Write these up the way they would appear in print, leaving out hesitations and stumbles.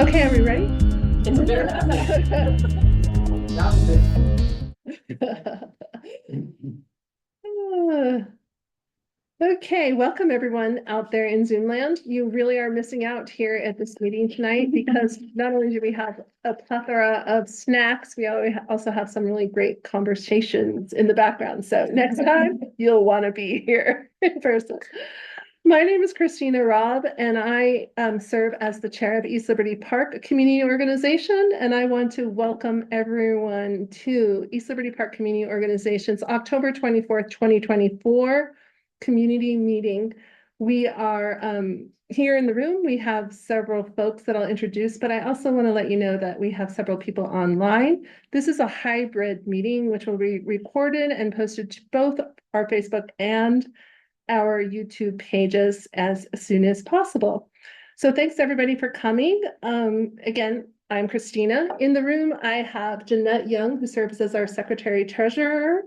Okay, are we ready? Okay, welcome everyone out there in Zoom land. You really are missing out here at this meeting tonight because not only do we have a plethora of snacks, we also have some really great conversations in the background. So next time you'll want to be here in person. My name is Christina Robb, and I serve as the chair of East Liberty Park Community Organization, and I want to welcome everyone to East Liberty Park Community Organization's October 24th, 2024 community meeting. We are here in the room. We have several folks that I'll introduce, but I also want to let you know that we have several people online. This is a hybrid meeting, which will be recorded and posted to both our Facebook and our YouTube pages as soon as possible. So thanks everybody for coming. Again, I'm Christina. In the room, I have Jeanette Young, who serves as our secretary treasurer.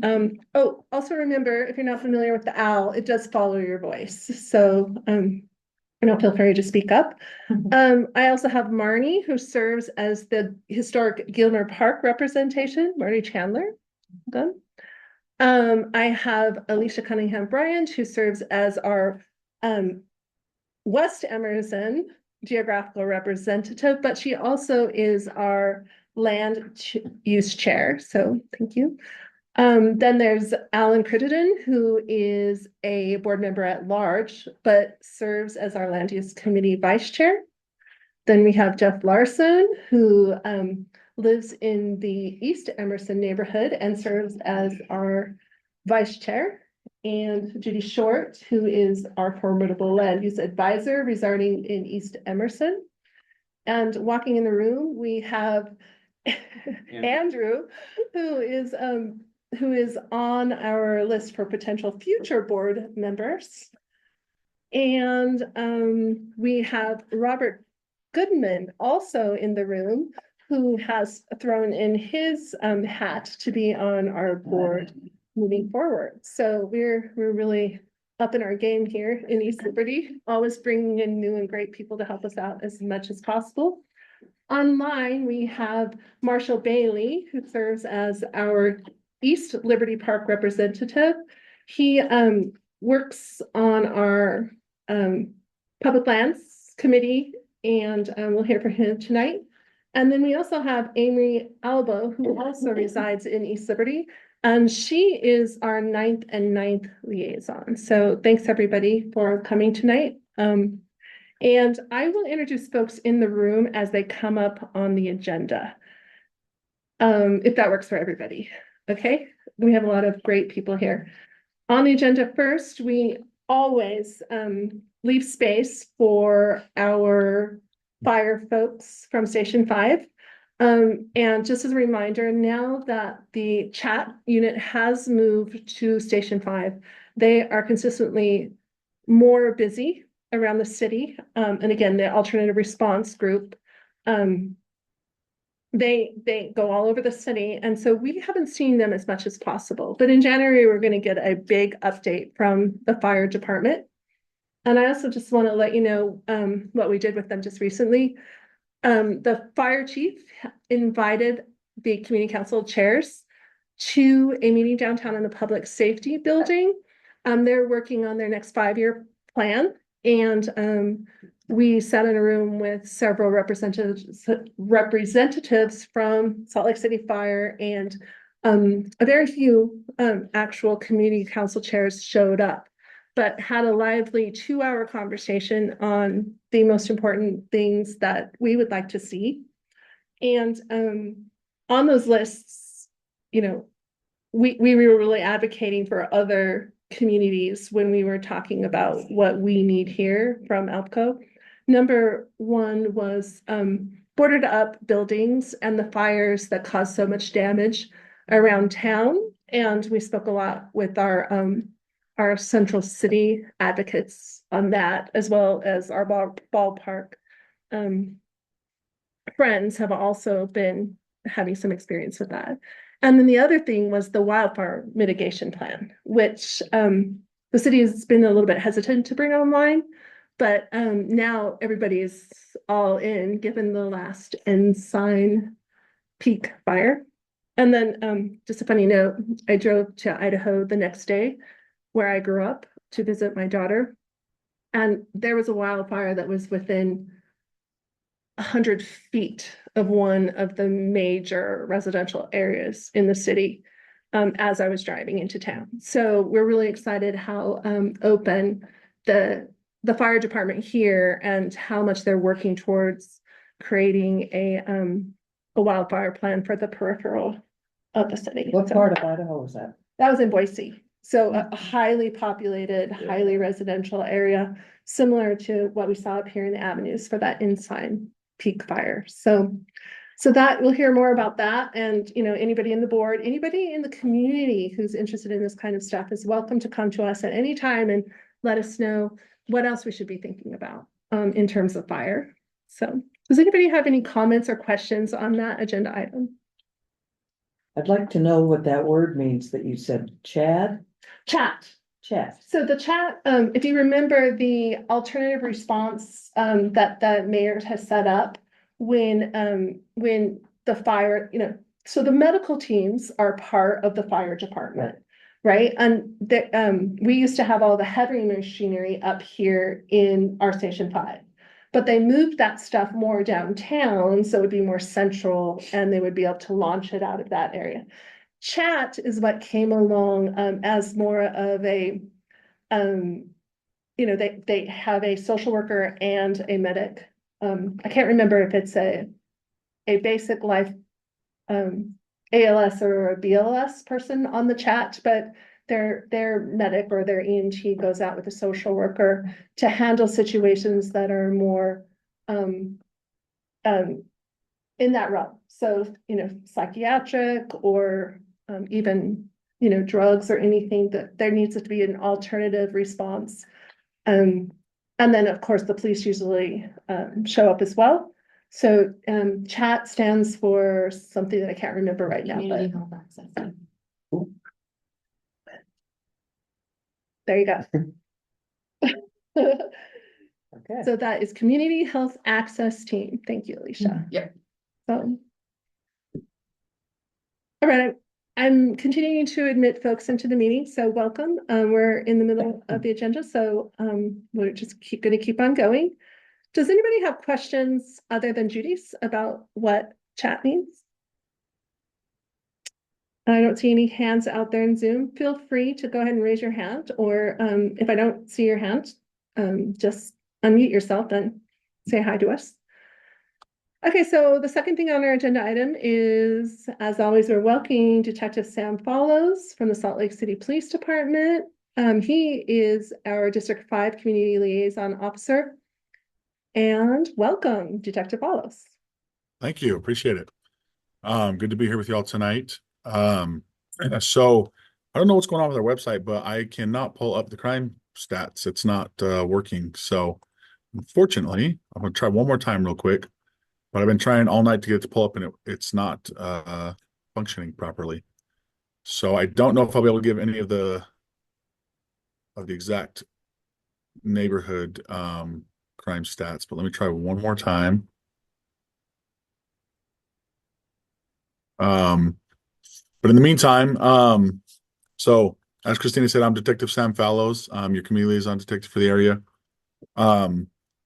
Also remember, if you're not familiar with the owl, it does follow your voice. So feel free to speak up. I also have Marnie, who serves as the historic Gilmer Park representation, Marnie Chandler. Done. I have Alicia Cunningham Bryant, who serves as our West Emerson geographical representative, but she also is our land use chair. So thank you. Then there's Alan Crittenden, who is a board member at large, but serves as our land use committee vice chair. Then we have Jeff Larson, who lives in the East Emerson neighborhood and serves as our vice chair, and Judy Short, who is our formidable land use advisor residing in East Emerson. And walking in the room, we have Andrew, who is on our list for potential future board members. And we have Robert Goodman also in the room, who has thrown in his hat to be on our board moving forward. So we're really up in our game here in East Liberty, always bringing in new and great people to help us out as much as possible. Online, we have Marshall Bailey, who serves as our East Liberty Park representative. He works on our Public Lands Committee, and we'll hear from him tonight. And then we also have Amy Albo, who also resides in East Liberty, and she is our 9th liaison. So thanks everybody for coming tonight. And I will introduce folks in the room as they come up on the agenda, if that works for everybody. Okay, we have a lot of great people here. On the agenda first, we always leave space for our fire folks from Station 5. And just as a reminder, now that the chat unit has moved to Station 5, they are consistently more busy around the city. And again, the alternative response group, they go all over the city. And so we haven't seen them as much as possible. But in January, we're going to get a big update from the fire department. And I also just want to let you know what we did with them just recently. The fire chief invited the community council chairs to a meeting downtown in the public safety building. They're working on their next 5-year plan. And we sat in a room with several representatives from Salt Lake City Fire, and a very few actual community council chairs showed up, but had a lively 2-hour conversation on the most important things that we would like to see. And on those lists, we were really advocating for other communities when we were talking about what we need here from ELPCO. Number one was boarded up buildings and the fires that cause so much damage around town. And we spoke a lot with our central city advocates on that, as well as our ballpark friends have also been having some experience with that. And then the other thing was the wildfire mitigation plan, which the city has been a little bit hesitant to bring online, but now everybody is all in, given the last Ensign Peak fire. And then just a funny note, I drove to Idaho the next day where I grew up to visit my daughter. And there was a wildfire that was within 100 feet of one of the major residential areas in the city as I was driving into town. So we're really excited how open the fire department here and how much they're working towards creating a wildfire plan for the peripheral of the city. What part of Idaho was that? That was in Boise. So a highly populated, highly residential area, similar to what we saw up here in the avenues for that Ensign Peak fire. So that we'll hear more about that. And, anybody in the board, anybody in the community who's interested in this kind of stuff is welcome to come to us at any time and let us know what else we should be thinking about in terms of fire. So does anybody have any comments or questions on that agenda item? I'd like to know what that word means that you said, Chad? Chat. Chat. So the chat, if you remember the alternative response that the mayor has set up when the fire, so the medical teams are part of the fire department, right? And we used to have all the heavy machinery up here in our Station 5. But they moved that stuff more downtown, so it would be more central, and they would be able to launch it out of that area. Chat is what came along as more of a, they have a social worker and a medic. I can't remember if it's a basic life ALS or a BLS person on the chat, but their medic or their EMT goes out with a social worker to handle situations that are more in that realm. So, psychiatric or even, drugs or anything, that there needs to be an alternative response. And then, of course, the police usually show up as well. So CHAT stands for something that I can't remember right now. Community Health Access. There you go. Okay. So that is Community Health Access Team. Thank you, Alicia. Yep. All right, I'm continuing to admit folks into the meeting, so welcome. We're in the middle of the agenda, so we're just going to keep on going. Does anybody have questions other than Judy's about what chat means? I don't see any hands out there in Zoom. Feel free to go ahead and raise your hand, or if I don't see your hand, just unmute yourself and say hi to us. Okay, so the second thing on our agenda item is, as always, we're welcoming Detective Sam Follows from the Salt Lake City Police Department. He is our District 5 Community Liaison Officer. And welcome, Detective Follows. Thank you, appreciate it. Good to be here with y'all tonight. So I don't know what's going on with our website, but I cannot pull up the crime stats. It's not working. So unfortunately, I'm gonna try one more time real quick. But I've been trying all night to get it to pull up, and it's not functioning properly. So I don't know if I'll be able to give any of the exact neighborhood crime stats, but let me try one more time. But in the meantime, so as Christina said, I'm Detective Sam Fallows. Your community liaison detective for the area.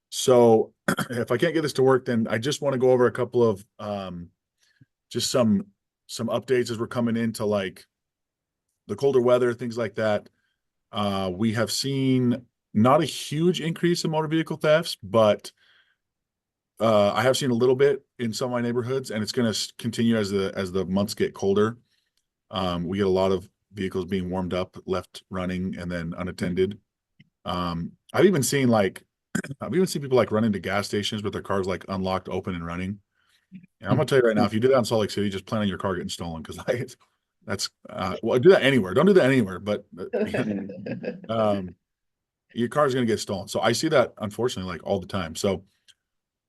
So if I can't get this to work, then I just want to go over a couple of just some updates as we're coming into like the colder weather, things like that. We have seen not a huge increase in motor vehicle thefts, but I have seen a little bit in some of my neighborhoods, and it's going to continue as the months get colder. We get a lot of vehicles being warmed up, left running, and then unattended. I've even seen people like run into gas stations with their cars like unlocked, open, and running. And I'm gonna tell you right now, if you do that in Salt Lake City, just plan on your car getting stolen, because that's well, do that anywhere. Don't do that anywhere, but your car is gonna get stolen. So I see that unfortunately like all the time. So,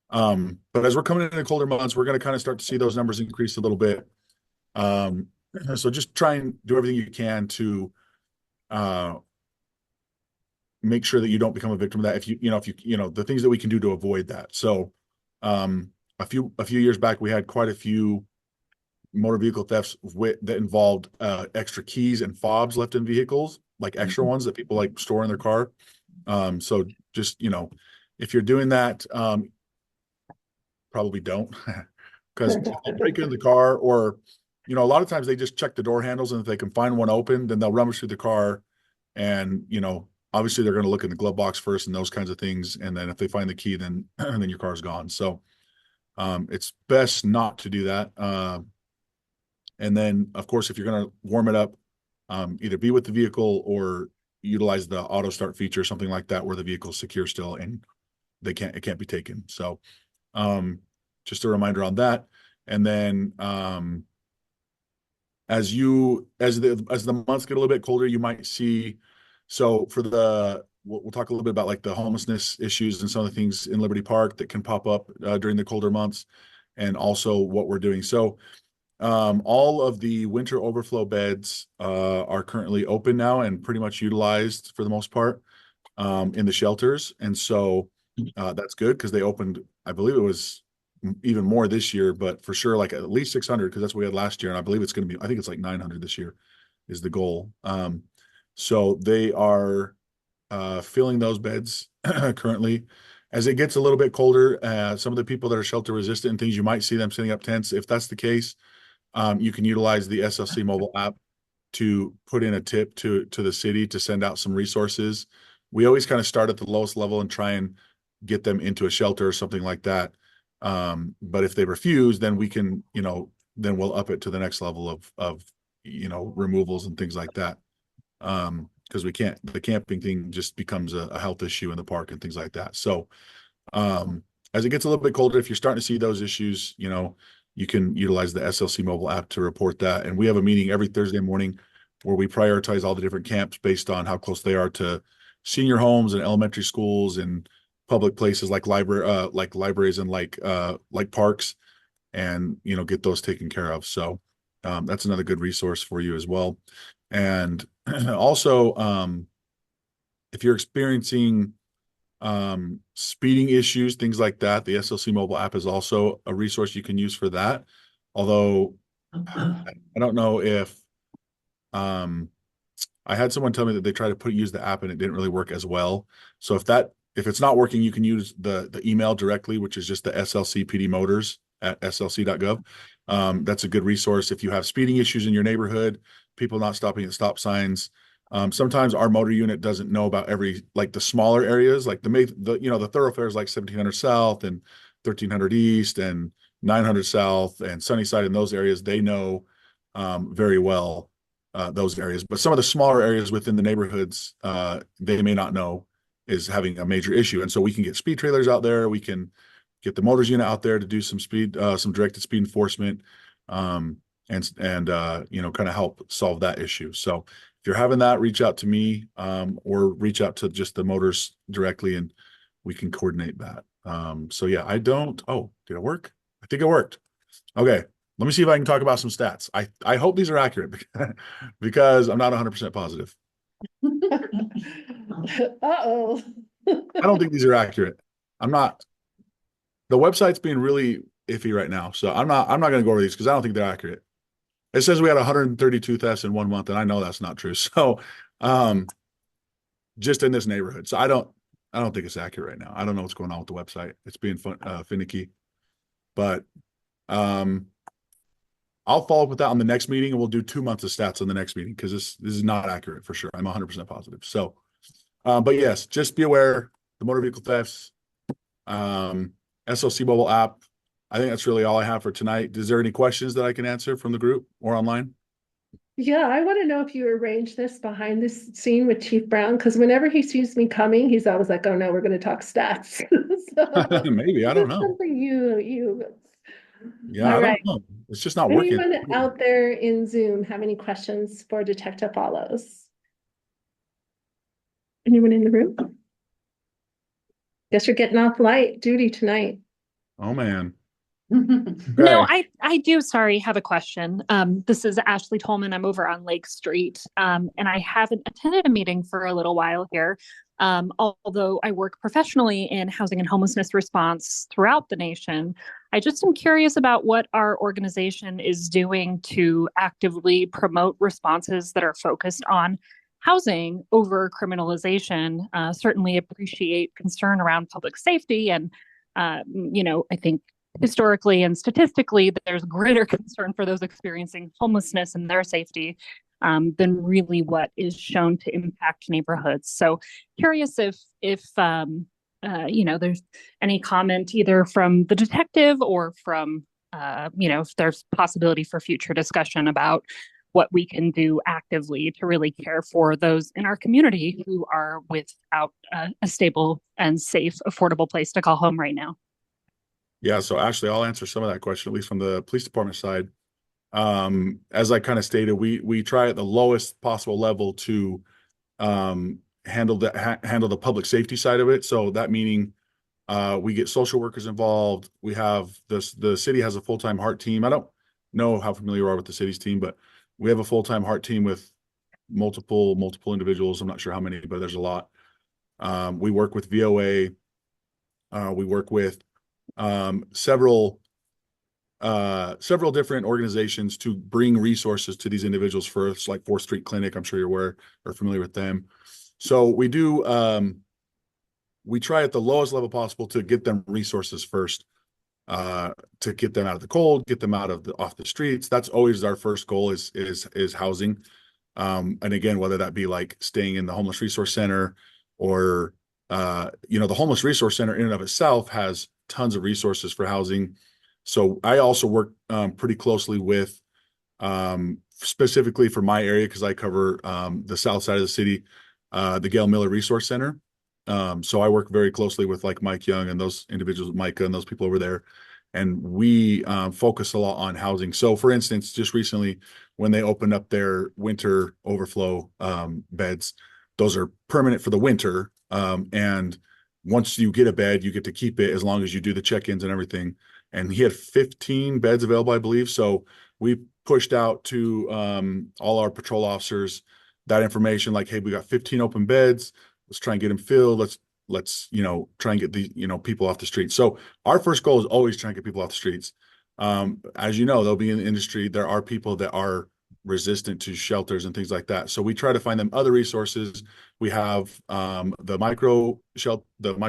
but as we're coming into the colder months, we're gonna kind of start to see those numbers increase a little bit. So just try and do everything you can to make sure that you don't become a victim of that. If you know the things that we can do to avoid that. So A few years back, we had quite a few motor vehicle thefts that involved extra keys and fobs left in vehicles, like extra ones that people like store in their car. So just, if you're doing that, probably don't, because if they break into the car, or a lot of times they just check the door handles, and if they can find one open, then they'll rummage through the car, and obviously they're going to look in the glove box first and those kinds of things, and then if they find the key, then then your car's gone. So it's best not to do that. And then, of course, if you're going to warm it up, either be with the vehicle or utilize the auto start feature, something like that, where the vehicle's secure still and it can't be taken. So just a reminder on that. And then as the months get a little bit colder, you might see, so for we'll talk a little bit about like the homelessness issues and some of the things in Liberty Park that can pop up during the colder months, and also what we're doing. So all of the winter overflow beds are currently open now and pretty much utilized for the most part in the shelters. And so that's good, because they opened, I believe it was even more this year, but for sure, like at least 600, because that's what we had last year. And I believe it's going to be, I think it's like 900 this year is the goal. So they are filling those beds currently. As it gets a little bit colder, some of the people that are shelter resistant and things, you might see them setting up tents. If that's the case, you can utilize the SLC mobile app to put in a tip to the city to send out some resources. We always kind of start at the lowest level and try and get them into a shelter or something like that. But if they refuse, then we can, then we'll up it to the next level of removals and things like that. Because the camping thing just becomes a health issue in the park and things like that. So as it gets a little bit colder, if you're starting to see those issues, you can utilize the SLC mobile app to report that. And we have a meeting every Thursday morning where we prioritize all the different camps based on how close they are to senior homes and elementary schools and public places like libraries and like parks, and get those taken care of. So that's another good resource for you as well. And also, if you're experiencing speeding issues, things like that, the SLC mobile app is also a resource you can use for that. Although I don't know if I had someone tell me that they tried to use the app and it didn't really work as well. So if it's not working, you can use the email directly, which is just the slcpdmotors@slc.gov. That's a good resource if you have speeding issues in your neighborhood, people not stopping at stop signs. Sometimes our motor unit doesn't know about like the smaller areas, like the thoroughfares like 1700 South and 1300 East and 900 South and Sunnyside, in those areas, they know very well those areas. But some of the smaller areas within the neighborhoods, they may not know is having a major issue. And so we can get speed trailers out there. We can get the motors unit out there to do some directed speed enforcement, and kind of help solve that issue. So if you're having that, reach out to me, or reach out to just the motors directly, and we can coordinate that. So yeah, did it work? I think it worked. Okay. Let me see if I can talk about some stats. I hope these are accurate because I'm not 100% positive. Uh-oh. I don't think these are accurate. I'm not. The website's being really iffy right now, so I'm not going to go over these because I don't think they're accurate. It says we had 132 thefts in 1 month, and I know that's not true. So, just in this neighborhood. So I don't think it's accurate right now. I don't know what's going on with the website. It's being finicky, but I'll follow up with that on the next meeting, and we'll do 2 months of stats on the next meeting, because this is not accurate for sure. I'm 100% positive. So, but yes, just be aware, the motor vehicle thefts, SLC mobile app. I think that's really all I have for tonight. Is there any questions that I can answer from the group or online? Yeah, I want to know if you arrange this behind this scene with Chief Brown, because whenever he sees me coming, he's always like, "Oh no, we're going to talk stats." So, Maybe, I is don't this know. something you? Yeah, All I right. don't know. It's just not working. Anyone out there in Zoom have any questions for Detective Follows? Anyone in the room? Guess you're getting off light duty tonight. Oh man. No, Okay. I do, sorry, have a question. This is Ashley Tolman. I'm over on Lake Street. And I haven't attended a meeting for a little while here. Although I work professionally in housing and homelessness response throughout the nation, I just am curious about what our organization is doing to actively promote responses that are focused on housing over criminalization. Certainly appreciate concern around public safety. And, I think historically and statistically, there's greater concern for those experiencing homelessness and their safety than really what is shown to impact neighborhoods. So curious if there's any comment either from the detective or from if there's possibility for future discussion about what we can do actively to really care for those in our community who are without a stable and safe, affordable place to call home right now. Yeah, so Ashley, I'll answer some of that question, at least from the police department side. As I kind of stated, we try at the lowest possible level to handle the public safety side of it. So that meaning we get social workers involved. We have the city has a full-time heart team. I don't know how familiar you are with the city's team, but we have a full-time heart team with multiple individuals. I'm not sure how many, but there's a lot. We work with VOA. We work with several different organizations to bring resources to these individuals first, like 4th Street Clinic. I'm sure you're aware or familiar with them. So we do, we try at the lowest level possible to get them resources first, to get them out of the cold, get them off the streets. That's always our first goal is housing. And again, whether that be like staying in the homeless resource center or, the homeless resource center in and of itself has tons of resources for housing. So I also work pretty closely with, specifically for my area, because I cover the south side of the city, the Gail Miller Resource Center. So I work very closely with like Mike Young and those individuals, Micah and those people over there. And we focus a lot on housing. So for instance, just recently when they opened up their winter overflow beds, those are permanent for the winter. And once you get a bed, you get to keep it as long as you do the check-ins and everything. And he had 15 beds available, I believe. So we pushed out to all our patrol officers that information, like, hey, we got 15 open beds. Let's try and get them filled. Let's try and get the people off the streets. So our first goal is always trying to get people off the streets. As you know, there'll be in the industry, there are people that are resistant to shelters and things like that. So we try to find them other resources. We have the micro shelter, I can't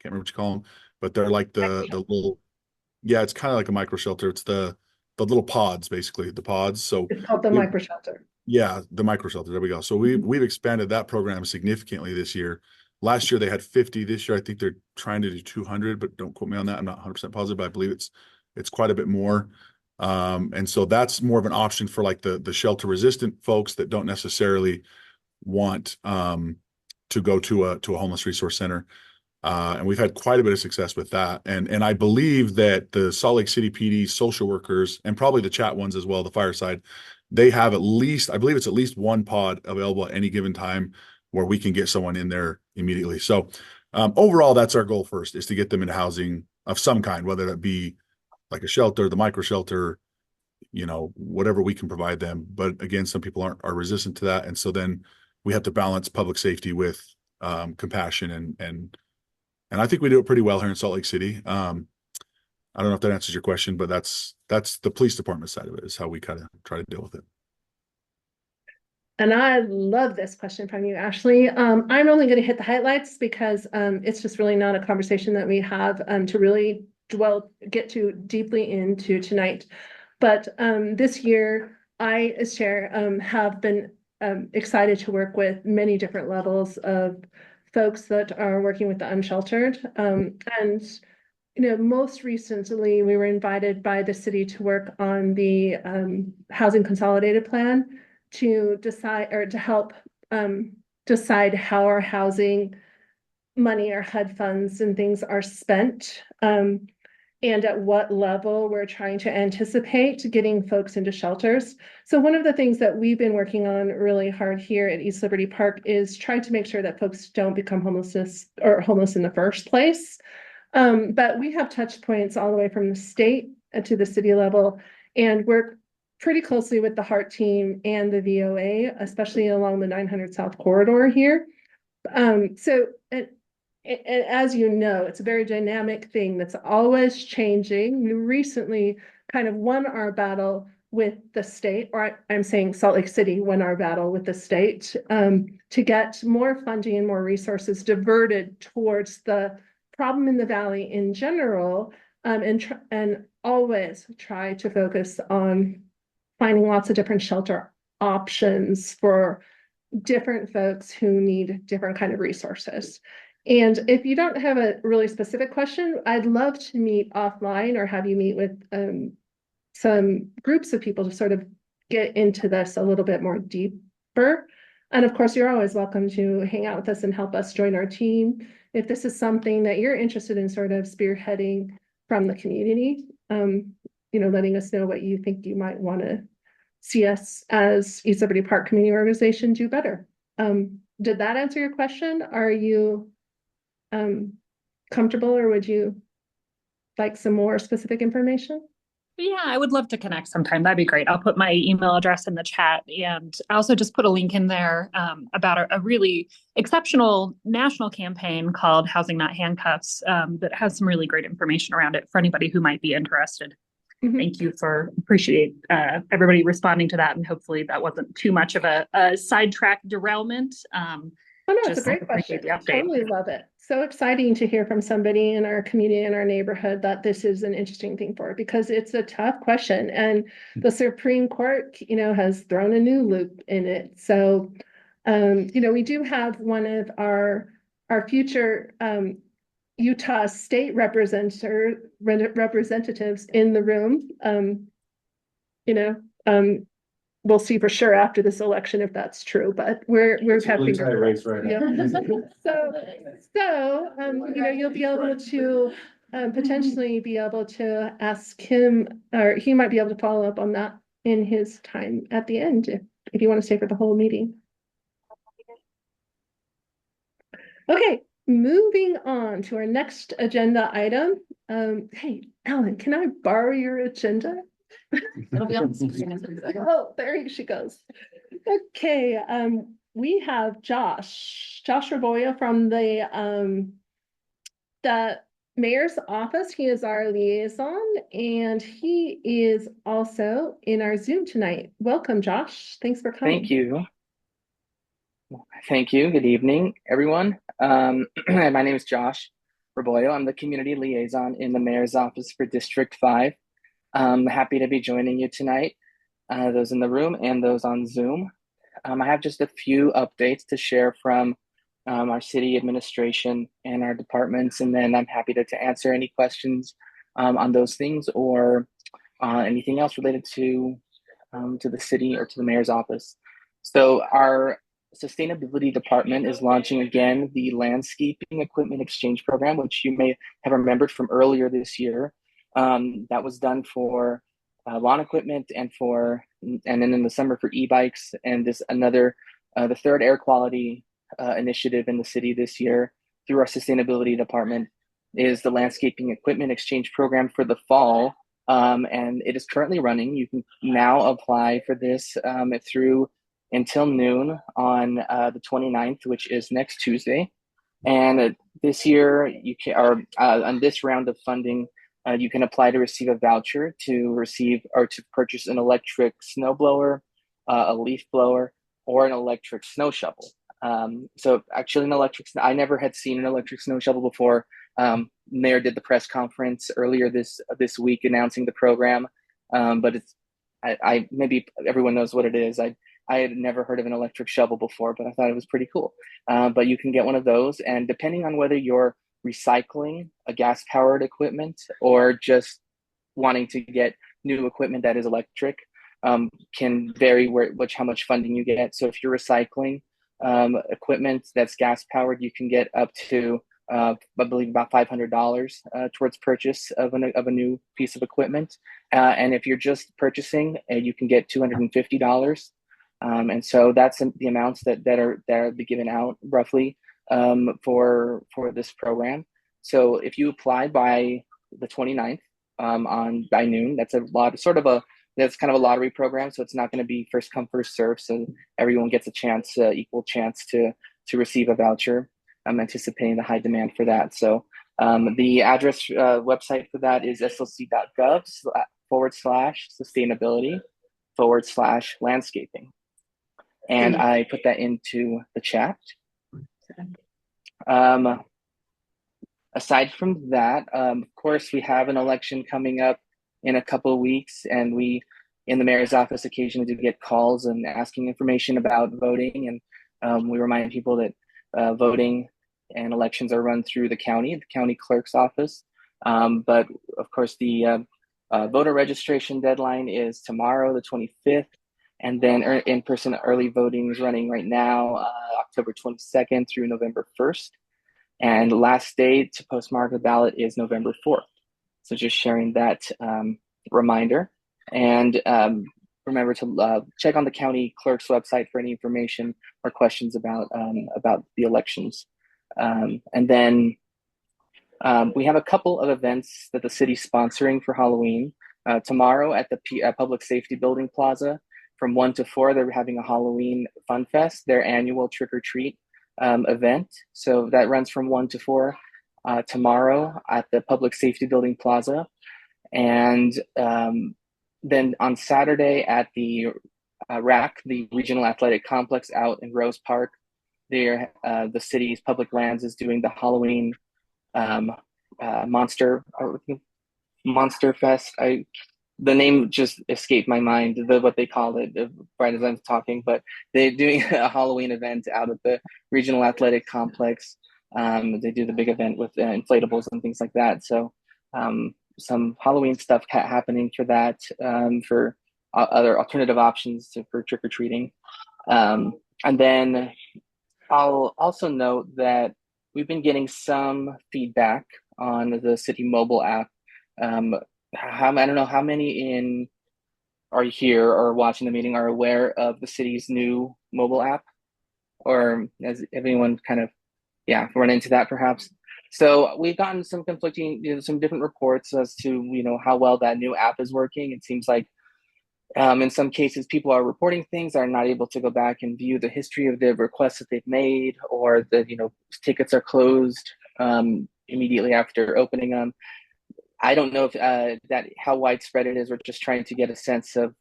remember what you call them, but they're like the little, yeah, it's kind of like a micro shelter. It's the little pods, basically the pods. So It's called the micro shelter. yeah, the micro shelter. There we go. So we've expanded that program significantly this year. Last year they had 50. This year I think they're trying to do 200, but don't quote me on that. I'm not 100% positive, but I believe it's quite a bit more. And so that's more of an option for like the shelter resistant folks that don't necessarily want to go to a homeless resource center. And we've had quite a bit of success with that. And I believe that the Salt Lake City PD social workers and probably the chat ones as well, the fireside, they have at least, I believe it's at least one pod available at any given time where we can get someone in there immediately. So overall, that's our goal first, is to get them into housing of some kind, whether that be like a shelter, the micro shelter, whatever we can provide them. But again, some people are resistant to that. And so then we have to balance public safety with compassion and I think we do it pretty well here in Salt Lake City. I don't know if that answers your question, but that's the police department side of it, is how we kind of try to deal with it. And I love this question from you, Ashley. I'm only going to hit the highlights because it's just really not a conversation that we have to really get too deeply into tonight. But this year, I, as chair, have been excited to work with many different levels of folks that are working with the unsheltered. And most recently, we were invited by the city to work on the housing consolidated plan to decide or to help decide how our housing money, our HUD funds and things are spent, and at what level we're trying to anticipate getting folks into shelters. So one of the things that we've been working on really hard here at East Liberty Park is trying to make sure that folks don't become homeless in the first place. But we have touch points all the way from the state to the city level, and work pretty closely with the HEART team and the VOA, especially along the 900 South corridor here. So, and as you know, it's a very dynamic thing that's always changing. We recently kind of won our battle with the state, or I'm saying Salt Lake City won our battle with the state, to get more funding and more resources diverted towards the problem in the valley in general, and always try to focus on finding lots of different shelter options for different folks who need different kind of resources. And if you don't have a really specific question, I'd love to meet offline or have you meet with some groups of people to sort of get into this a little bit more deeper. And of course, you're always welcome to hang out with us and help us join our team. If this is something that you're interested in sort of spearheading from the community, letting us know what you think you might want to see us as East Liberty Park Community Organization do better. Did that answer your question? Are you comfortable, or would you like some more specific information? Yeah, I would love to connect sometime. That'd be great. I'll put my email address in the chat, and I also just put a link in there about a really exceptional national campaign called Housing Not Handcuffs, that has some really great information around it for anybody who might be interested. Thank you appreciate everybody responding to that, and hopefully that wasn't too much of a sidetrack derailment. Oh, no, it's a great question. I totally love it. So exciting to hear from somebody in our community, in our neighborhood, that this is an interesting thing for, because it's a tough question. And the Supreme Court, has thrown a new loop in it. So, we do have one of our future Utah state representatives in the room. We'll see for sure after this election if that's true, but we're having a race right now. You'll be able to potentially be able to ask him, or he might be able to follow up on that in his time at the end, if you want to stay for the whole meeting. Okay, moving on to our next agenda item. Hey, Ellen, can I borrow your agenda? It'll be on the screen. Oh, there she goes. Okay, we have Josh Raboya from the mayor's office. He is our liaison, and he is also in our Zoom tonight. Welcome, Josh. Thanks for coming. Thank you. Thank you. Good evening, everyone. My name is Josh Raboya. I'm the community liaison in the mayor's office for District 5. I'm happy to be joining you tonight, those in the room and those on Zoom. I have just a few updates to share from our city administration and our departments, and then I'm happy to answer any questions on those things or anything else related to the city or to the mayor's office. So our sustainability department is launching again the landscaping equipment exchange program, which you may have remembered from earlier this year. That was done for lawn equipment and then in the summer for e-bikes, and the third air quality initiative in the city this year through our sustainability department is the landscaping equipment exchange program for the fall. And it is currently running. You can now apply for this through until noon on the 29th, which is next Tuesday. And this year, on this round of funding, you can apply to receive a voucher to purchase an electric snow blower, a leaf blower, or an electric snow shovel. So actually I never had seen an electric snow shovel before. Mayor did the press conference earlier this week announcing the program, but maybe everyone knows what it is. I had never heard of an electric shovel before, but I thought it was pretty cool. But you can get one of those, and depending on whether you're recycling a gas-powered equipment or just wanting to get new equipment that is electric, can vary how much funding you get. So if you're recycling equipment that's gas-powered, you can get up to I believe about $500 towards purchase of a new piece of equipment. And if you're just purchasing, you can get $250. And so that's the amounts that are given out roughly for this program. So if you apply by the 29th by noon, that's that's kind of a lottery program. So it's not going to be first come, first serve. So everyone gets a chance, equal chance to to receive a voucher. I'm anticipating the high demand for that. So the address website for that is slc.gov/sustainability/landscaping. And I put that into the chat. Aside from that, of course, we have an election coming up in a couple of weeks, and we, in the mayor's office, occasionally do get calls and asking information about voting. And we remind people that voting and elections are run through the county clerk's office. But of course, the voter registration deadline is tomorrow, the 25th. And then in-person early voting is running right now, October 22nd through November 1st. And last day to postmark the ballot is November 4th. So just sharing that reminder. And remember to check on the county clerk's website for any information or questions about the elections. And then we have a couple of events that the city's sponsoring for Halloween. Tomorrow at the Public Safety Building Plaza from 1 to 4, they're having a Halloween Fun Fest, their annual trick-or-treat event. So that runs from 1 to 4 tomorrow at the Public Safety Building Plaza. And then on Saturday at the RAC, the Regional Athletic Complex out in Rose Park, the city's public lands is doing the Halloween Monster Fest. The name just escaped my mind, what they call it right as I'm talking, but they're doing a Halloween event out at the Regional Athletic Complex. They do the big event with inflatables and things like that. So some Halloween stuff happening for that, for other alternative options for trick-or-treating. And then I'll also note that we've been getting some feedback on the city mobile app. I don't know how many are here or watching the meeting are aware of the city's new mobile app, or has everyone kind of run into that perhaps? So we've gotten some conflicting, some different reports as to how well that new app is working. It seems like in some cases people are reporting things, are not able to go back and view the history of the requests that they've made, or the tickets are closed immediately after opening them. I don't know if how widespread it is. We're just trying to get a sense of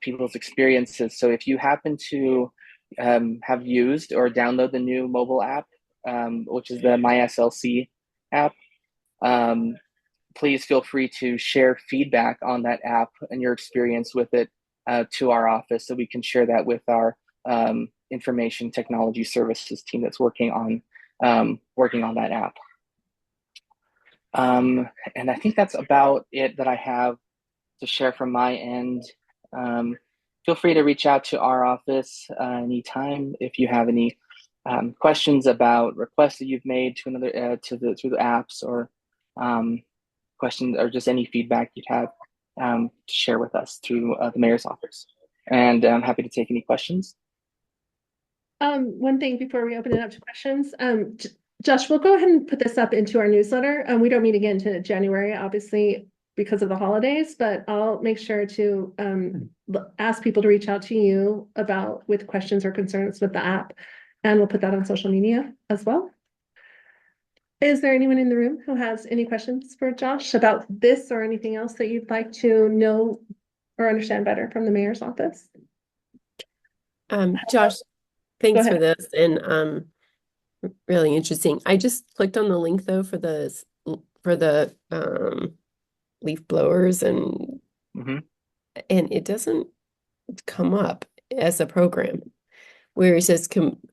people's experiences. So if you happen to have used or download the new mobile app, which is the MySLC app, please feel free to share feedback on that app and your experience with it to our office, so we can share that with our information technology services team that's working on that app. And I think that's about it that I have to share from my end. Feel free to reach out to our office anytime if you have any questions about requests that you've made to another through the apps, or questions, or just any feedback you'd have to share with us through the mayor's office. And I'm happy to take any questions. One thing before we open it up to questions, Josh, we'll go ahead and put this up into our newsletter. We don't meet again until January, obviously, because of the holidays, but I'll make sure to ask people to reach out to you with questions or concerns with the app, and we'll put that on social media as well. Is there anyone in the room who has any questions for Josh about this or anything else that you'd like to know or understand better from the mayor's office? Josh, thanks ahead. for this, and really interesting. I just clicked on the link though for the leaf blowers, and it doesn't come up as a program, where it says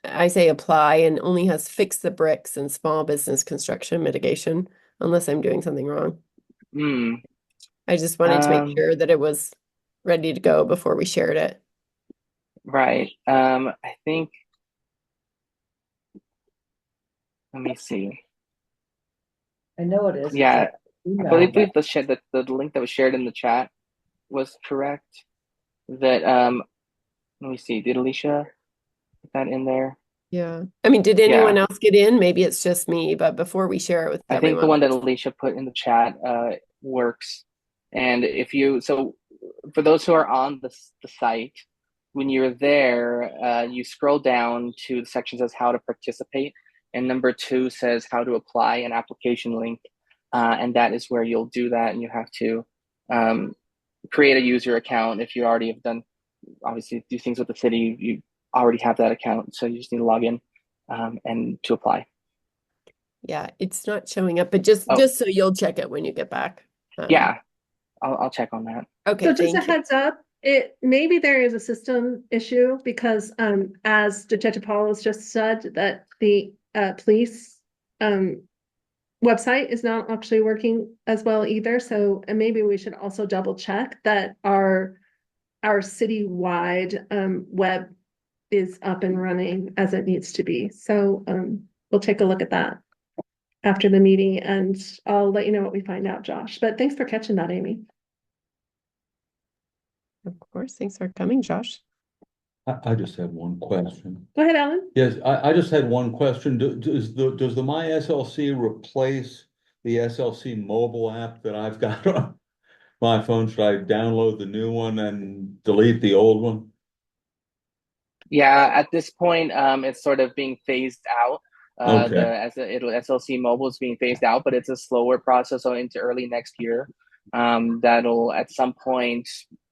I say apply and only has fix the bricks and small business construction mitigation, unless I'm doing something wrong. I just wanted to make sure that it was ready to go before we shared it. Right. I think, let me see. I know it is. Yeah, I believe Email. the link that was shared in the chat was correct. That let me see. Did Alicia put that in there? Yeah. I mean, did anyone else get in? Maybe it's just me, but before we share it with I everyone. think the one that Alicia put in the chat works. And for those who are on the site, when you're there, you scroll down to the section that says how to participate, and number 2 says how to apply an application link, and that is where you'll do that, and you have to create a user account. If you already have done, obviously, do things with the city, you already have that account, so you just need to log in and to apply. Yeah, it's not showing up, but just so you'll check it when you get back. Yeah, I'll check on that. Okay, So just a thank you. heads up, maybe there is a system issue because as Detective Paul has just said, that the police website is not actually working as well either. So maybe we should also double check that our citywide web is up and running as it needs to be. So we'll take a look at that after the meeting, and I'll let you know what we find out, Josh. But thanks for catching that, Amy. Of course, thanks for coming, Josh. I just have one question. Go ahead, Alan. Yes, I just had one question. Does the My SLC replace the SLC mobile app that I've got on my phone? Should I download the new one and delete the old one? Yeah, at this point, it's sort of being phased out. Okay. SLC mobile is being phased out, but it's a slower process. So into early next year, that'll at some point,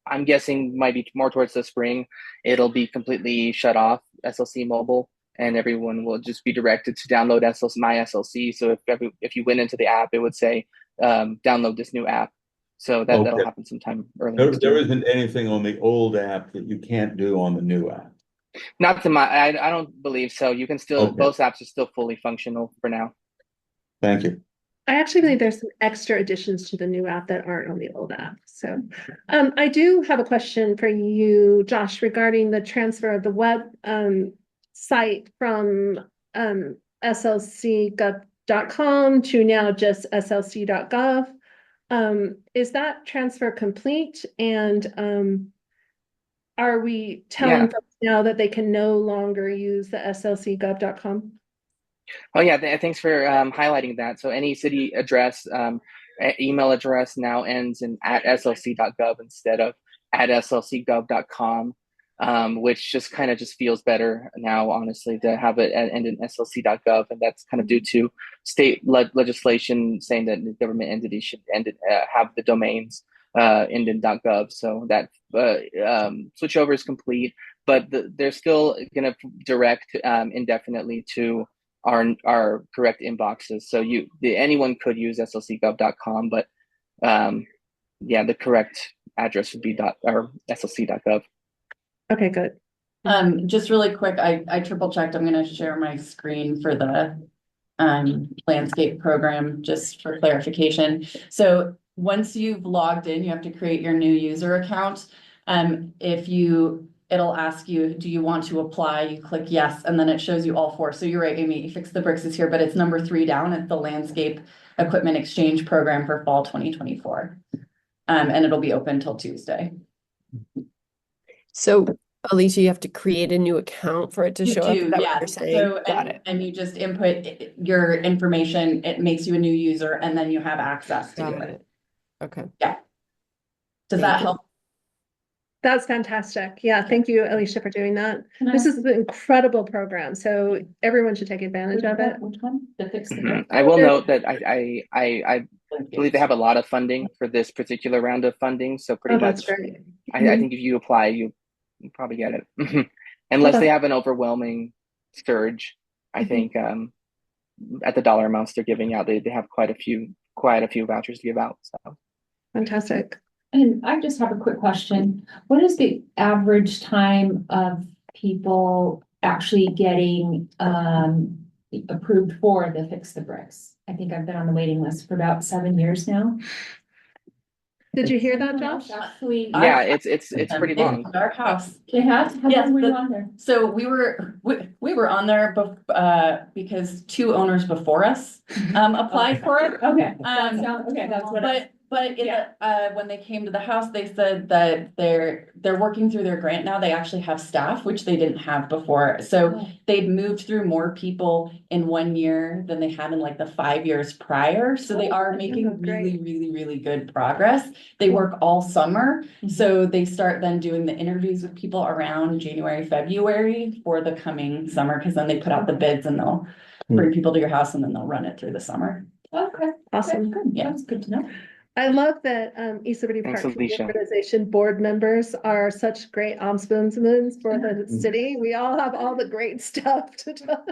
I'm guessing might be more towards the spring, it'll be completely shut off, SLC mobile, and everyone will just be directed to download My SLC. So if you went into the app, it would say download this new app. So that'll happen sometime early next year. There isn't anything on the old app that you can't do on the new app. Not to I don't believe so. You can still, both apps are still fully functional for now. Thank you. I actually think there's some extra additions to the new app that aren't on the old app. So I do have a question for you, Josh, regarding the transfer of the web site from slcgov.com to now just slc.gov. Is that transfer complete? And are we telling folks now that they can no longer use the slcgov.com? Oh yeah, thanks for highlighting that. So any city address, email address now ends in @slc.gov instead of @slcgov.com, which just kind of feels better now, honestly, to have it end in slc.gov, and that's kind of due to state legislation saying that the government entities should have the domains end in .gov. So that switchover is complete, but they're still going to direct indefinitely to our correct inboxes. So anyone could use slcgov.com, but the correct address would be slc.gov. Okay, good. Just really quick, I triple checked. I'm going to share my screen for the landscape program just for clarification. So once you've logged in, you have to create your new user account. It'll ask you, do you want to apply? You click yes, and then it shows you all 4. So you're right, Amy, Fix the Bricks is here, but it's number 3 down. It's the Landscape Equipment Exchange Program for fall 2024. And it'll be open till Tuesday. So, Alicia, you have to create a new account for it to show up. Is that what you're saying? So, Got it. And you just input your information. It makes you a new user, and then you have access to do it. Okay. Yeah. Does that help? That's fantastic. Yeah, thank you, Alicia, for doing that. This is an incredible program, so everyone should take advantage of it. Which one? The Fix the Bricks. I will note that I believe they have a lot of funding for this particular round of funding. So pretty much, that's great. I think if you apply, you probably get it. Unless they have an overwhelming surge, I think at the dollar amounts they're giving out, they have quite a few vouchers to give out. So fantastic. And I just have a quick question. What is the average time of people actually getting approved for the Fix the Bricks? I think I've been on the waiting list for about 7 years now. Did you hear that, Josh? Actually, yeah, it's pretty long. Our house. It has? How Yes, long were you on there? So we were on there because 2 owners before us applied for it. Okay. Okay, that's what. But when they came to the house, they said that they're working through their grant now. They actually have staff, which they didn't have before. So they'd moved through more people in 1 year than they had in like the 5 years prior. So they are making really, really, really good progress. They work all summer. So they start then doing the interviews with people around January, February for the coming summer, because then they put out the bids and they'll bring people to your house and then they'll run it through the summer. Okay, Awesome. good. Yeah, that's good to know. I love that East Liberty Thanks, Park Community Alicia. Organization board members are such great ombudsmen for the city. We all have all the great stuff to talk.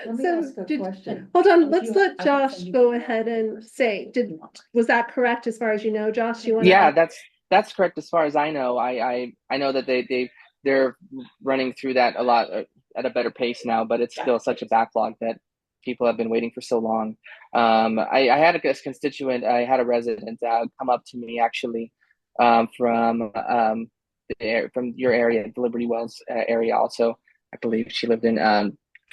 Let me So ask a did- question. Hold on, If let's you- let I can Josh send you- go ahead and say, was that correct as far as you know, Josh? You want Yeah, that's correct as far as I know. I know that they're running through that a lot at a better pace now, but it's still such a backlog that people have been waiting for so long. I had a constituent, I had a resident come up to me actually from your area, the Liberty Wells area also. I believe she lived in,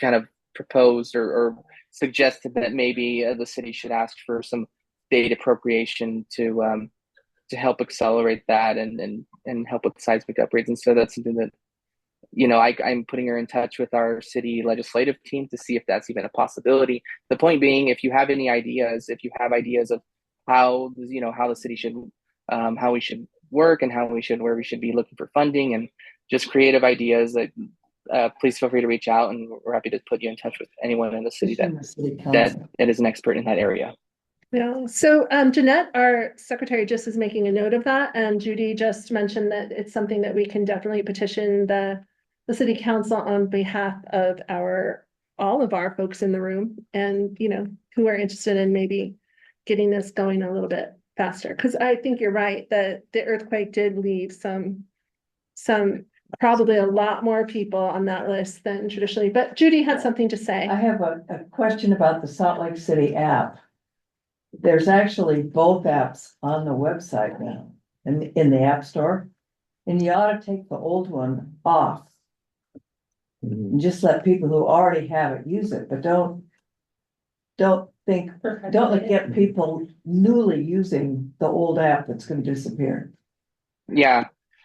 kind of proposed or suggested that maybe the city should ask for some state appropriation to help accelerate that and help with seismic upgrades. And so that's something that, I'm putting her in touch with our city legislative team to see if that's even a possibility. The point being, if you have any ideas, of how, how the city should, how we should work and where we should be looking for funding and just creative ideas, that please feel free to reach out, and we're happy to put you in touch with anyone in the city that is an expert in that area. Yeah, so Jeanette, our secretary, just is making a note of that, and Judy just mentioned that it's something that we can definitely petition the city council on behalf of all of our folks in the room, and who are interested in maybe getting this going a little bit faster. Because I think you're right that the earthquake did leave some probably a lot more people on that list than traditionally. But Judy had something to say. I have a question about the Salt Lake City app. There's actually both apps on the website now, in the App Store. And you ought to take the old one off. And just let people who already have it use it, but don't get people newly using the old app that's gonna disappear. Yeah,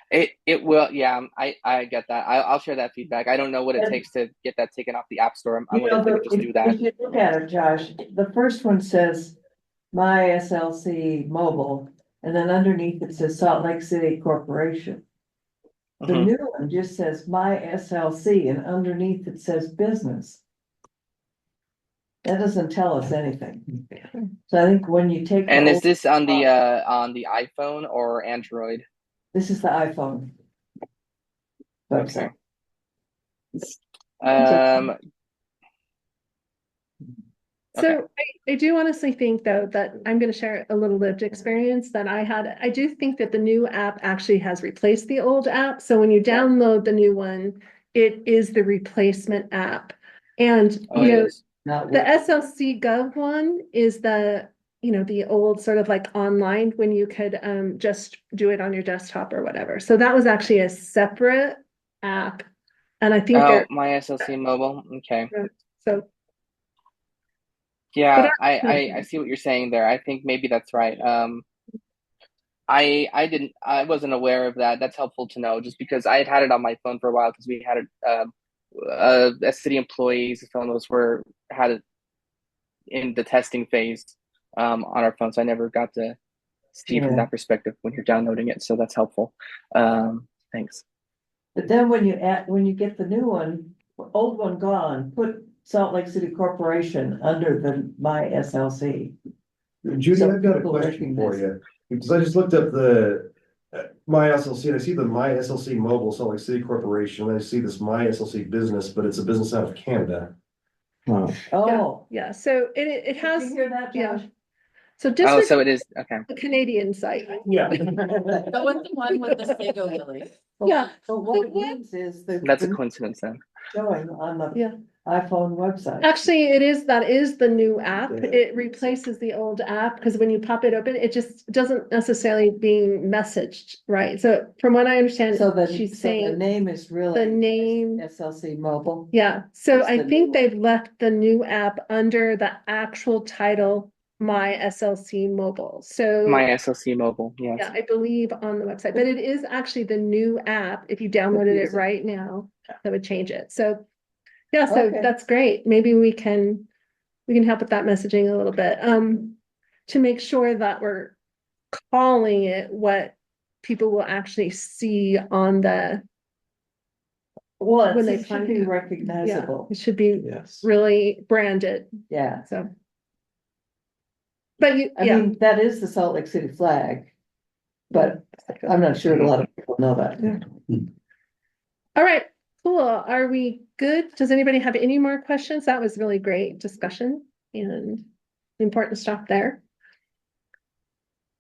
it will. Yeah, I get that. I'll share that feedback. I don't know what it takes to get that taken off the App Store. I'm going to just do that. If you look at it, Josh, the first one says My SLC Mobile, and then underneath it says Salt Lake City Corporation. The new one just says My SLC, and underneath it says business. That doesn't tell us anything. So I think when you take. And is this on the iPhone or Android? This is the iPhone. Okay. So I do honestly think, though, that I'm going to share a little lived experience that I had. I do think that the new app actually has replaced the old app. So when you download the new one, it is the replacement app. And the SLC Gov one is the old sort of like online, when you could just do it on your desktop or whatever. So that was actually a separate app. And I think My SLC Mobile. Okay. So. Yeah, I see what you're saying there. I think maybe that's right. I wasn't aware of that. That's helpful to know, just because I had it on my phone for a while, because we had it as city employees, some of us had it in the testing phase on our phone. So I never got to see it from that perspective when you're downloading it. So that's helpful. Thanks. But then when you get the new one, old one gone, put Salt Lake City Corporation under the My SLC. Judy, I've got a question for you, because I just looked up the My SLC, and I see the My SLC Mobile Salt Lake City Corporation, and I see this My SLC Business, but it's a business out of Canada. Oh. Yeah, so it has. Did you hear that, Josh? So district. So it is, okay. A Canadian site. Yeah. Go with the one with the Sago lilies. Yeah. So what it means is That's a coincidence then. showing on the iPhone website. Actually, that is the new app. It replaces the old app, because when you pop it open, it just doesn't necessarily being messaged, right? So from what I understand, she's saying the name is really the name SLC Mobile. Yeah, so It's I the think new they've left the new app under the actual title My SLC Mobile. So My SLC Mobile, yes. yeah, I believe on the website, but it is actually the new app. If you downloaded it right now, that would change it. So yeah, so Okay. that's great. Maybe we can help with that messaging a little bit. To make sure that we're calling it what people will actually see on the Well, when they it should find be it. recognizable. It should be Yes. really branded. Yeah. So. But I mean, that is the Salt Lake City flag, but I'm not sure a lot of people know that. All right, cool. Are we good? Does anybody have any more questions? That was really great discussion and important stuff there.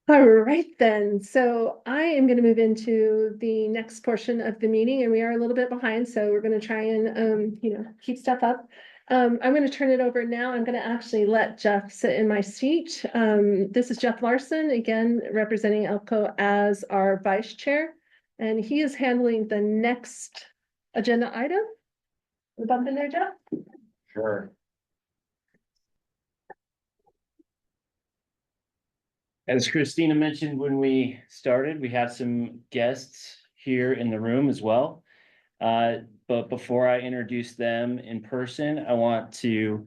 All right then, so I am going to move into the next portion of the meeting, and we are a little bit behind, so we're going to try and keep stuff up. I'm going to turn it over now. I'm going to actually let Jeff sit in my seat. This is Jeff Larson, again representing ELPCO as our vice chair, and he is handling the next agenda item. We bump in there, Jeff? Sure. As Christina mentioned when we started, we have some guests here in the room as well. But before I introduce them in person, I want to,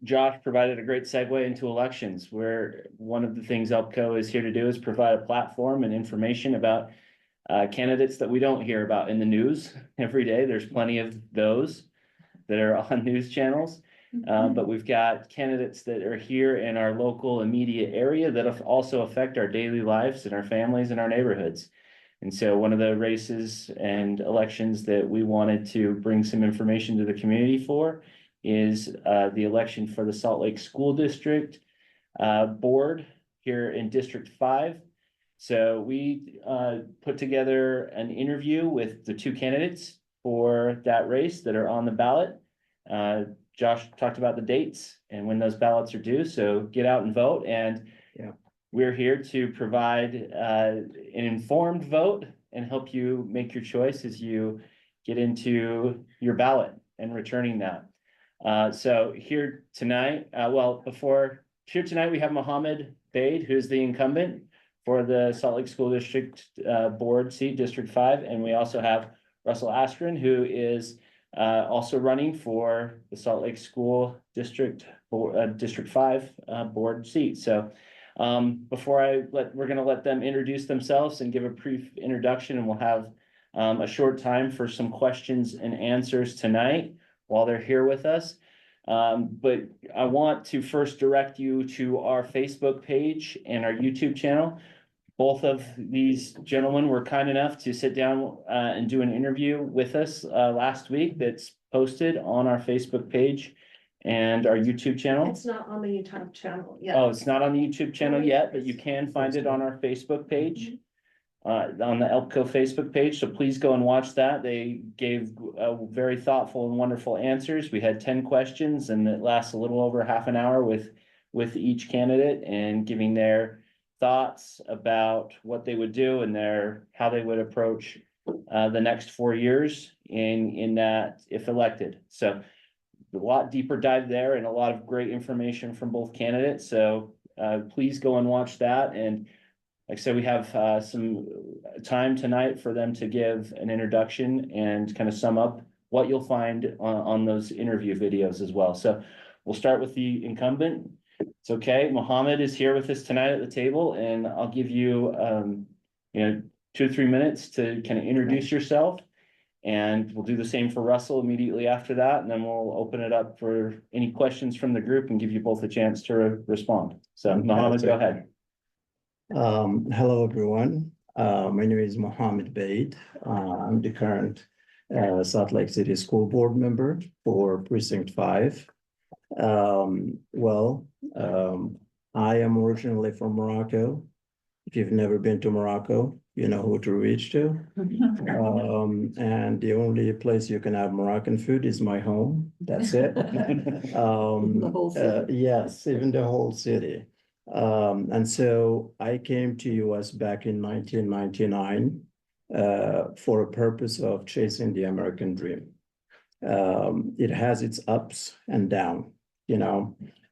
Josh provided a great segue into elections, where one of the things ELPCO is here to do is provide a platform and information about candidates that we don't hear about in the news every day. There's plenty of those that are on news channels. But we've got candidates that are here in our local immediate area that also affect our daily lives and our families and our neighborhoods. And so one of the races and elections that we wanted to bring some information to the community for is the election for the Salt Lake School District Board here in District 5. So we put together an interview with the two candidates for that race that are on the ballot. Josh talked about the dates and when those ballots are due, so get out and vote. And we're here to provide an informed vote and help you make your choice as you get into your ballot and returning that. So here tonight, here tonight we have Mohammed Bade, who's the incumbent for the Salt Lake School District Board seat, District 5. And we also have Russell Astron, who is also running for the Salt Lake School District District 5 board seat. So we're going to let them introduce themselves and give a brief introduction, and we'll have a short time for some questions and answers tonight while they're here with us. But I want to first direct you to our Facebook page and our YouTube channel. Both of these gentlemen were kind enough to sit down and do an interview with us last week that's posted on our Facebook page and our YouTube channel. It's not on the YouTube channel yet. Oh, it's not on the YouTube channel yet, but you can find it on our Facebook page, on the ELPCO Facebook page. So please go and watch that. They gave very thoughtful and wonderful answers. We had 10 questions, and it lasts a little over half an hour with each candidate and giving their thoughts about what they would do and how they would approach the next 4 years in that if elected. So a lot deeper dive there and a lot of great information from both candidates. So please go and watch that. And like I said, we have some time tonight for them to give an introduction and kind of sum up what you'll find on those interview videos as well. So we'll start with the incumbent. It's okay. Mohammed is here with us tonight at the table, and I'll give you, 2 or 3 minutes to kind of introduce yourself. And we'll do the same for Russell immediately after that. And then we'll open it up for any questions from the group and give you both a chance to respond. So Mohammed, go ahead. Hello, everyone. My name is Mohammed Bade. I'm the current Salt Lake City School Board member for Precinct 5. I am originally from Morocco. If you've never been to Morocco, you know who to reach to. And the only place you can have Moroccan food is my home. That's it. The whole city. Yes, even the whole city. And so I came to US back in 1999 for a purpose of chasing the American dream. It has its ups and downs.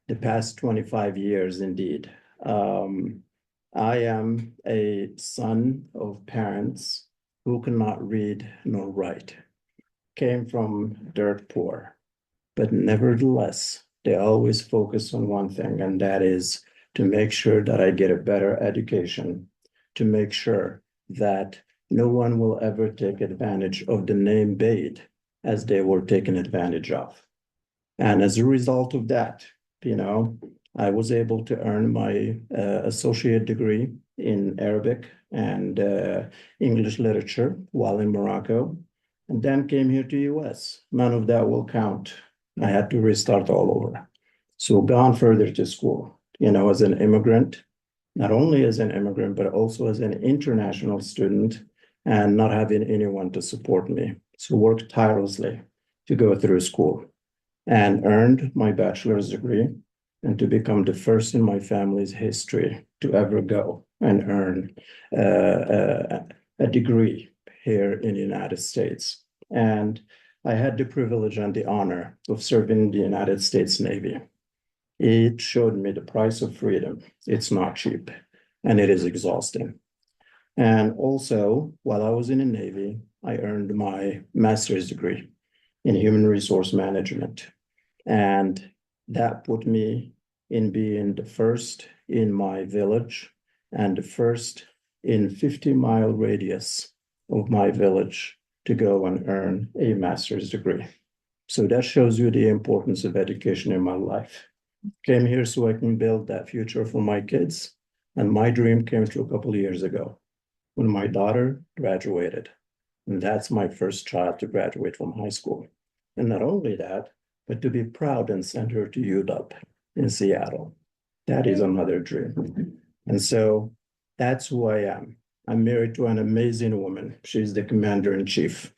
the past 25 years indeed. I am a son of parents who cannot read nor write, came from dirt poor, but nevertheless, they always focus on one thing, and that is to make sure that I get a better education, to make sure that no one will ever take advantage of the name Bade as they were taken advantage of. And as a result of that, I was able to earn my associate degree in Arabic and English literature while in Morocco, and then came here to US. None of that will count. I had to restart all over. So gone further to school, as an immigrant, not only as an immigrant, but also as an international student, and not having anyone to support me. So worked tirelessly to go through school and earned my bachelor's degree, and to become the first in my family's history to ever go and earn a degree here in the United States. And I had the privilege and the honor of serving in the United States Navy. It showed me the price of freedom. It's not cheap, and it is exhausting. And also, while I was in the Navy, I earned my master's degree in human resource management. And that put me in being the first in my village and the first in 50-mile radius of my village to go and earn a master's degree. So that shows you the importance of education in my life. Came here so I can build that future for my kids. And my dream came true a couple of years ago when my daughter graduated. And that's my first child to graduate from high school. And not only that, but to be proud and send her to UW in Seattle. That is another dream. And so that's who I am. I'm married to an amazing woman. She's the commander-in-chief.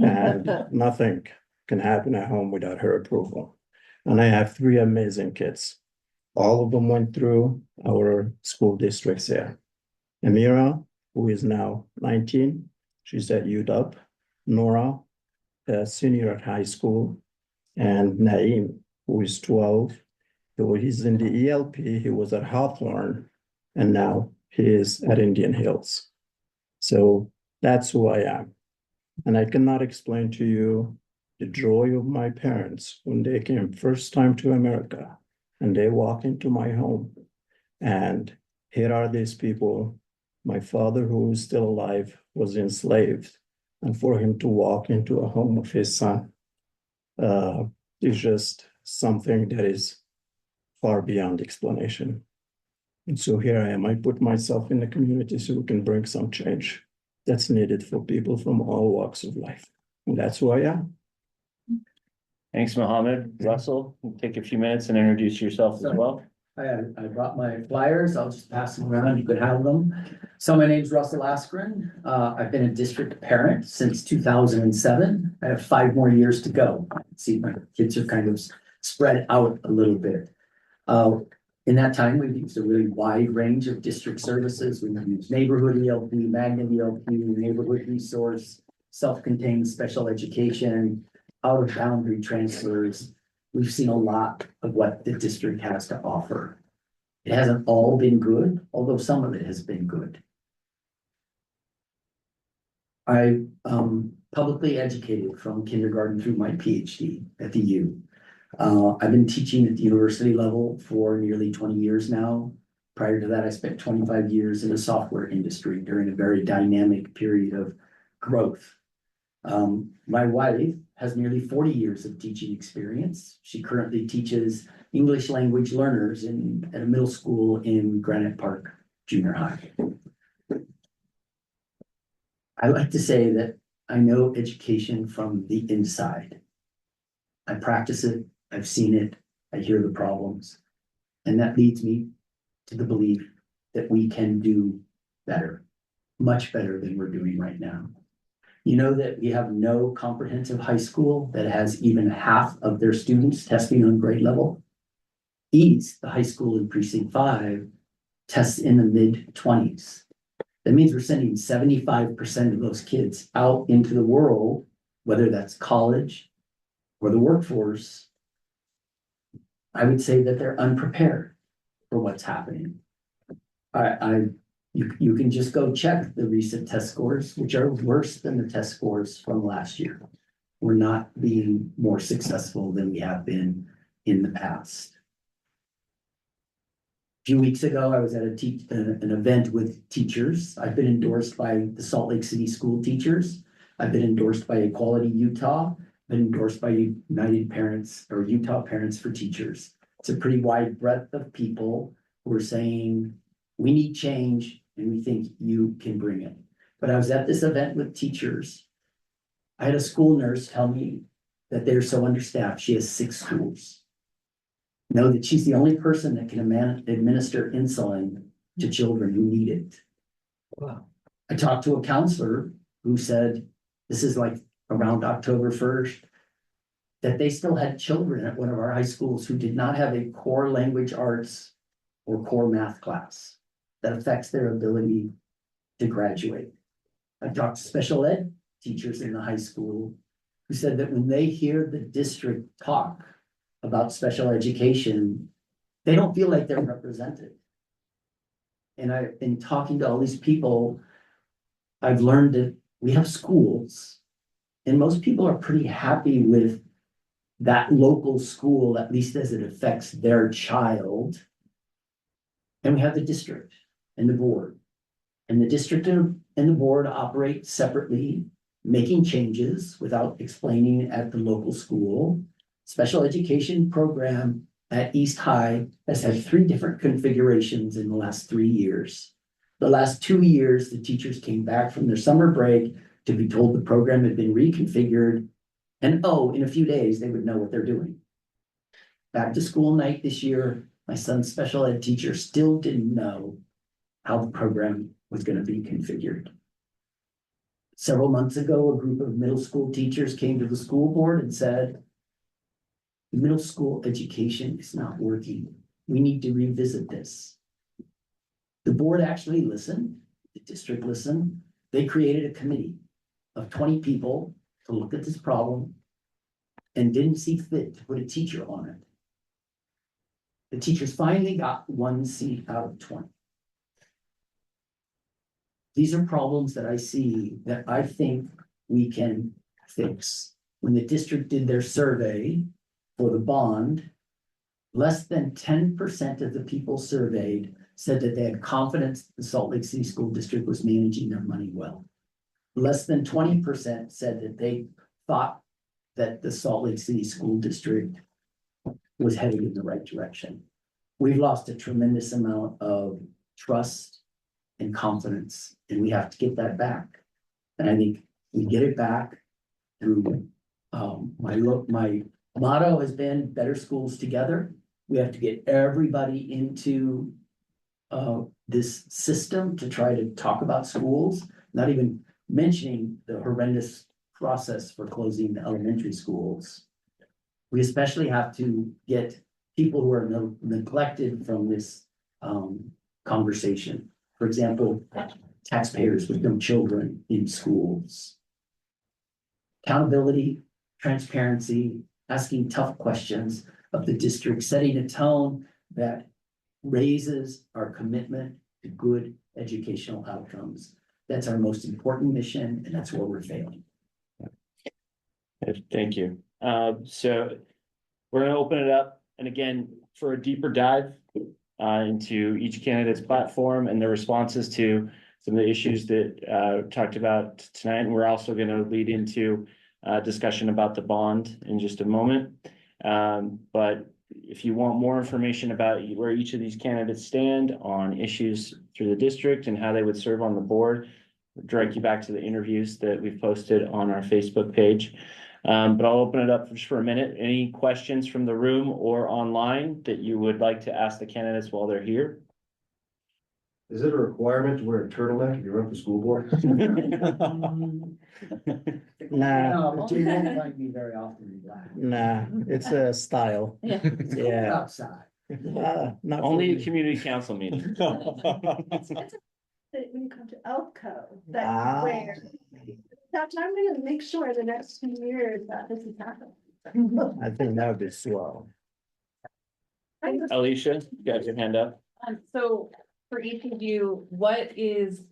And nothing can happen at home without her approval. And I have 3 amazing kids. All of them went through our school districts here. Amira, who is now 19, she's at UW. Nora, a senior at high school. And Naeem, who is 12. He's in the ELP, he was at Hawthorne, and now he is at Indian Hills. So that's who I am. And I cannot explain to you the joy of my parents when they came first time to America and they walk into my home. And here are these people. My father, who is still alive, was enslaved. And for him to walk into a home of his son is just something that is far beyond explanation. And so here I am. I put myself in the community so we can bring some change that's needed for people from all walks of life. And that's who I am. Thanks, Mohammed. Russell, take a few minutes and introduce yourself as well. I brought my flyers. I'll just pass them around. You could have them. So my name's Russell Askren. I've been a district parent since 2007. I have 5 more years to go. See, my kids are kind of spread out a little bit. In that time, we've used a really wide range of district services. We've used neighborhood ELP, magnet ELP, neighborhood resource, self-contained special education, out-of-boundary transfers. We've seen a lot of what the district has to offer. It hasn't all been good, although some of it has been good. I publicly educated from kindergarten through my PhD at the U. I've been teaching at the university level for nearly 20 years now. Prior to that, I spent 25 years in the software industry during a very dynamic period of growth. My wife has nearly 40 years of teaching experience. She currently teaches English language learners at a middle school in Granite Park Junior High. I like to say that I know education from the inside. I practice it, I've seen it, I hear the problems, and that leads me to the belief that we can do better, much better than we're doing right now. You know that we have no comprehensive high school that has even half of their students testing on grade level. East, the high school in precinct 5, tests in the mid-20s. That means we're sending 75% of those kids out into the world, whether that's college or the workforce, I would say that they're unprepared for what's happening. You can just go check the recent test scores, which are worse than the test scores from last year. We're not being more successful than we have been in the past. A few weeks ago, I was at an event with teachers. I've been endorsed by the Salt Lake City school teachers. I've been endorsed by Equality Utah, been endorsed by United Parents or Utah Parents for Teachers. It's a pretty wide breadth of people who are saying, we need change and we think you can bring it. But I was at this event with teachers. I had a school nurse tell me that they're so understaffed. She has 6 schools. Know that she's the only person that can administer insulin to children who need it. Wow. I talked to a counselor who said, this is like around October 1st, that they still had children at one of our high schools who did not have a core language arts or core math class that affects their ability to graduate. I talked to special ed teachers in the high school who said that when they hear the district talk about special education, they don't feel like they're represented. And in talking to all these people, I've learned that we have schools and most people are pretty happy with that local school, at least as it affects their child. And we have the district and the board. And the district and the board operate separately, making changes without explaining at the local school. Special education program at East High has had 3 different configurations in the last 3 years. The last 2 years, the teachers came back from their summer break to be told the program had been reconfigured. And in a few days, they would know what they're doing. Back to school night this year, my son's special ed teacher still didn't know how the program was going to be configured. Several months ago, a group of middle school teachers came to the school board and said, middle school education is not working. We need to revisit this. The board actually listened, the district listened. They created a committee of 20 people to look at this problem and didn't see fit to put a teacher on it. The teachers finally got 1 seat out of 20. These are problems that I see that I think we can fix. When the district did their survey for the bond, less than 10% of the people surveyed said that they had confidence the Salt Lake City School District was managing their money well. Less than 20% said that they thought that the Salt Lake City School District was headed in the right direction. We've lost a tremendous amount of trust and confidence, and we have to get that back. And I think we get it back through my motto has been better schools together. We have to get everybody into this system to try to talk about schools, not even mentioning the horrendous process for closing the elementary schools. We especially have to get people who are neglected from this conversation. For example, taxpayers with no children in schools. Accountability, transparency, asking tough questions of the district, setting a tone that raises our commitment to good educational outcomes. That's our most important mission, and that's where we're failing. Thank you. So we're going to open it up, and again, for a deeper dive into each candidate's platform and their responses to some of the issues that talked about tonight. And we're also going to lead into discussion about the bond in just a moment. But if you want more information about where each of these candidates stand on issues through the district and how they would serve on the board, I'll direct you back to the interviews that we've posted on our Facebook page. But I'll open it up just for a minute. Any questions from the room or online that you would like to ask the candidates while they're here? Is it a requirement to wear a turtleneck if you run for school board? Nah, No, but you won't find me very often in black. nah, it's a style. Yeah. Outside. Not Only for a community council meeting. That when you come to ELPCO, that Ah. where, that I'm gonna make sure the next few years that this is happening. I think that would be swell. Alicia, you got your hand up? So for each of you, what is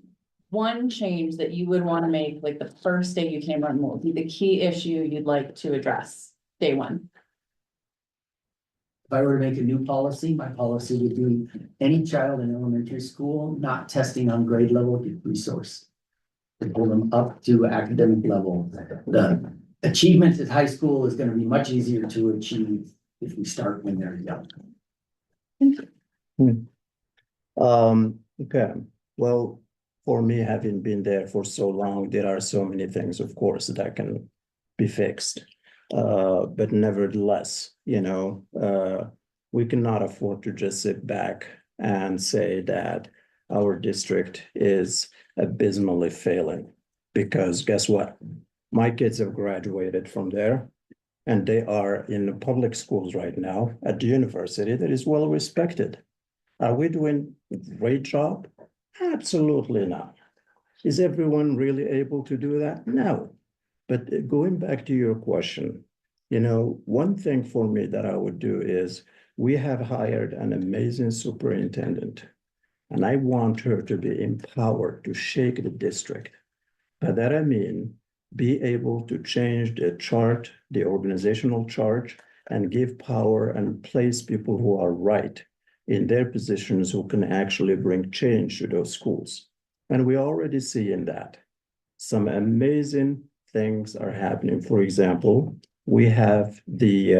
one change that you would want to make, like the first day you came on, what would be the key issue you'd like to address, day one? If I were to make a new policy, my policy would be any child in elementary school not testing on grade level get resource. To pull them up to academic level. The achievement at high school is gonna be much easier to achieve if we start when they're young. Okay, well, for me, having been there for so long, there are so many things, of course, that can be fixed. But nevertheless, we cannot afford to just sit back and say that our district is abysmally failing. Because guess what? My kids have graduated from there and they are in the public schools right now at the university that is well respected. Are we doing a great job? Absolutely not. Is everyone really able to do that? No. But going back to your question, one thing for me that I would do is we have hired an amazing superintendent, and I want her to be empowered to shake the district. By that I mean, be able to change the chart, the organizational chart, and give power and place people who are right in their positions who can actually bring change to those schools. And we already see in that some amazing things are happening. For example, we have the,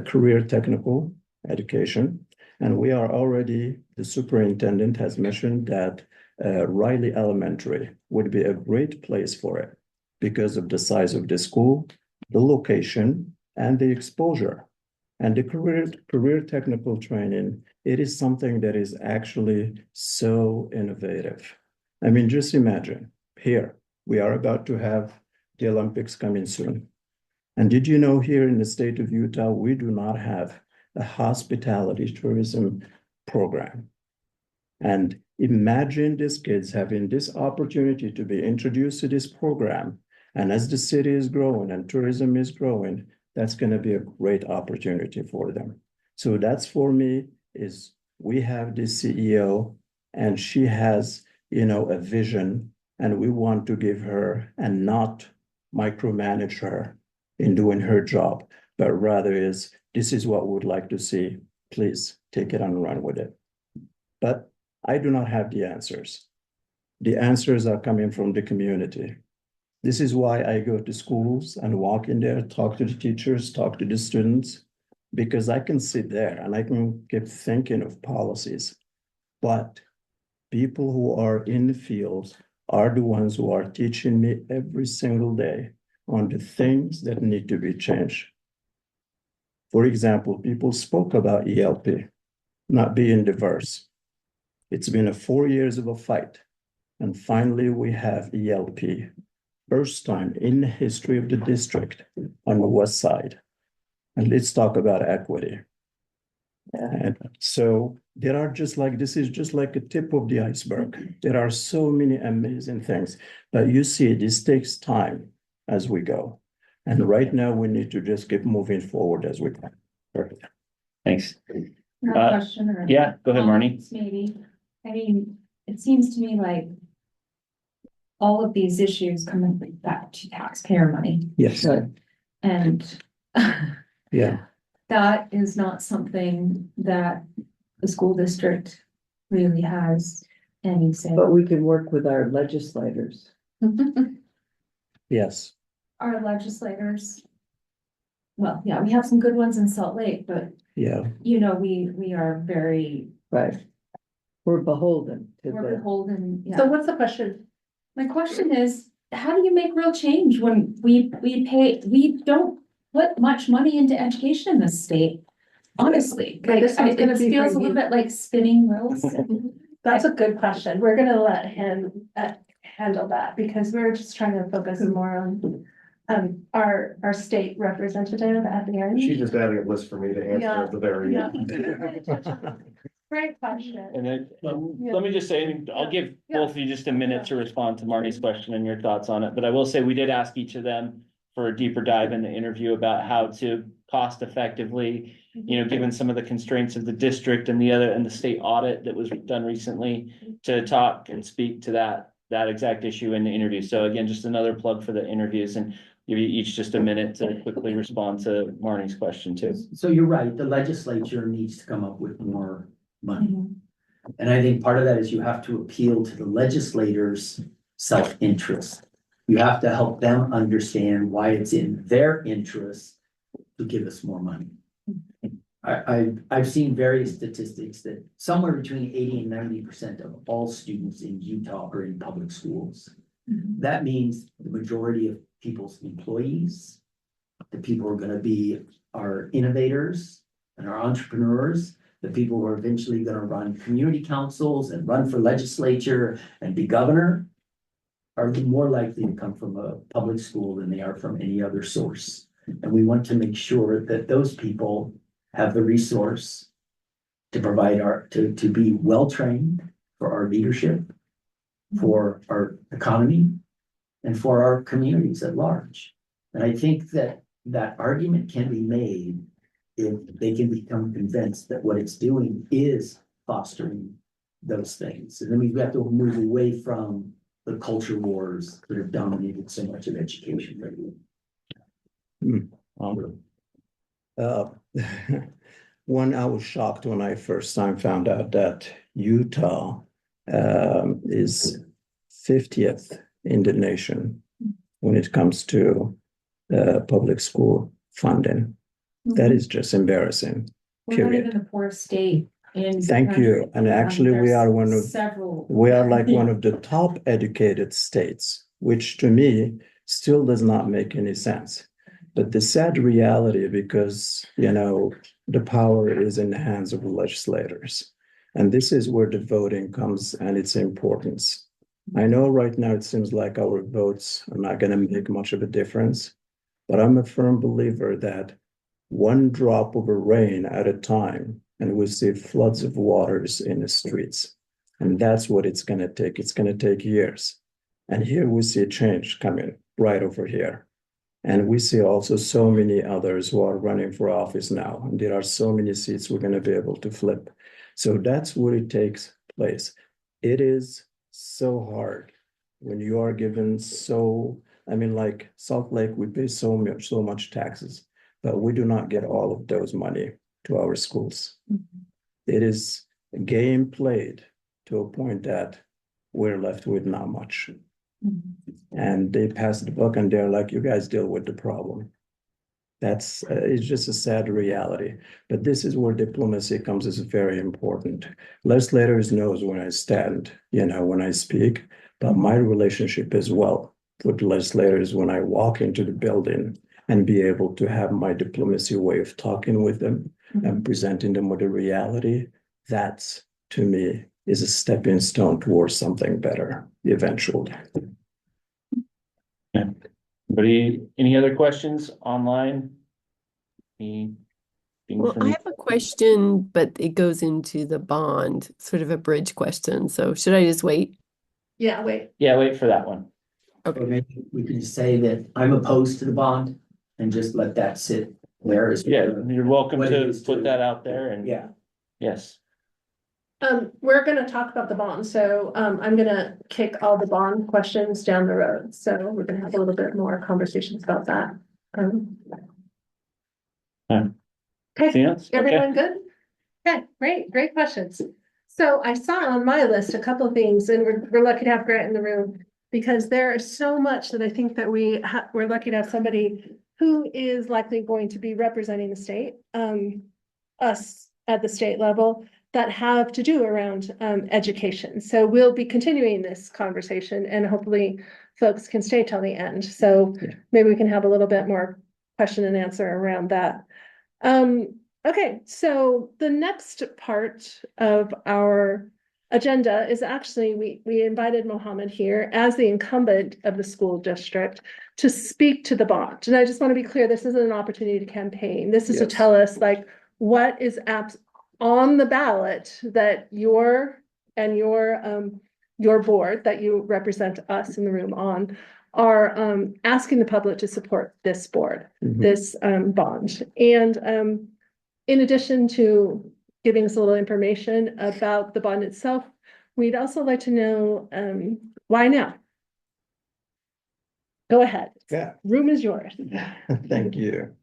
career technical education. And we are already, the superintendent has mentioned that Riley Elementary would be a great place for it because of the size of the school, the location, and the exposure. And the career technical training, it is something that is actually so innovative. I mean, just imagine here, we are about to have the Olympics coming soon. And did you know here in the state of Utah, we do not have a hospitality tourism program. And imagine these kids having this opportunity to be introduced to this program. And as the city is growing and tourism is growing, that's going to be a great opportunity for them. So that's for me is we have the CEO and she has, a vision, and we want to give her and not micromanage her in doing her job, but rather this is what we would like to see. Please take it and run with it. But I do not have the answers. The answers are coming from the community. This is why I go to schools and walk in there, talk to the teachers, talk to the students, because I can sit there and I can keep thinking of policies. But people who are in the field are the ones who are teaching me every single day on the things that need to be changed. For example, people spoke about ELP not being diverse. It's been 4 years of a fight. And finally, we have ELP. First time in the history of the district on the west side. And let's talk about equity. And so there are this is just like a tip of the iceberg. There are so many amazing things, but you see, this takes time as we go. And right now we need to just keep moving forward as we can. Perfect. Thanks. Question or Yeah, go ahead, Marnie. maybe, I mean, it seems to me like all of these issues come back to taxpayer money. Yes. And Yeah. that is not something that the school district really has any say. But we can work with our legislators. Yes. Our legislators, well, yeah, we have some good ones in Salt Lake, but Yeah. we are very. Right. We're beholden to We're the, beholden, yeah. So what's the question? My question is, how do you make real change when we don't put much money into education in this state? Honestly, Okay, this one's gonna it be for feels a you. little bit like spinning wheels. That's a good question. We're gonna let him handle that because we're just trying to focus more on our state representative at the end. She's just adding a list for me to answer Yeah, at the very yeah. end. Great question. And then, let me just say, I'll give both of you just a minute to respond to Marnie's question and your thoughts on it, but I will say we did ask each of them for a deeper dive in the interview about how to cost effectively, given some of the constraints of the district and the state audit that was done recently, to talk and speak to that exact issue in the interview. So again, just another plug for the interviews, and give you each just a minute to quickly respond to Marnie's question too. So you're right, the legislature needs to come up with more money. And I think part of that is you have to appeal to the legislators' self-interest. You have to help them understand why it's in their interest to give us more money. I've seen various statistics that somewhere between 80 and 90% of all students in Utah are in public schools. That means the majority of people's employees, the people who are going to be our innovators and our entrepreneurs, the people who are eventually going to run community councils and run for legislature and be governor, are more likely to come from a public school than they are from any other source. And we want to make sure that those people have the resource to provide to be well-trained for our leadership, for our economy, and for our communities at large. And I think that argument can be made if they can become convinced that what it's doing is fostering those things. And then we have to move away from the culture wars that have dominated so much of education lately. One, I was shocked when I first time found out that Utah is 50th in the nation when it comes to public school funding. That is just embarrassing. We're not even the poorest state in the Thank you. country. And actually, we are like one of the top educated states, which to me still does not make any sense. But the sad reality, because, the power is in the hands of the legislators. And this is where the voting comes and its importance. I know right now it seems like our votes are not going to make much of a difference, but I'm a firm believer that one drop of rain at a time, and we see floods of waters in the streets. And that's what it's going to take. It's going to take years. And here we see a change coming right over here. And we see also so many others who are running for office now. And there are so many seats we're going to be able to flip. So that's what it takes place. It is so hard when you are given like Salt Lake, we pay so much taxes, but we do not get all of those money to our schools. It is a game played to a point that we're left with not much. And they pass the buck and they're like, you guys deal with the problem. That's it's just a sad reality. But this is where diplomacy comes as very important. Legislators knows when I stand, when I speak, but my relationship as well with legislators when I walk into the building and be able to have my diplomacy way of talking with them and presenting them with a reality, that's, to me, is a stepping stone towards something better eventually. Any other questions online? Well, I have a question, but it goes into the bond, sort of a bridge question. So should I just wait? Yeah, wait. Yeah, wait for that one. Okay, maybe we can say that I'm opposed to the bond and just let that sit there as. Yeah, you're welcome to put that out there and. Yeah. Yes. We're gonna talk about the bond, so I'm gonna kick all the bond questions down the road. So we're gonna have a little bit more conversations about that. Okay, everyone good? Okay, great questions. So I saw on my list a couple of things, and we're lucky to have Grant in the room because there is so much that I think that we're lucky to have somebody who is likely going to be representing the state, us at the state level, that have to do around education. So we'll be continuing this conversation and hopefully folks can stay till the end. So maybe we can have a little bit more question and answer around that. Okay, so the next part of our agenda is actually, we invited Mohammed here as the incumbent of the school district to speak to the bond. And I just want to be clear, this isn't an opportunity to campaign. This is to tell us what is on the ballot that your board that you represent us in the room on are asking the public to support this board, this bond. And in addition to giving us a little information about the bond itself, we'd also like to know why now? Go ahead. Yeah. Room is yours. Thank you.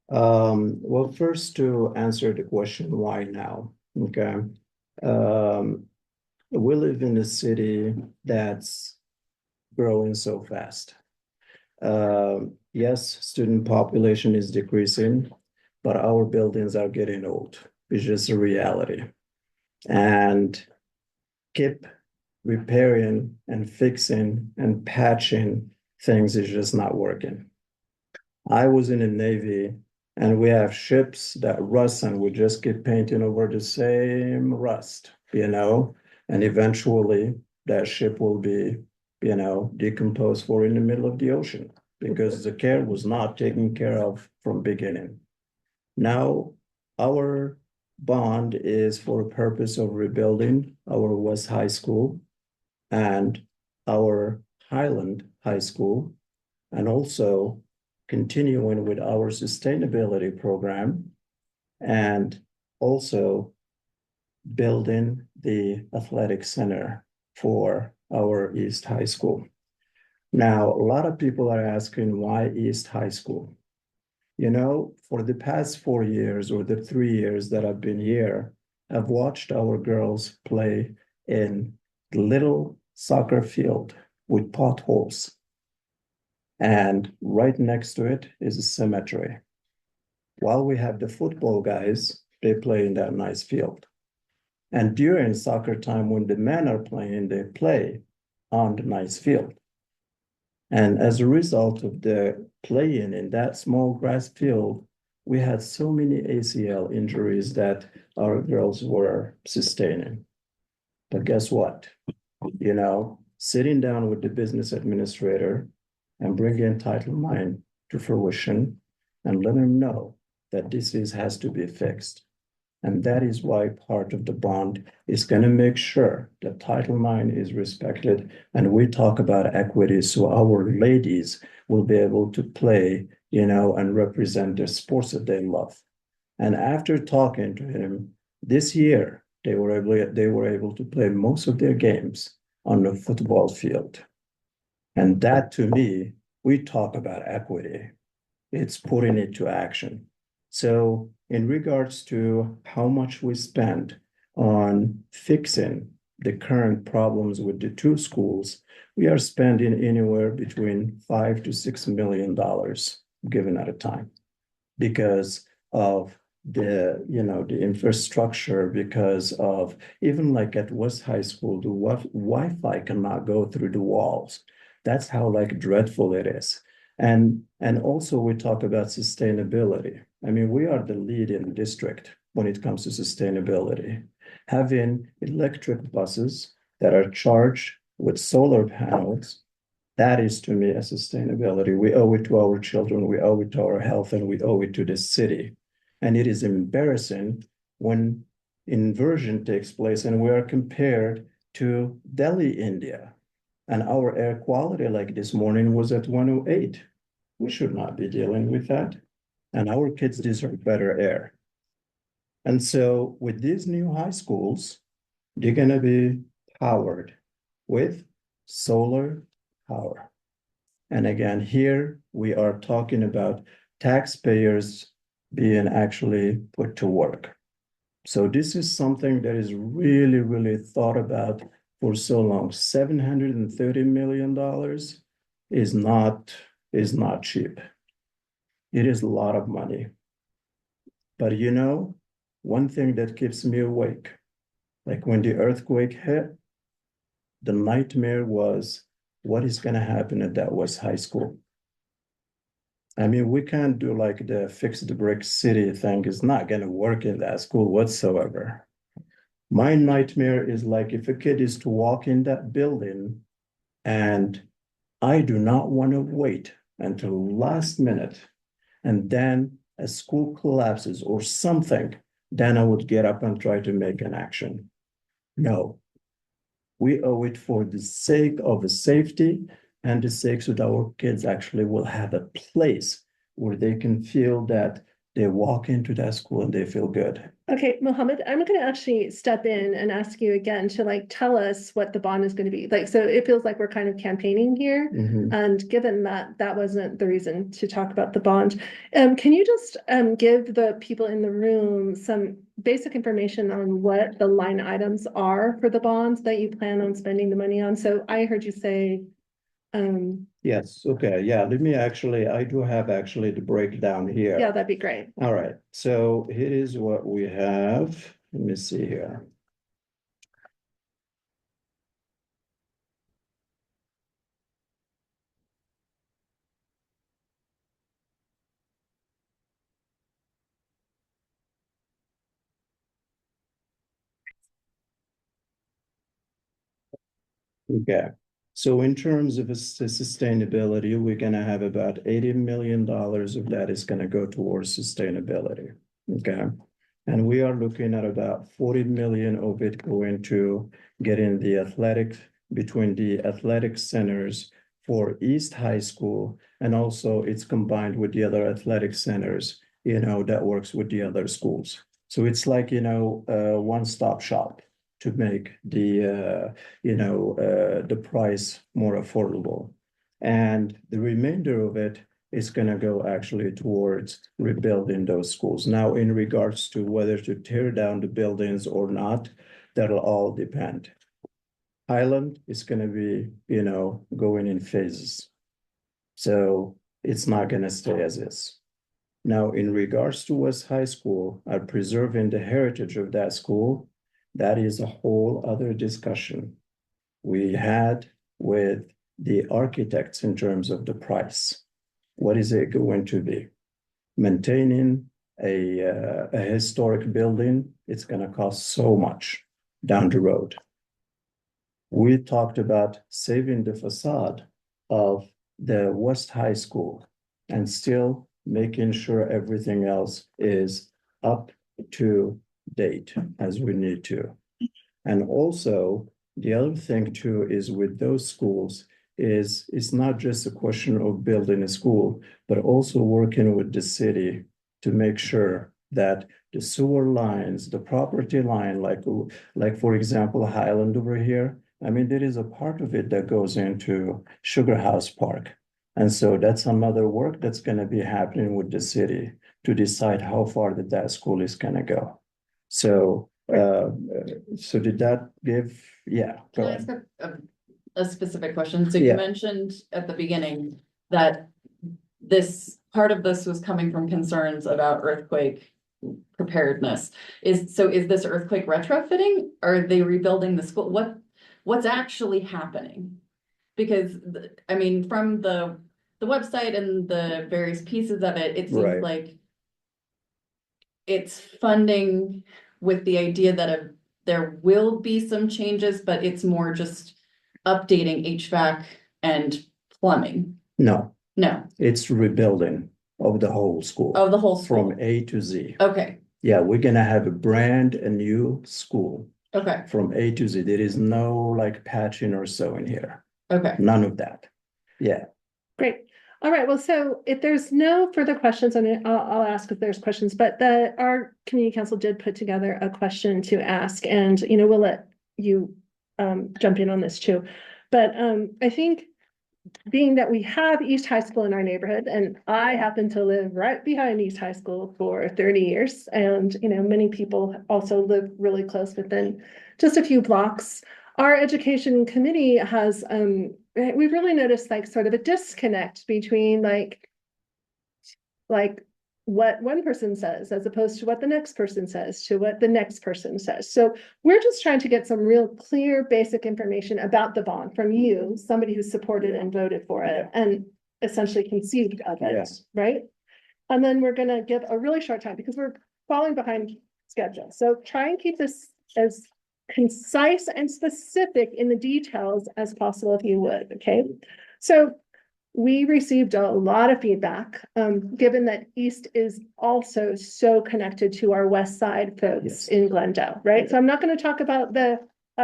Well, first to answer the question, why now? Okay. We live in a city that's growing so fast. Yes, student population is decreasing, but our buildings are getting old. It's just a reality. And keep repairing and fixing and patching things is just not working. I was in the Navy and we have ships that rust and we just keep painting over the same rust, and eventually that ship will be, decomposed for in the middle of the ocean because the care was not taken care of from beginning. Now, our bond is for a purpose of rebuilding our West High School and our Highland High School, and also continuing with our sustainability program, and also building the athletic center for our East High School. Now, a lot of people are asking why East High School? For the past 4 years or the 3 years that I've been here, I've watched our girls play in the little soccer field with potholes. And right next to it is a cemetery. While we have the football guys, they play in that nice field. And during soccer time, when the men are playing, they play on the nice field. And as a result of the playing in that small grass field, we had so many ACL injuries that our girls were sustaining. But guess what? Sitting down with the business administrator and bringing Title IX to fruition and let them know that this has to be fixed. And that is why part of the bond is going to make sure that Title IX is respected. And we talk about equity so our ladies will be able to play, and represent the sports that they love. And after talking to him this year, they were able to play most of their games on the football field. And that, to me, we talk about equity. It's putting it to action. So in regards to how much we spend on fixing the current problems with the two schools, we are spending anywhere between $5 to $6 million given at a time because of the infrastructure, because of even like at West High School, the Wi-Fi cannot go through the walls. That's how dreadful it is. And also we talk about sustainability. I mean, we are the lead in the district when it comes to sustainability. Having electric buses that are charged with solar panels, that is to me a sustainability. We owe it to our children, we owe it to our health, and we owe it to the city. And it is embarrassing when inversion takes place and we are compared to Delhi, India. And our air quality, like this morning, was at 108. We should not be dealing with that. And our kids deserve better air. And so with these new high schools, they're going to be powered with solar power. And again, here we are talking about taxpayers being actually put to work. So this is something that is really, really thought about for so long. $730 million is not cheap. It is a lot of money. But one thing that keeps me awake, like when the earthquake hit, the nightmare was what is going to happen at that West High School. I mean, we can't do like the fix the brick city thing. It's not going to work in that school whatsoever. My nightmare is like if a kid is to walk in that building and I do not want to wait until last minute and then a school collapses or something, then I would get up and try to make an action. No, we owe it for the sake of the safety and the sake that our kids actually will have a place where they can feel that they walk into that school and they feel good. Okay, Mohammed, I'm gonna actually step in and ask you again to like tell us what the bond is gonna be. Like, so it feels like we're kind of campaigning here. Mhm. And given that that wasn't the reason to talk about the bond, can you just give the people in the room some basic information on what the line items are for the bonds that you plan on spending the money on? So I heard you say, Yes, okay, yeah, let me actually, I do have actually the breakdown here. yeah, that'd be great. All right, so here is what we have. Let me see here. Okay, so in terms of sustainability, we're gonna have about $80 million of that is gonna go towards sustainability. Okay, and we are looking at about 40 million of it going to getting the athletic between the athletic centers for East High School, and also it's combined with the other athletic centers, that works with the other schools. So it's like, one-stop shop to make the the price more affordable. And the remainder of it is going to go actually towards rebuilding those schools. Now, in regards to whether to tear down the buildings or not, that'll all depend. Highland is going to be, going in phases. So it's not going to stay as is. Now, in regards to West High School, preserving the heritage of that school, that is a whole other discussion we had with the architects in terms of the price. What is it going to be? Maintaining a historic building, it's going to cost so much down the road. We talked about saving the facade of the West High School and still making sure everything else is up to date as we need to. And also, the other thing too is with those schools is it's not just a question of building a school, but also working with the city to make sure that the sewer lines, the property line, like for example, Highland over here, I mean, there is a part of it that goes into Sugar House Park. And so that's another work that's going to be happening with the city to decide how far that school is going to go. So, so did that give, yeah. Can Go I ahead. ask a specific question? So Yeah. you mentioned at the beginning that this part of this was coming from concerns about earthquake preparedness. Is this earthquake retrofitting? Are they rebuilding the school? What's actually happening? Because I mean, from the website and the various pieces of it, it seems Right. like it's funding with the idea that there will be some changes, but it's more just updating HVAC and plumbing. No, No, it's rebuilding of the whole school. of the whole school. From A to Z. Okay, Yeah, we're gonna have a new school okay, from A to Z. There is no like patching or sewing here. okay. None of that. Yeah. Great. All right. Well, so if there's no further questions, I'll ask if there's questions, but our community council did put together a question to ask, and we'll let you jump in on this too. But I think being that we have East High School in our neighborhood, and I happen to live right behind East High School for 30 years, and many people also live really close within just a few blocks. Our education committee has we've really noticed like sort of a disconnect between like what one person says as opposed to what the next person says to what the next person says. So we're just trying to get some real clear basic information about the bond from you, somebody who supported and voted for it and essentially conceived of it, Yes. right? And then we're gonna give a really short time because we're falling behind schedule. So try and keep this as concise and specific in the details as possible if you would, okay? So we received a lot of feedback, given that East is also so connected to our West Side folks Yes. in Glendale, right? So I'm not going to talk about the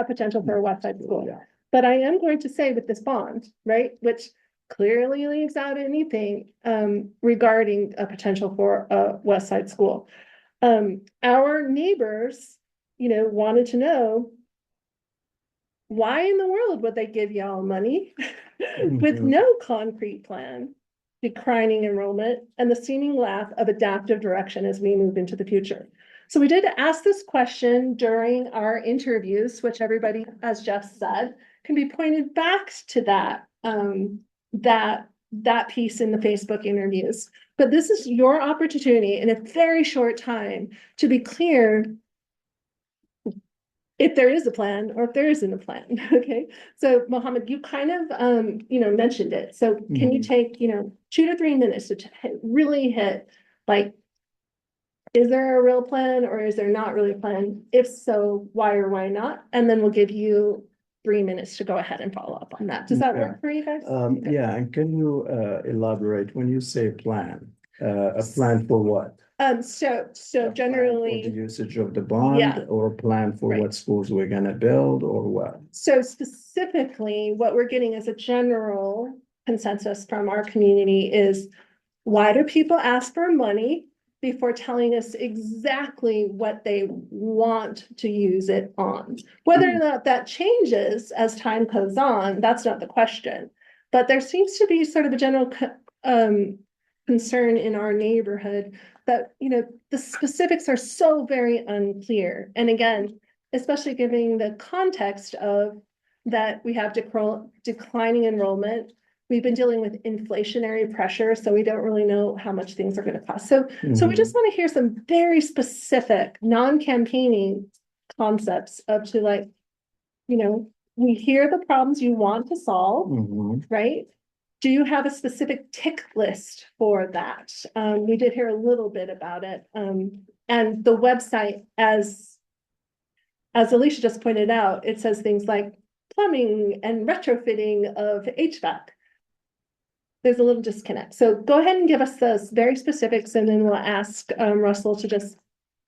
potential for a West Side school, Yeah. But I am going to say with this bond, right, which clearly leaves out anything regarding a potential for a West Side school. Our neighbors, wanted to know, why in the world would they give y'all money with no concrete plan, declining enrollment, and the seeming lack of adaptive direction as we move into the future? So we did ask this question during our interviews, which everybody, as Jeff said, can be pointed back to that piece in the Facebook interviews. But this is your opportunity in a very short time to be clear if there is a plan or if there isn't a plan. Okay. So Mohammed, you kind of mentioned it. So can you take 2 to 3 minutes to really hit, like, is there a real plan or is there not really a plan? If so, why or why not? And then we'll give you 3 minutes to go ahead and follow up on that. Does that work for you guys? Yeah, and can you elaborate when you say plan? A plan for what? So For generally, the usage of the bond, Yeah. or a plan for Right. what schools we're gonna build, or what? so specifically, what we're getting as a general consensus from our community is, why do people ask for money before telling us exactly what they want to use it on? Whether or not that changes as time goes on, that's not the question. But there seems to be sort of a general concern in our neighborhood that, the specifics are so very unclear. And again, especially given the context of that we have declining enrollment. We've been dealing with inflationary pressure, so we don't really know how much things are going to cost. So we just want to hear some very specific, non-campaigning concepts of we hear the problems you want to solve, right? Do you have a specific tick list for that? We did hear a little bit about it. And the website, as Alicia just pointed out, it says things like plumbing and retrofitting of HVAC. There's a little disconnect. So go ahead and give us those very specifics, and then we'll ask Russell to just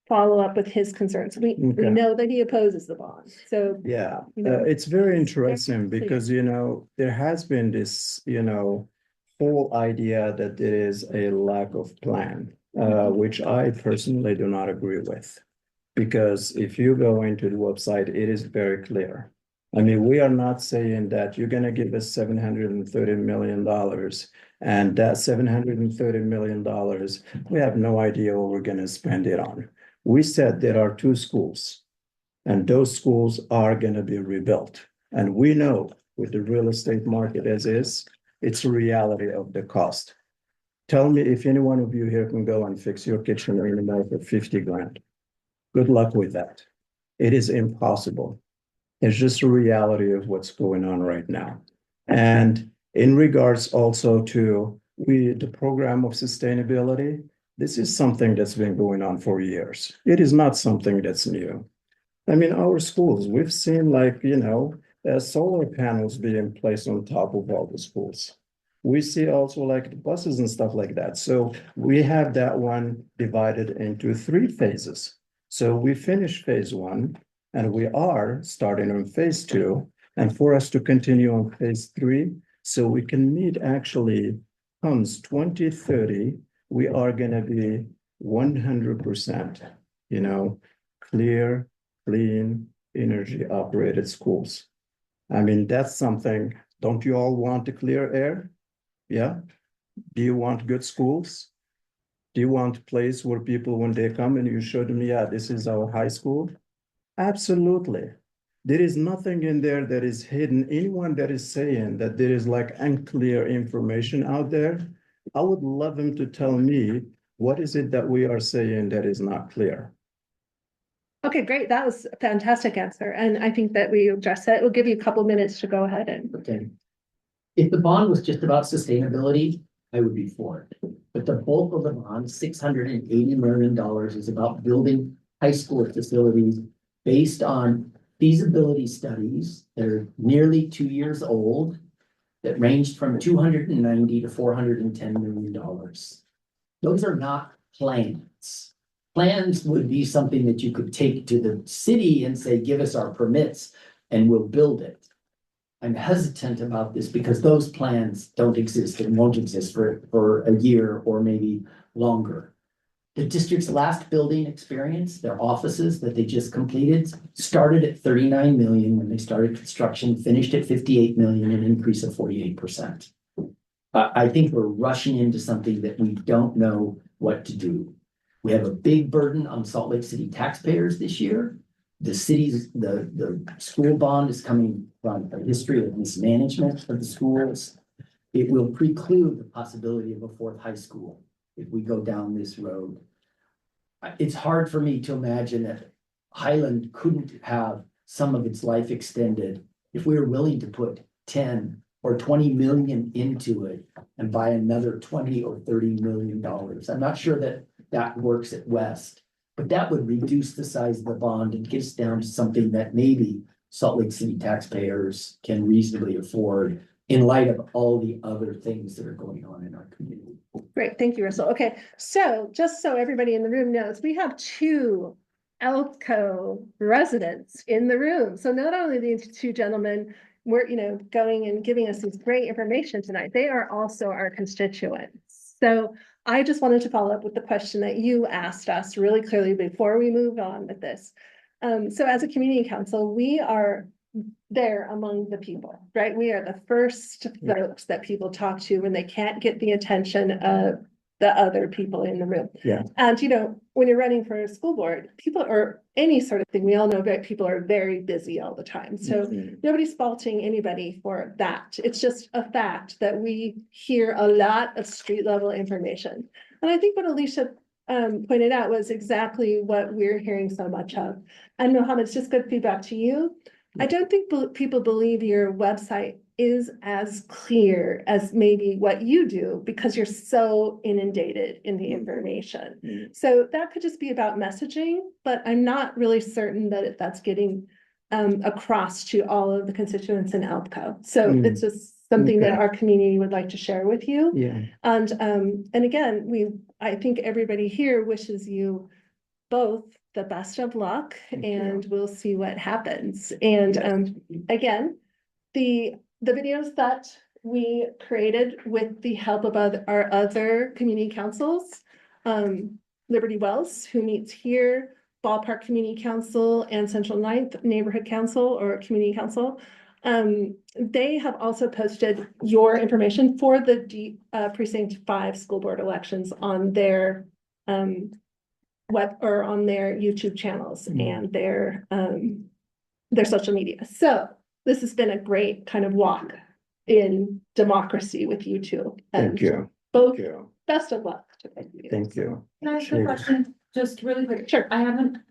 follow up with his concerns. We know that he opposes the bond. So yeah, it's very interesting clear. because there has been this whole idea that there is a lack of plan, which I personally do not agree with, because if you go into the website, it is very clear. I mean, we are not saying that you're going to give us $730 million, and that $730 million, we have no idea what we're going to spend it on. We said there are 2 schools, and those schools are going to be rebuilt. And we know with the real estate market as is, it's a reality of the cost. Tell me if any one of you here can go and fix your kitchen anymore for 50 grand. Good luck with that. It is impossible. It's just a reality of what's going on right now. And in regards also to the program of sustainability, this is something that's been going on for years. It is not something that's new. I mean, our schools, we've seen solar panels being placed on top of all the schools. We see also the buses and stuff like that. So we have that one divided into 3 phases. So we finished phase 1, and we are starting on phase 2. And for us to continue on phase 3, so we can meet actually comes 2030, we are going to be 100%, clear, clean, energy operated schools. I mean, that's something. Don't you all want the clear air? Yeah. Do you want good schools? Do you want a place where people, when they come and you show them, yeah, this is our high school? Absolutely. There is nothing in there that is hidden. Anyone that is saying that there is unclear information out there, I would love them to tell me, what is it that we are saying that is not clear? Okay, great. That was a fantastic answer. And I think that we addressed that. We'll give you a couple minutes to go ahead and. Okay. If the bond was just about sustainability, I would be for it. But the bulk of the bond, $680 million, is about building high school facilities based on feasibility studies that are nearly 2 years old, that ranged from $290 to $410 million. Those are not plans. Plans would be something that you could take to the city and say, give us our permits and we'll build it. I'm hesitant about this because those plans don't exist and won't exist for a year or maybe longer. The district's last building experience, their offices that they just completed, started at 39 million when they started construction, finished at 58 million, an increase of 48%. I think we're rushing into something that we don't know what to do. We have a big burden on Salt Lake City taxpayers this year. The school bond is coming from a history of mismanagement of the schools. It will preclude the possibility of a fourth high school if we go down this road. It's hard for me to imagine that Highland couldn't have some of its life extended if we were willing to put 10 or 20 million into it and buy another 20 or 30 million dollars. I'm not sure that that works at West, but that would reduce the size of the bond and get us down to something that maybe Salt Lake City taxpayers can reasonably afford in light of all the other things that are going on in our community. Great, thank you, Russell. Okay, so just so everybody in the room knows, we have two ELPCO residents in the room. So not only these two gentlemen were, going and giving us this great information tonight, they are also our constituents. So I just wanted to follow up with the question that you asked us really clearly before we move on with this. So as a community council, we are there among the people, right? We are the first folks that people talk to when they can't get the attention of the other people in the room. Yeah. And when you're running for a school board, people or any sort of thing, we all know that people are very busy all the time. So nobody's faulting anybody for that. It's just a fact that we hear a lot of street level information. And I think what Alicia pointed out was exactly what we're hearing so much of. And Mohammed, it's just good feedback to you. I don't think people believe your website is as clear as maybe what you do because you're so inundated in the information. So that could just be about messaging, but I'm not really certain that that's getting across to all of the constituents in ELPCO. So it's just something that our community would like to share with you. Yeah. And again, I think everybody here wishes you both the best of luck, and we'll see what happens. And again, the videos that we created with the help of our other community councils, Liberty Wells, who meets here, Ballpark Community Council, and Central Ninth Neighborhood Council or Community Council, they have also posted your information for the Precinct 5 school board elections on their web or on their YouTube channels and their social media. So this has been a great kind of walk in democracy with you two. Thank you. Both, Thank you. best of luck to both of you. Thank you. Can I ask a question, just really quick? Sure. I haven't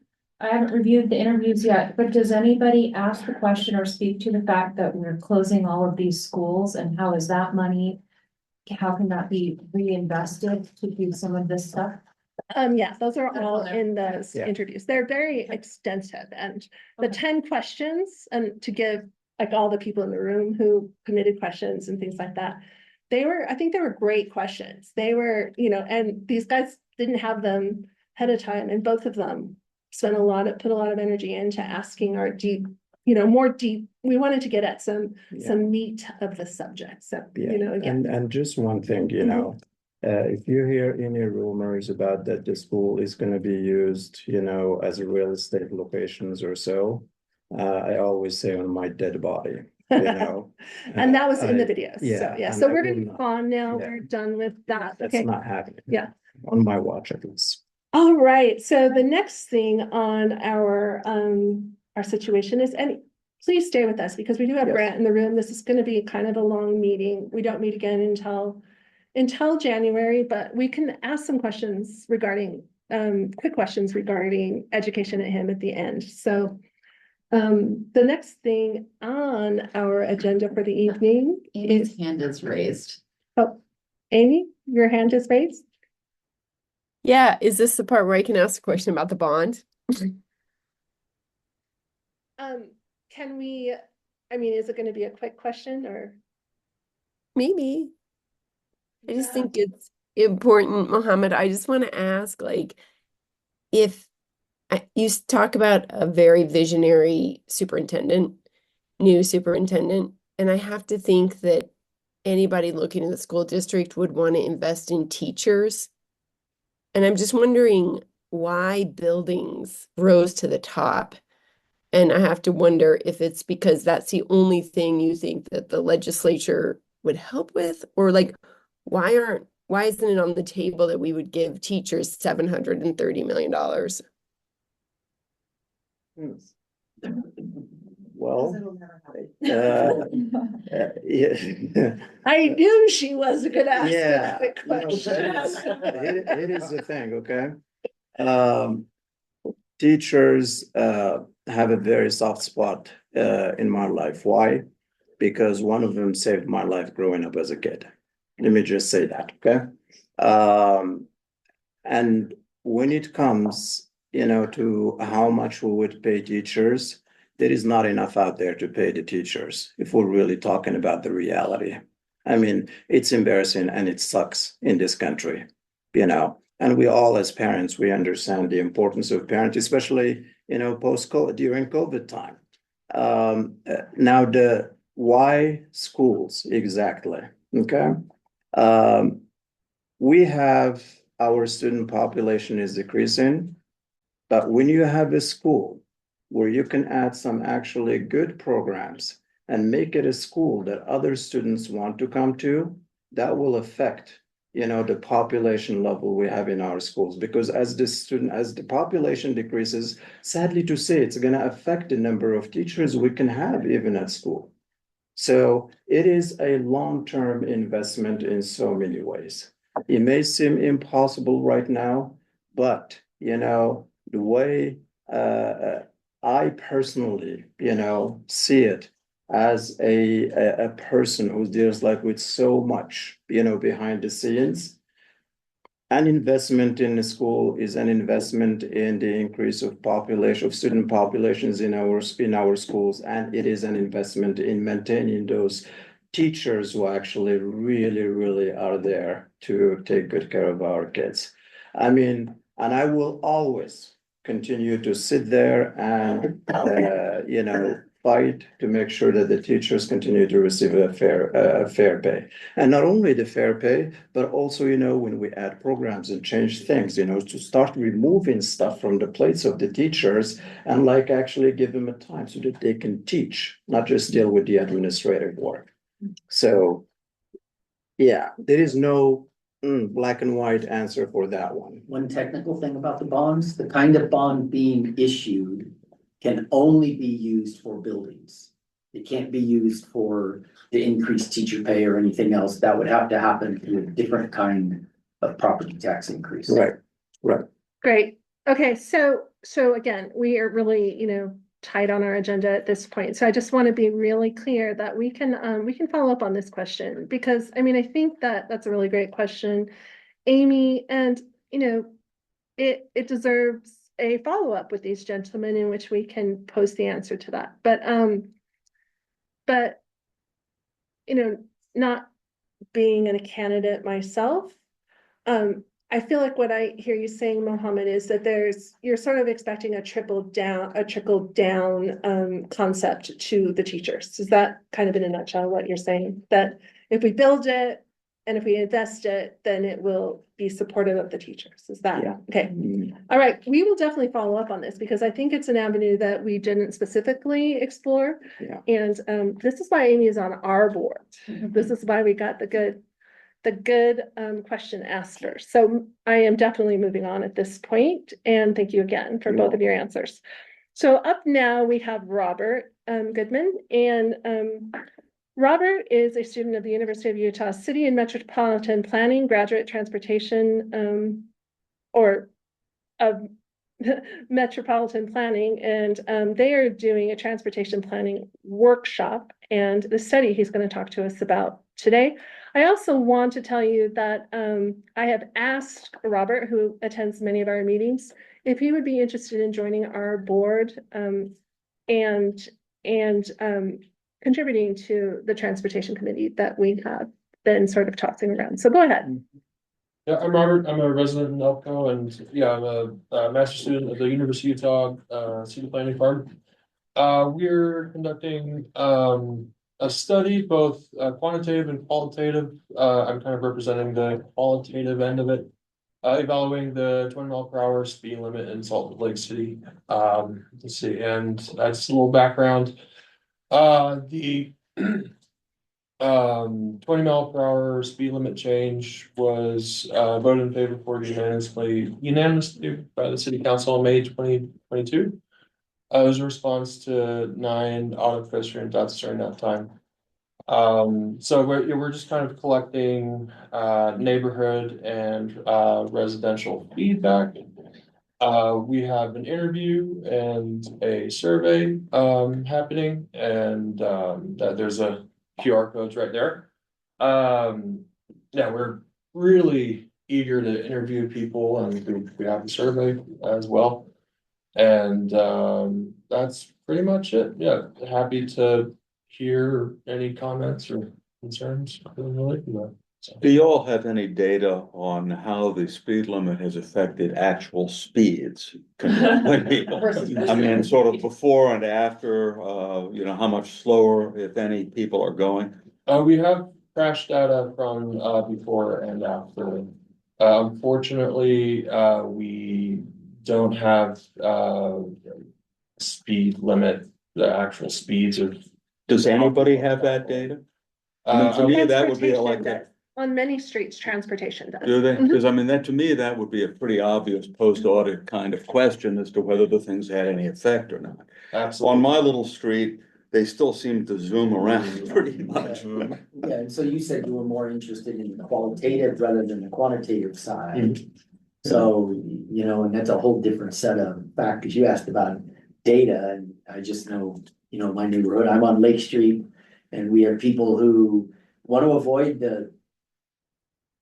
reviewed the interviews yet, but does anybody ask the question or speak to the fact that we're closing all of these schools, and how is that money? How can that be reinvested to do some of this stuff? Yeah, those are all in those interviews. They're very extensive, and the 10 questions, and to give like all the people in the room who committed questions and things like that, I think they were great questions. They were, and these guys didn't have them ahead of time, and both of them put a lot of energy into asking our deep, more deep. We wanted to get at some meat of the subject. So, again. And just one thing, if you hear any rumors about that the school is going to be used, as a real estate locations or so, I always say on my dead body, And that was in the videos. Yeah. So we're going to move on now. We're done with that. That's Okay. not happening. Yeah. On my watch, at least. All right. So the next thing on our situation is, and please stay with us because we do have Grant in the room. This is going to be kind of a long meeting. We don't meet again until January, but we can ask some questions regarding quick questions regarding education at him at the end. So the next thing on our agenda for the evening Amy's hand is raised. Oh, Amy, your hand is raised. Yeah, is this the part where I can ask a question about the bond? Can we, is it going to be a quick question or? Maybe. I just think it's important, Mohammed. I just want to ask, if you talk about a very visionary superintendent, new superintendent, And I have to think that anybody looking in the school district would want to invest in teachers. And I'm just wondering why buildings rose to the top. And I have to wonder if it's because that's the only thing you think that the legislature would help with, or like, why isn't it on the table that we would give teachers $730 million? Well, yeah. I knew she wasn't gonna ask Yeah, that no, question. it is the thing, okay? Teachers have a very soft spot in my life. Why? Because one of them saved my life growing up as a kid. Let me just say that, okay? And when it comes, to how much we would pay teachers, there is not enough out there to pay the teachers if we're really talking about the reality. I mean, it's embarrassing and it sucks in this country, and we all as parents, we understand the importance of parents, especially, post-COVID, during COVID time. Now the why schools exactly, okay? We have our student population is decreasing, but when you have a school where you can add some actually good programs and make it a school that other students want to come to, that will affect, the population level we have in our schools. Because as the population decreases, sadly to say, it's going to affect the number of teachers we can have even at school. So it is a long-term investment in so many ways. It may seem impossible right now, but the way I personally, see it as a person who deals with so much, behind the scenes. An investment in the school is an investment in the increase of student populations in our schools, and it is an investment in maintaining those teachers who actually really, really are there to take good care of our kids. I mean, and I will always continue to sit there and, fight to make sure that the teachers continue to receive a fair pay. And not only the fair pay, but also, when we add programs and change things, to start removing stuff from the plates of the teachers and actually give them a time so that they can teach, not just deal with the administrative work. So, yeah, there is no black and white answer for that one. One technical thing about the bonds, the kind of bond being issued can only be used for buildings. It can't be used for the increased teacher pay or anything else. That would have to happen through a different kind of property tax increase. Right. Great. Okay, so again, we are really, tight on our agenda at this point. So I just want to be really clear that we can follow up on this question, because I think that that's a really great question, Amy, and it deserves a follow-up with these gentlemen in which we can post the answer to that. But not being a candidate myself, I feel like what I hear you saying, Mohammed, is that you're sort of expecting a trickle down concept to the teachers. Is that kind of in a nutshell what you're saying? That if we build it and if we invest it, then it will be supportive of the teachers. Is that? Yeah. Okay? All right. We will definitely follow up on this, because I think it's an avenue that we didn't specifically explore. Yeah. And this is why Amy is on our board. This is why we got the good question asker. So I am definitely moving on at this point, and thank you again for both of your answers. So up now we have Robert Goodman, and Robert is a student of the University of Utah City and Metropolitan Planning Graduate Transportation, or of Metropolitan Planning, and they are doing a transportation planning workshop, and the study he's going to talk to us about today. I also want to tell you that I have asked Robert, who attends many of our meetings, if he would be interested in joining our board and contributing to the transportation committee that we have been sort of tossing around. So go ahead. Yeah, I'm Robert. I'm a resident in ELPCO, and yeah, I'm a master's student at the University of Utah City Planning Department. We're conducting a study, both quantitative and qualitative. I'm kind of representing the qualitative end of it. Evaluating the 20 mile per hour speed limit in Salt Lake City. Let's see, and that's a little background. The 20 mile per hour speed limit change was voted in favor for unanimously by the city council on May 2022. It was a response to 9 auto pedestrian deaths during that time. So we're just kind of collecting neighborhood and residential feedback. We have an interview and a survey happening, and that there's a QR codes right there. Yeah, we're really eager to interview people, and we have the survey as well. And that's pretty much it. Yeah, happy to hear any comments or concerns. Do you all have any data on how the speed limit has affected actual speeds? I mean, sort of before and after, you know, how much slower, if any, people are going? We have crash data from before and after. Unfortunately, we don't have speed limit, the actual speeds of. Does anybody have that data? I mean, to me, that would be like a. On many streets, transportation does. Do they? Because I mean, that to me, that would be a pretty obvious post-audit kind of question as to whether the things had any effect or not. Absolutely. On my little street, they still seem to zoom around pretty much. Yeah, and so you said you were more interested in the qualitative rather than the quantitative side. So, you know, and that's a whole different set of factors. You asked about data, and I just know, you know, my neighborhood, I'm on Lake Street, and we have people who want to avoid the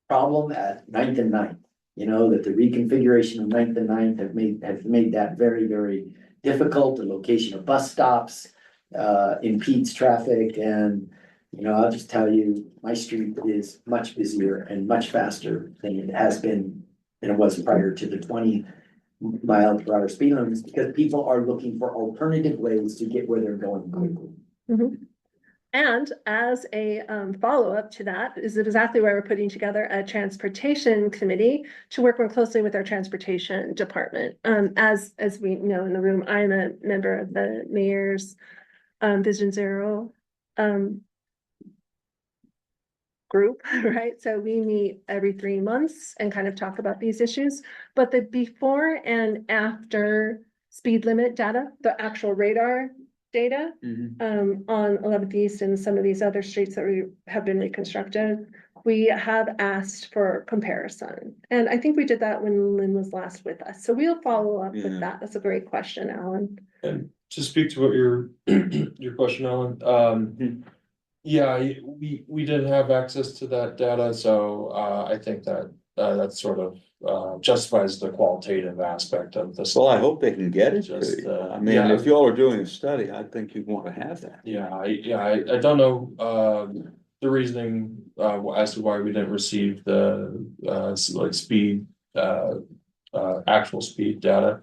problem at 9th and 9th. You know, that the reconfiguration of 9th and 9th have made that very, very difficult. The location of bus stops impedes traffic, and you know, I'll just tell you, my street is much busier and much faster than it has been than it was prior to the 20 mile per hour speed limits, because people are looking for alternative ways to get where they're going quickly. And as a follow-up to that is exactly why we're putting together a transportation committee to work more closely with our transportation department. As we know in the room, I'm a member of the mayor's Vision Zero group, right? So we meet every 3 months and kind of talk about these issues, but the before and after speed limit data, the actual radar data on 11th East and some of these other streets that we have been reconstructed, we have asked for comparison. And I think we did that when Lynn was last with us. So we'll follow up with that. That's a great question, Alan. And to speak to what your question, Alan, yeah, we did have access to that data, so I think that that sort of justifies the qualitative aspect of this. Well, I hope they can get it. I mean, yeah. if y'all are doing a study, I think you'd want to have that. Yeah, I don't know the reasoning as to why we didn't receive the like speed actual speed data.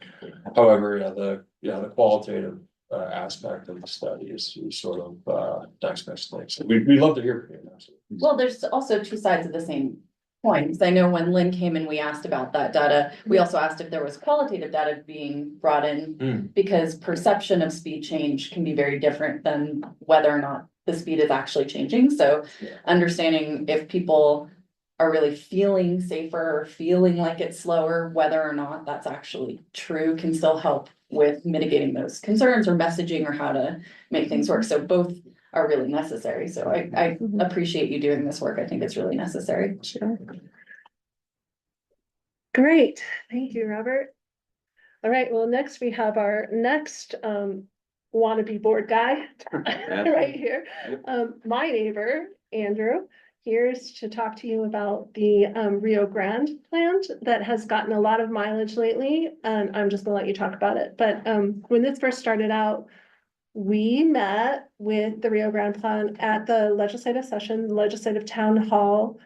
However, the qualitative aspect of the study is sort of next best thing. So we'd love to hear from you. Well, there's also two sides of the same coin. 'Cause I know when Lynn came in, we asked about that data. We also asked if there was qualitative data being brought in because perception of speed change can be very different than whether or not the speed is actually changing. So understanding if people are really feeling safer, or feeling like it's slower, whether or not that's actually true can still help with mitigating those concerns or messaging or how to make things work. So both are really necessary. So I appreciate you doing this work. I think it's really necessary. Sure. Great. Thank you, Robert. All right. Well, next we have our next wannabe board guy right here. My neighbor, Andrew, here's to talk to you about the Rio Grande plant that has gotten a lot of mileage lately. And I'm just gonna let you talk about it. But when this first started out, we met with the Rio Grande plan at the legislative session, legislative town hall,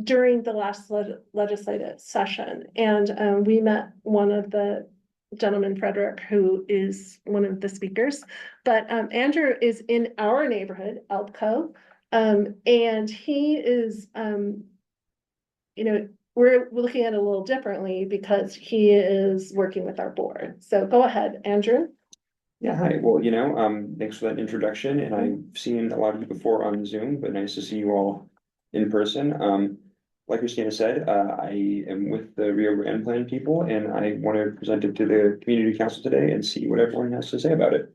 during the last legislative session. And we met one of the gentleman, Frederick, who is one of the speakers. But Andrew is in our neighborhood, ELPCO, and he is, you know, we're looking at it a little differently because he is working with our board. So go ahead, Andrew. Yeah, hi. Well, thanks for that introduction, and I've seen a lot of you before on Zoom, but nice to see you all in person. Like Christina said, I am with the Rio Grande Plan people, and I want to present it to the community council today and see what everyone has to say about it.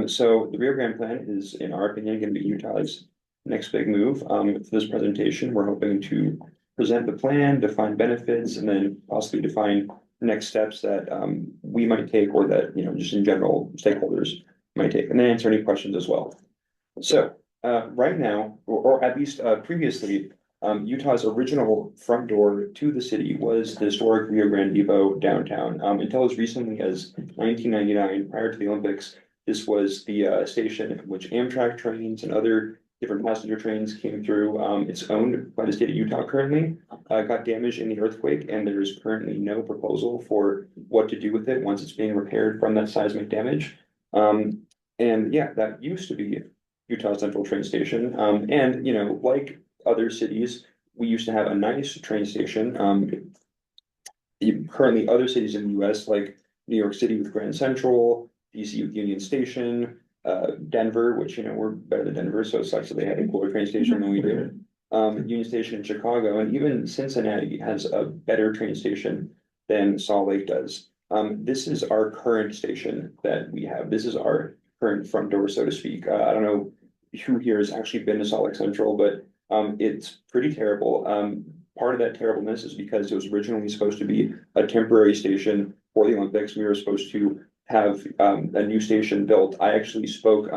So the Rio Grande Plan is, in our opinion, going to be Utah's next big move. For this presentation, we're hoping to present the plan, define benefits, and then possibly define next steps that we might take, or that just in general stakeholders might take, and then answer any questions as well. So right now, or at least previously, Utah's original front door to the city was the historic Rio Grande Depot downtown. Until as recently as 1999, prior to the Olympics, this was the station in which Amtrak trains and other different passenger trains came through. It's owned by the state of Utah currently, got damaged in the earthquake, and there is currently no proposal for what to do with it once it's being repaired from that seismic damage. And yeah, that used to be Utah Central train station. And like other cities, we used to have a nice train station. Currently, other cities in the US, like New York City with Grand Central, DC with Union Station, Denver, which we're better than Denver, so it sucks that they have a cooler train station than we do. Union Station in Chicago, and even Cincinnati has a better train station than Salt Lake does. This is our current station that we have. This is our current front door, so to speak. I don't know who here has actually been to Salt Lake Central, but it's pretty terrible. Part of that terribleness is because it was originally supposed to be a temporary station for the Olympics. We were supposed to have a new station built. I actually spoke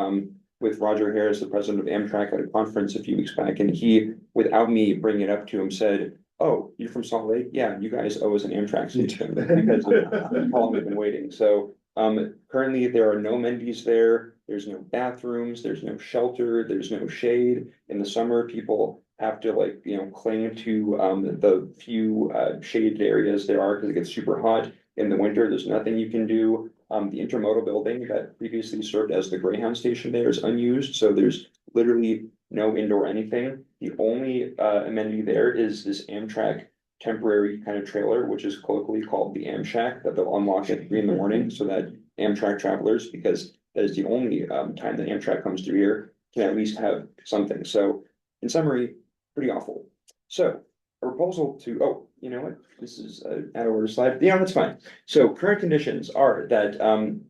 with Roger Harris, the president of Amtrak, at a conference a few weeks back, and he, without me bringing it up to him, said, "Oh, you're from Salt Lake? Yeah, you guys owe us an Amtrak station," because of how long we've been waiting. So currently there are no amenities there. There's no bathrooms. There's no shelter. There's no shade. In the summer, people have to cling to the few shaded areas there are because it gets super hot. In the winter, there's nothing you can do. The intermodal building that previously served as the Greyhound station there is unused, so there's literally no indoor anything. The only amenity there is this Amtrak temporary kind of trailer, which is colloquially called the Am Shack, that they'll unlock at 3 a.m. so that Amtrak travelers, because that is the only time that Amtrak comes through here, can at least have something. So in summary, pretty awful. So a proposal to, oh, you know what? This is an out of order slide. Yeah, that's fine. So current conditions are that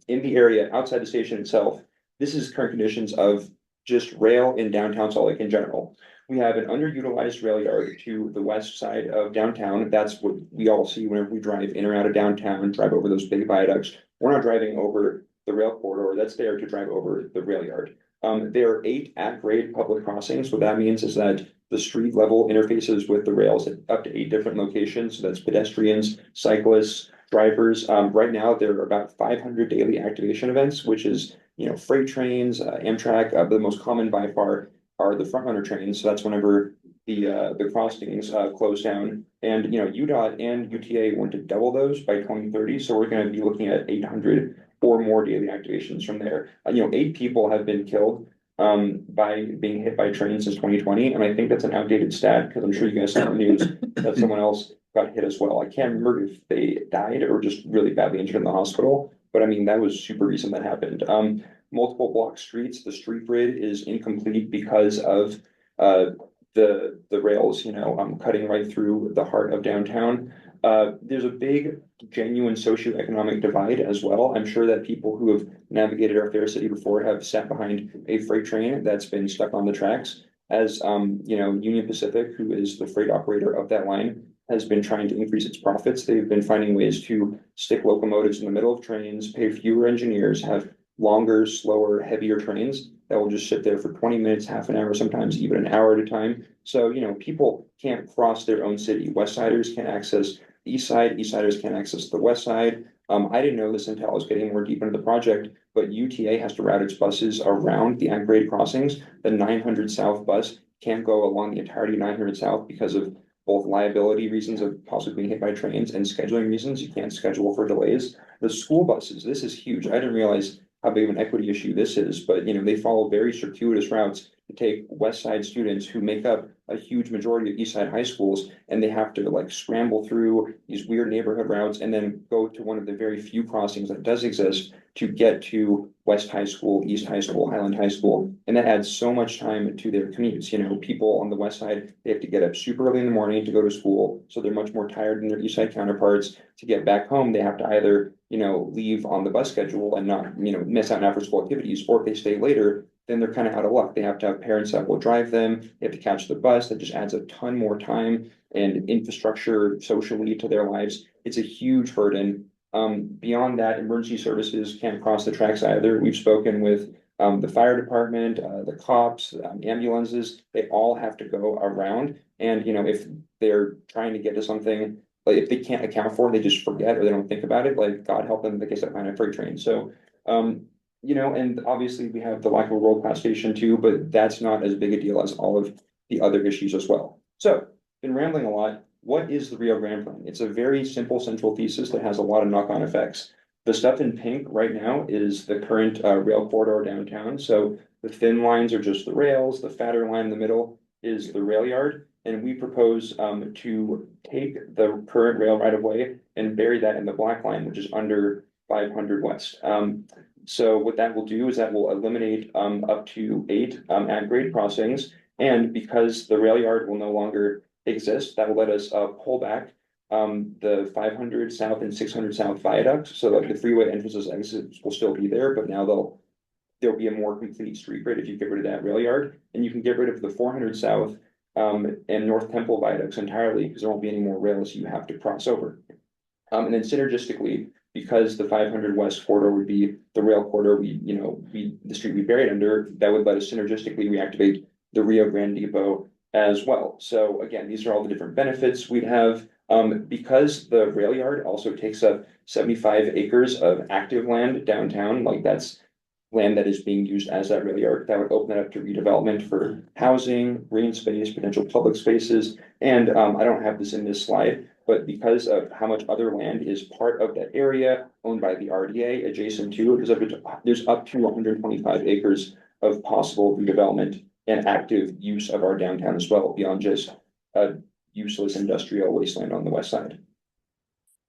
in the area outside the station itself, this is current conditions of just rail in downtown Salt Lake in general. We have an underutilized rail yard to the west side of downtown. That's what we all see whenever we drive in or out of downtown, drive over those big viaducts. We're not driving over the rail corridor that's there to drive over the rail yard. There are 8 at-grade public crossings. What that means is that the street level interfaces with the rails at up to 8 different locations. So that's pedestrians, cyclists, drivers. Right now, there are about 500 daily activation events, which is, freight trains, Amtrak. The most common by far are the frontrunner trains. So that's whenever the crossings close down. And, UDOT and UTA want to double those by 2030. So we're going to be looking at 800 or more daily activations from there. 8 people have been killed by being hit by trains since 2020. And I think that's an outdated stat because I'm sure you guys saw the news that someone else got hit as well. I can't remember if they died or just really badly injured in the hospital, but I mean, that was super recent that happened. Multiple block streets, the street grid is incomplete because of the rails, cutting right through the heart of downtown. There's a big, genuine socioeconomic divide as well. I'm sure that people who have navigated our fair city before have sat behind a freight train that's been stuck on the tracks. As Union Pacific, who is the freight operator of that line, has been trying to increase its profits. They've been finding ways to stick locomotives in the middle of trains, pay fewer engineers, have longer, slower, heavier trains that will just sit there for 20 minutes, half an hour, sometimes even an hour at a time. So, people can't cross their own city. West Siders can't access the east side, east siders can't access the west side. I didn't know this until I was getting more deep into the project, but UTA has to route its buses around the at-grade crossings. The 900 South bus can't go along the entirety of 900 South because of both liability reasons of possibly being hit by trains and scheduling reasons. You can't schedule for delays. The school buses, this is huge. I didn't realize how big of an equity issue this is, but they follow very circuitous routes to take West Side students who make up a huge majority of East Side high schools, and they have to like scramble through these weird neighborhood routes and then go to one of the very few crossings that does exist to get to West High School, East High School, Highland High School. And that adds so much time to their commutes. People on the West Side, they have to get up super early in the morning to go to school. So they're much more tired than their East Side counterparts. To get back home, they have to either, leave on the bus schedule and not, miss out on after school activities, or if they stay later, then they're kind of out of luck. They have to have parents that will drive them. They have to catch the bus. That just adds a ton more time and infrastructure socially to their lives. It's a huge burden. Beyond that, emergency services can't cross the tracks either. We've spoken with the fire department, the cops, ambulances. They all have to go around. And if they're trying to get to something, like if they can't account for it, they just forget or they don't think about it. Like God help them, they get on a freight train. So and obviously we have the lack of a world-class station too, but that's not as big a deal as all of the other issues as well. So, been rambling a lot. What is the Rio Grande plan? It's a very simple central thesis that has a lot of knock-on effects. The stuff in pink right now is the current rail corridor downtown. So the thin lines are just the rails, the fatter line in the middle is the rail yard. And we propose to take the current rail right of way and bury that in the black line, which is under 500 West. So what that will do is that will eliminate up to 8 at-grade crossings. And because the rail yard will no longer exist, that will let us pull back the 500 South and 600 South viaducts. So that the freeway entrances and exits will still be there, but now there'll be a more complete street grid if you get rid of that rail yard. And you can get rid of the 400 South and North Temple viaducts entirely, because there won't be any more rails you have to cross over. And then synergistically, because the 500 West corridor would be the rail corridor, the street we buried under, that would let us synergistically reactivate the Rio Grande Depot as well. So again, these are all the different benefits we'd have. Because the rail yard also takes up 75 acres of active land downtown, like that's land that is being used as that rail yard, that would open it up to redevelopment for housing, green space, potential public spaces. And I don't have this in this slide, but because of how much other land is part of that area owned by the RDA adjacent to it, there's up to 125 acres of possible redevelopment and active use of our downtown as well, beyond just a useless industrial wasteland on the west side.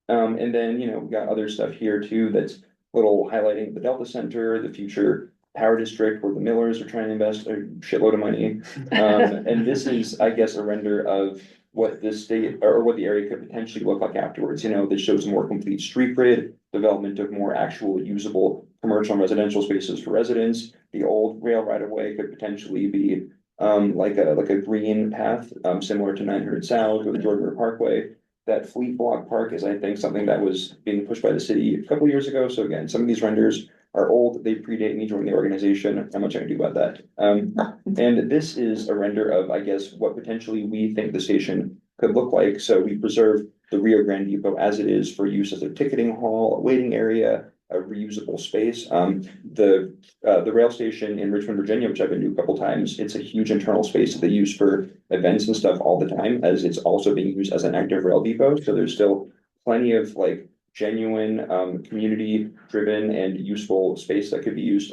And then, we've got other stuff here too that's little highlighting the Delta Center, the future power district where the Millers are trying to invest a shitload of money. And this is, I guess, a render of what this state or what the area could potentially look like afterwards. This shows a more complete street grid, development of more actual usable commercial and residential spaces for residents. The old rail right of way could potentially be like a green path, similar to 900 South or the Jordan River Parkway. That Fleet Block Park is, I think, something that was being pushed by the city a couple years ago. So again, some of these renders are old. They predate me joining the organization. How much I can do about that? And this is a render of, I guess, what potentially we think the station could look like. So we preserve the Rio Grande Depot as it is for use as a ticketing hall, a waiting area, a reusable space. The rail station in Richmond, Virginia, which I've been to a couple times, it's a huge internal space that they use for events and stuff all the time, as it's also being used as an active rail depot. So there's still plenty of like genuine community driven and useful space that could be used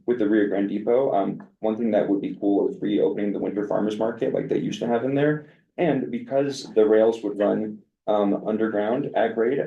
with the Rio Grande Depot. One thing that would be cool is reopening the winter farmers market like they used to have in there. And because the rails would run underground at grade,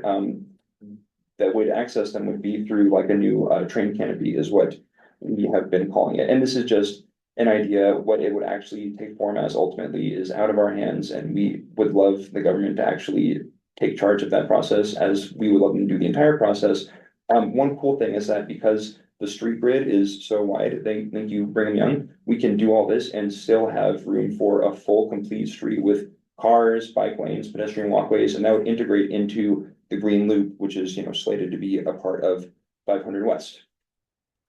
that way to access them would be through like a new train canopy is what we have been calling it. And this is just an idea. What it would actually take form as ultimately is out of our hands, and we would love the government to actually take charge of that process, as we would love them to do the entire process. One cool thing is that because the street grid is so wide, thank you, Brigham Young, we can do all this and still have room for a full complete street with cars, bike lanes, pedestrian walkways, and that would integrate into the green loop, which is slated to be a part of 500 West.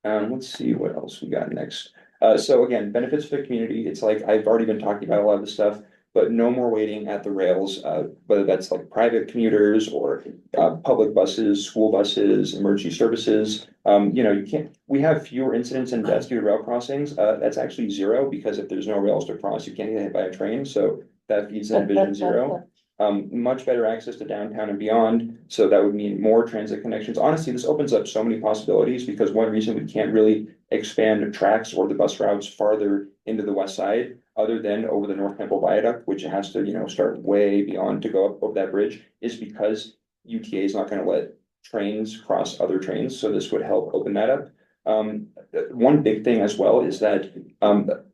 Let's see what else we got next. So again, benefits for the community. It's like I've already been talking about a lot of this stuff, but no more waiting at the rails, whether that's like private commuters or public buses, school buses, emergency services. We have fewer incidents and deaths due to rail crossings. That's actually 0, because if there's no rails to cross, you can't get hit by a train. So that feeds in Vision 0. much better access to downtown and beyond. So that would mean more transit connections. Honestly, this opens up so many possibilities because one reason we can't really expand tracks or the bus routes farther into the west side, other than over the North Temple Viaduct, which has to, start way beyond to go up over that bridge, is because UTA is not going to let trains cross other trains. So this would help open that up. One big thing as well is that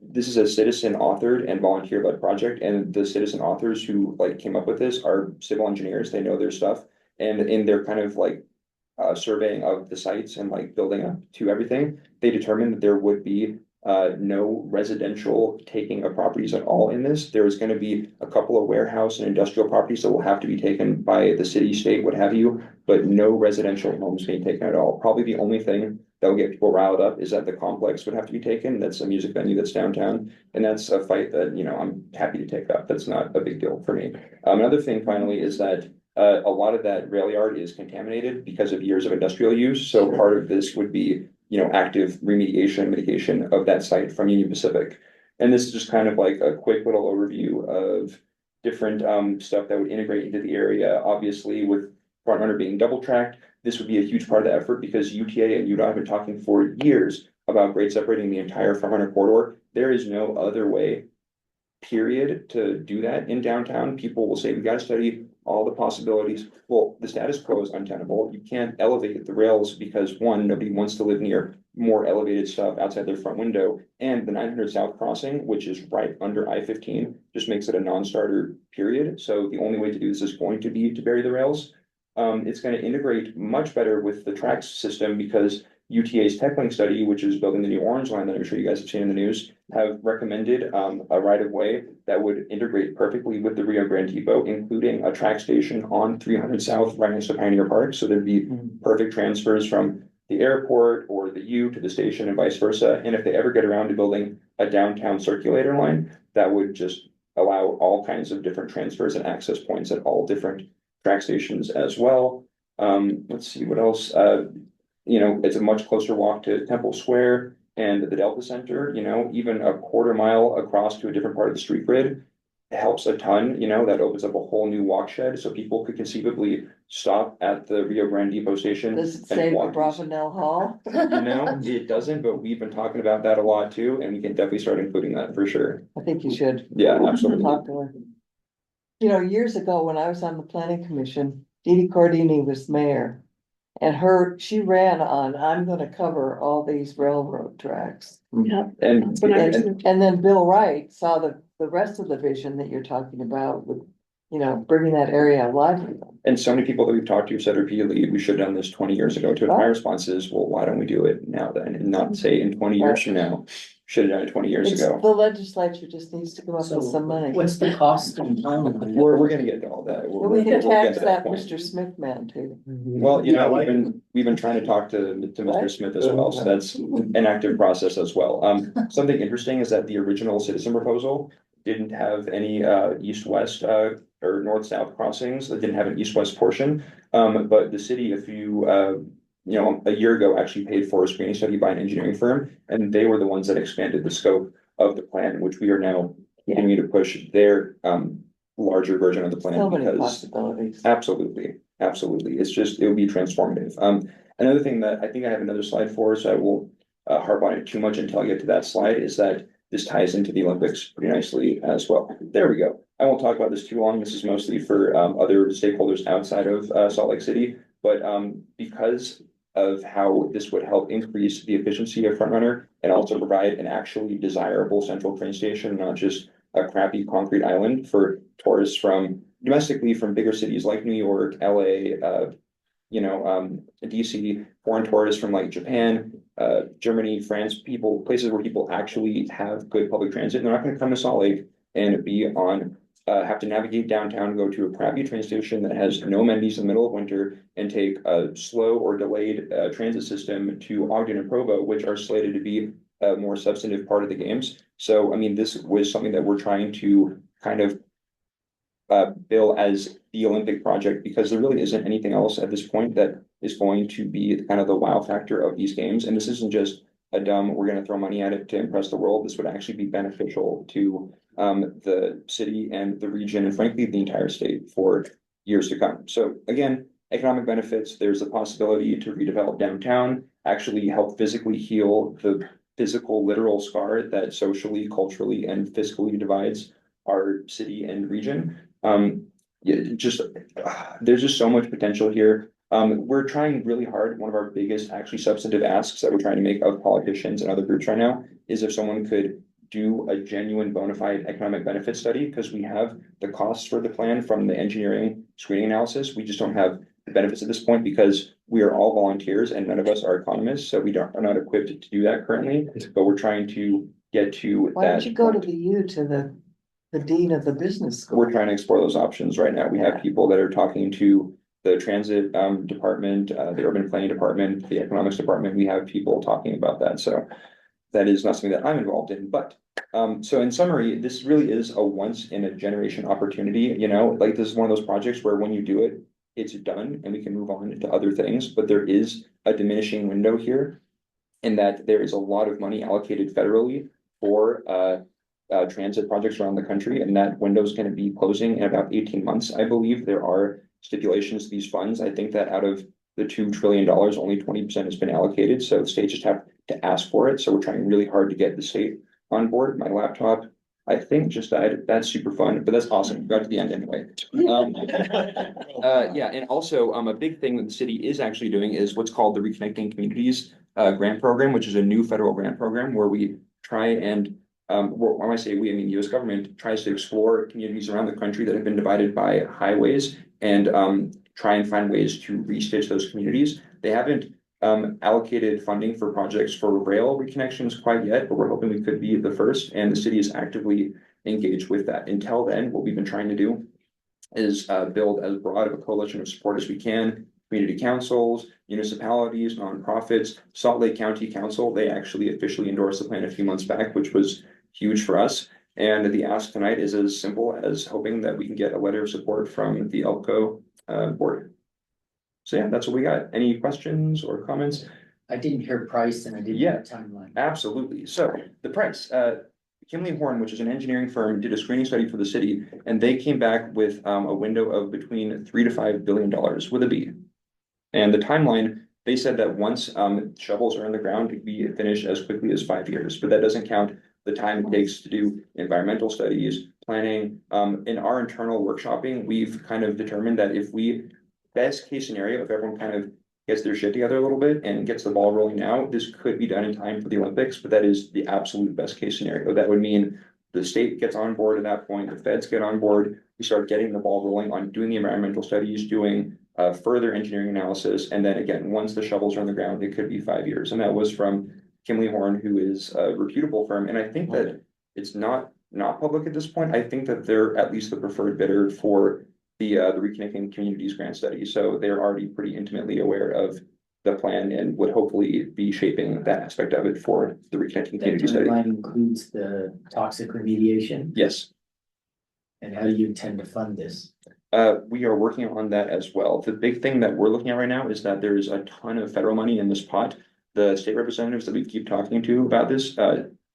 this is a citizen authored and volunteer led project, and the citizen authors who came up with this are civil engineers. They know their stuff, and in their kind of surveying of the sites and building up to everything, they determined that there would be no residential taking of properties at all in this. There's going to be a couple of warehouse and industrial properties that will have to be taken by the city, state, what have you, but no residential homes being taken at all. Probably the only thing that will get people riled up is that the complex would have to be taken. That's a music venue that's downtown, and that's a fight that I'm happy to take up. That's not a big deal for me. Another thing finally is that a lot of that rail yard is contaminated because of years of industrial use. So part of this would be active remediation, mitigation of that site from Union Pacific. And this is just kind of like a quick little overview of different stuff that would integrate into the area. Obviously, with Front Runner being double tracked, this would be a huge part of the effort because UTA and UDOT have been talking for years about grade separating the entire Front Runner corridor. There is no other way, period, to do that in downtown. People will say, we got to study all the possibilities. Well, the status quo is untenable. You can't elevate the rails because one, nobody wants to live near more elevated stuff outside their front window. And the 900 South crossing, which is right under I-15, just makes it a non-starter, period. So the only way to do this is going to be to bury the rails. It's going to integrate much better with the tracks system because UTA's TechLink study, which is building the new orange line that I'm sure you guys have seen in the news, have recommended a right of way that would integrate perfectly with the Rio Grande Depot, including a track station on 300 South right next to Pioneer Park. So there'd be perfect transfers from the airport or the U to the station and vice versa. And if they ever get around to building a downtown circulator line, that would just allow all kinds of different transfers and access points at all different track stations as well. Let's see what else. It's a much closer walk to Temple Square and the Delta Center, even a quarter mile across to a different part of the street grid helps a ton, that opens up a whole new walk shed. So people could conceivably stop at the Rio Grande Depot station. Does it say Bravenel Hall? It doesn't, but we've been talking about that a lot too, and we can definitely start including that for sure. I think you should. Yeah, absolutely. Talk to her. Years ago, when I was on the planning commission, Dee Cordini was mayor. And she ran on, I'm gonna cover all these railroad tracks. Yeah. And And then Bill Wright saw the rest of the vision that you're talking about with, bringing that area alive. And so many people that we've talked to have said repeatedly, we should have done this 20 years ago. To my response is, well, why don't we do it now then? And not say in 20 years from now, should have done it 20 years ago. The legislature just needs to come up with some money. What's the cost and timeline? We're gonna get to all that. We can We'll get tax to that point. Mr. Smith man too. Well, we've been trying to talk to Mr. Smith as well, so that's an active process as well. Something interesting is that the original citizen proposal didn't have any east-west or north-south crossings. It didn't have an east-west portion. But the city, a year ago actually paid for a screening study by an engineering firm, and they were the ones that expanded the scope of the plan, which we are now continuing to push their larger version of the plan. So many because possibilities. Absolutely. It would be transformative. Another thing that I think I have another slide for, so I won't harp on it too much until I get to that slide, is that this ties into the Olympics pretty nicely as well. There we go. I won't talk about this too long. This is mostly for other stakeholders outside of Salt Lake City, but because of how this would help increase the efficiency of Front Runner and also provide an actually desirable central train station, not just a crappy concrete island for tourists domestically from bigger cities like New York, LA, DC, foreign tourists from Japan, Germany, France, places where people actually have good public transit. And they're not going to come to Salt Lake and have to navigate downtown, go to a crappy train station that has no amenities in the middle of winter, and take a slow or delayed transit system to Ogden and Provo, which are slated to be a more substantive part of the games. So, this was something that we're trying to kind of bill as the Olympic project, because there really isn't anything else at this point that is going to be kind of the wow factor of these games. And this isn't just we're gonna throw money at it to impress the world. This would actually be beneficial to the city and the region, and frankly, the entire state for years to come. So again, economic benefits, there's a possibility to redevelop downtown, actually help physically heal the physical, literal scar that socially, culturally, and fiscally divides our city and region. There's just so much potential here. We're trying really hard. One of our biggest actually substantive asks that we're trying to make of politicians and other groups right now is if someone could do a genuine bona fide economic benefit study, because we have the costs for the plan from the engineering screening analysis. We just don't have the benefits at this point because we are all volunteers and none of us are economists, so are not equipped to do that currently, but we're trying to get to that. Why don't you go to the dean of the business school? We're trying to explore those options right now. We have people that are talking to the transit department, the urban planning department, the economics department. We have people talking about that. So that is not something that I'm involved in, but so in summary, this really is a once in a generation opportunity, you know, like this is one of those projects where when you do it, it's done and we can move on to other things, but there is a diminishing window here in that there is a lot of money allocated federally for transit projects around the country, and that window is going to be closing in about 18 months. I believe there are stipulations to these funds. I think that out of the $2 trillion, only 20% has been allocated, so the states just have to ask for it. So we're trying really hard to get the state on board. My laptop, I think, just died. That's super fun, but that's awesome. We got to the end anyway. Yeah, and also a big thing that the city is actually doing is what's called the Reconnecting Communities grant program, which is a new federal grant program where we try and when I say we, I mean US government tries to explore communities around the country that have been divided by highways and try and find ways to restitch those communities. They haven't allocated funding for projects for rail reconnections quite yet, but we're hoping we could be the first, and the city is actively engaged with that. Until then, what we've been trying to do is build as broad of a coalition of support as we can. Community councils, municipalities, nonprofits, Salt Lake County Council, they actually officially endorsed the plan a few months back, which was huge for us. And the ask tonight is as simple as hoping that we can get a letter of support from the ELPCO board. So yeah, that's what we got. Any questions or comments? I didn't hear price and I didn't hear timeline. Absolutely. So the price, Kimley Horn, which is an engineering firm, did a screening study for the city, and they came back with a window of between $3 to $5 billion with a B. And the timeline, they said that once shovels are in the ground, it could be finished as quickly as 5 years, but that doesn't count the time it takes to do environmental studies, planning. In our internal workshopping, we've kind of determined that if we, best case scenario, if everyone kind of gets their shit together a little bit and gets the ball rolling now, this could be done in time for the Olympics, but that is the absolute best case scenario. That would mean the state gets on board at that point, the feds get on board, we start getting the ball rolling on doing the environmental studies, doing further engineering analysis, and then again, once the shovels are on the ground, it could be 5 years. And that was from Kimley Horn, who is a reputable firm, and I think that it's not public at this point. I think that they're at least the preferred bidder for the Reconnecting Communities grant study. So they're already pretty intimately aware of the plan and would hopefully be shaping that aspect of it for the Reconnecting Community study. That includes the toxic remediation. Yes. And how do you intend to fund this? We are working on that as well. The big thing that we're looking at right now is that there's a ton of federal money in this pot. The state representatives that we keep talking to about this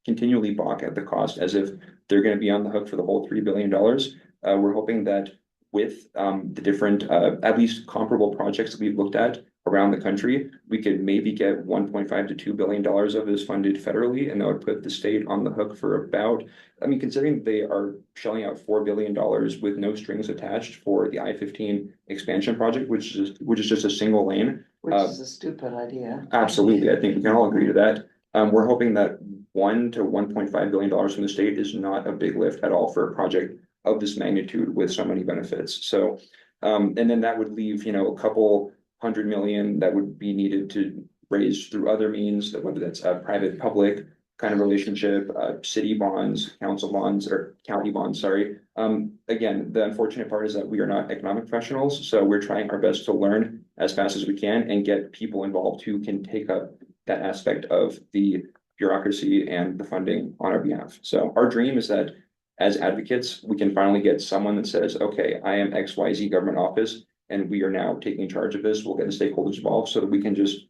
continually balk at the cost as if they're going to be on the hook for the whole $3 billion. We're hoping that with the different, at least comparable projects that we've looked at around the country, we could maybe get $1.5 to $2 billion of this funded federally, and that would put the state on the hook for about, I mean, considering they are shelling out $4 billion with no strings attached for the I-15 expansion project, which is just a single lane. Which is a stupid idea. Absolutely, I think we can all agree to that. We're hoping that $1 to $1.5 billion from the state is not a big lift at all for a project of this magnitude with so many benefits. So, and then that would leave, you know, a couple $100 million that would be needed to raise through other means, that whether that's a private public kind of relationship, city bonds, council bonds, or county bonds, sorry. Again, the unfortunate part is that we are not economic professionals, so we're trying our best to learn as fast as we can and get people involved who can take up that aspect of the bureaucracy and the funding on our behalf. So our dream is that as advocates, we can finally get someone that says, okay, I am XYZ government office, and we are now taking charge of this. We'll get the stakeholders involved so that we can just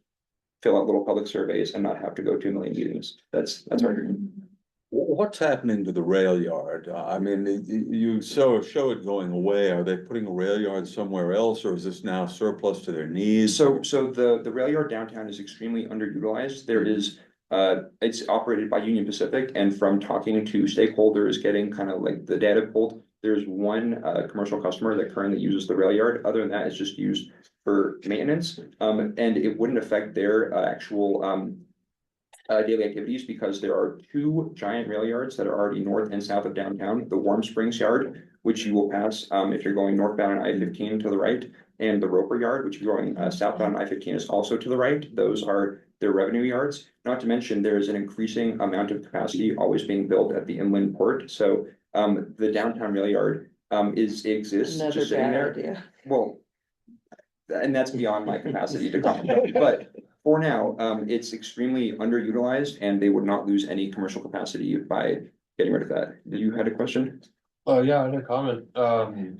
fill out little public surveys and not have to go to a million meetings. That's our dream. What's happening to the rail yard? I mean, you show it going away. Are they putting a rail yard somewhere else, or is this now surplus to their needs? So the rail yard downtown is extremely underutilized. There is, it's operated by Union Pacific, and from talking to stakeholders, getting kind of like the data pulled, there's one commercial customer that currently uses the rail yard. Other than that, it's just used for maintenance. And it wouldn't affect their actual daily activities because there are two giant rail yards that are already north and south of downtown. The Warm Springs Yard, which you will pass if you're going northbound on I-15 to the right, and the Roper Yard, which if you're going southbound on I-15 is also to the right. Those are their revenue yards. Not to mention there is an increasing amount of capacity always being built at the inland port. So the downtown rail yard exists Another just sitting bad there. idea. Well, and that's beyond my capacity to comment, but for now, it's extremely underutilized and they would not lose any commercial capacity by getting rid of that. Did you had a question? Yeah, I had a comment.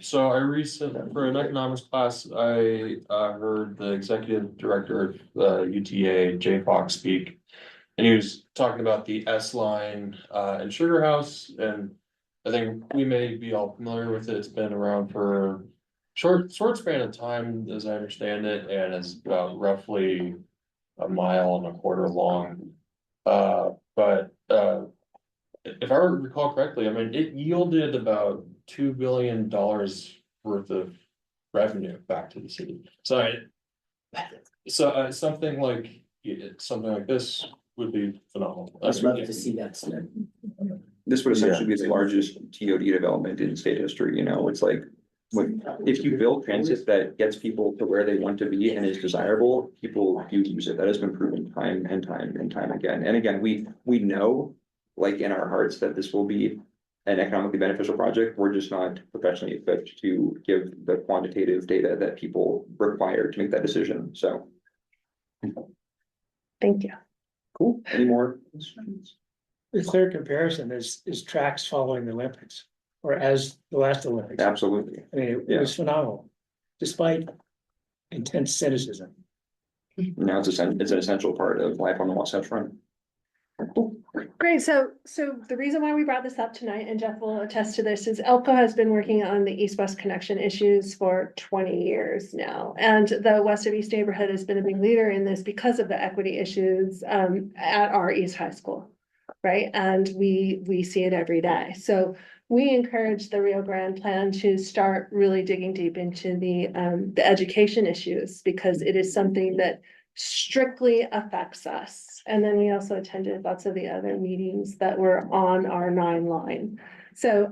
So I for an economics class, I heard the executive director of UTA, Jay Fox, speak. And he was talking about the S line and Sugar House, and I think we may be all familiar with it. It's been around for short span of time, as I understand it, and it's about roughly 1.25 miles long. But if I recall correctly, I mean, it yielded about $2 billion worth of revenue back to the city. So something like this would be phenomenal. I'd love to see that. This would essentially be the largest TOD development in state history, you know, it's like, if you build transit that gets people to where they want to be and is desirable, people do use it. That has been proven time and time and time again. And again, we know, like in our hearts, that this will be an economically beneficial project. We're just not professionally equipped to give the quantitative data that people require to make that decision. So. Thank you. Cool. Any more questions? The clear comparison is tracks following the Olympics, or as the last Olympics. Absolutely. I mean, it was phenomenal, despite intense cynicism. Now it's an essential part of life on the Wasatch Front. Great. So the reason why we brought this up tonight, and Jeff will attest to this, is ELPCO has been working on the East-West connection issues for 20 years now. And the West of East neighborhood has been a big leader in this because of the equity issues at our East High School, right? And we see it every day. So we encourage the Rio Grande plan to start really digging deep into the education issues, because it is something that strictly affects us. And then we also attended lots of the other meetings that were on our 9 line. So,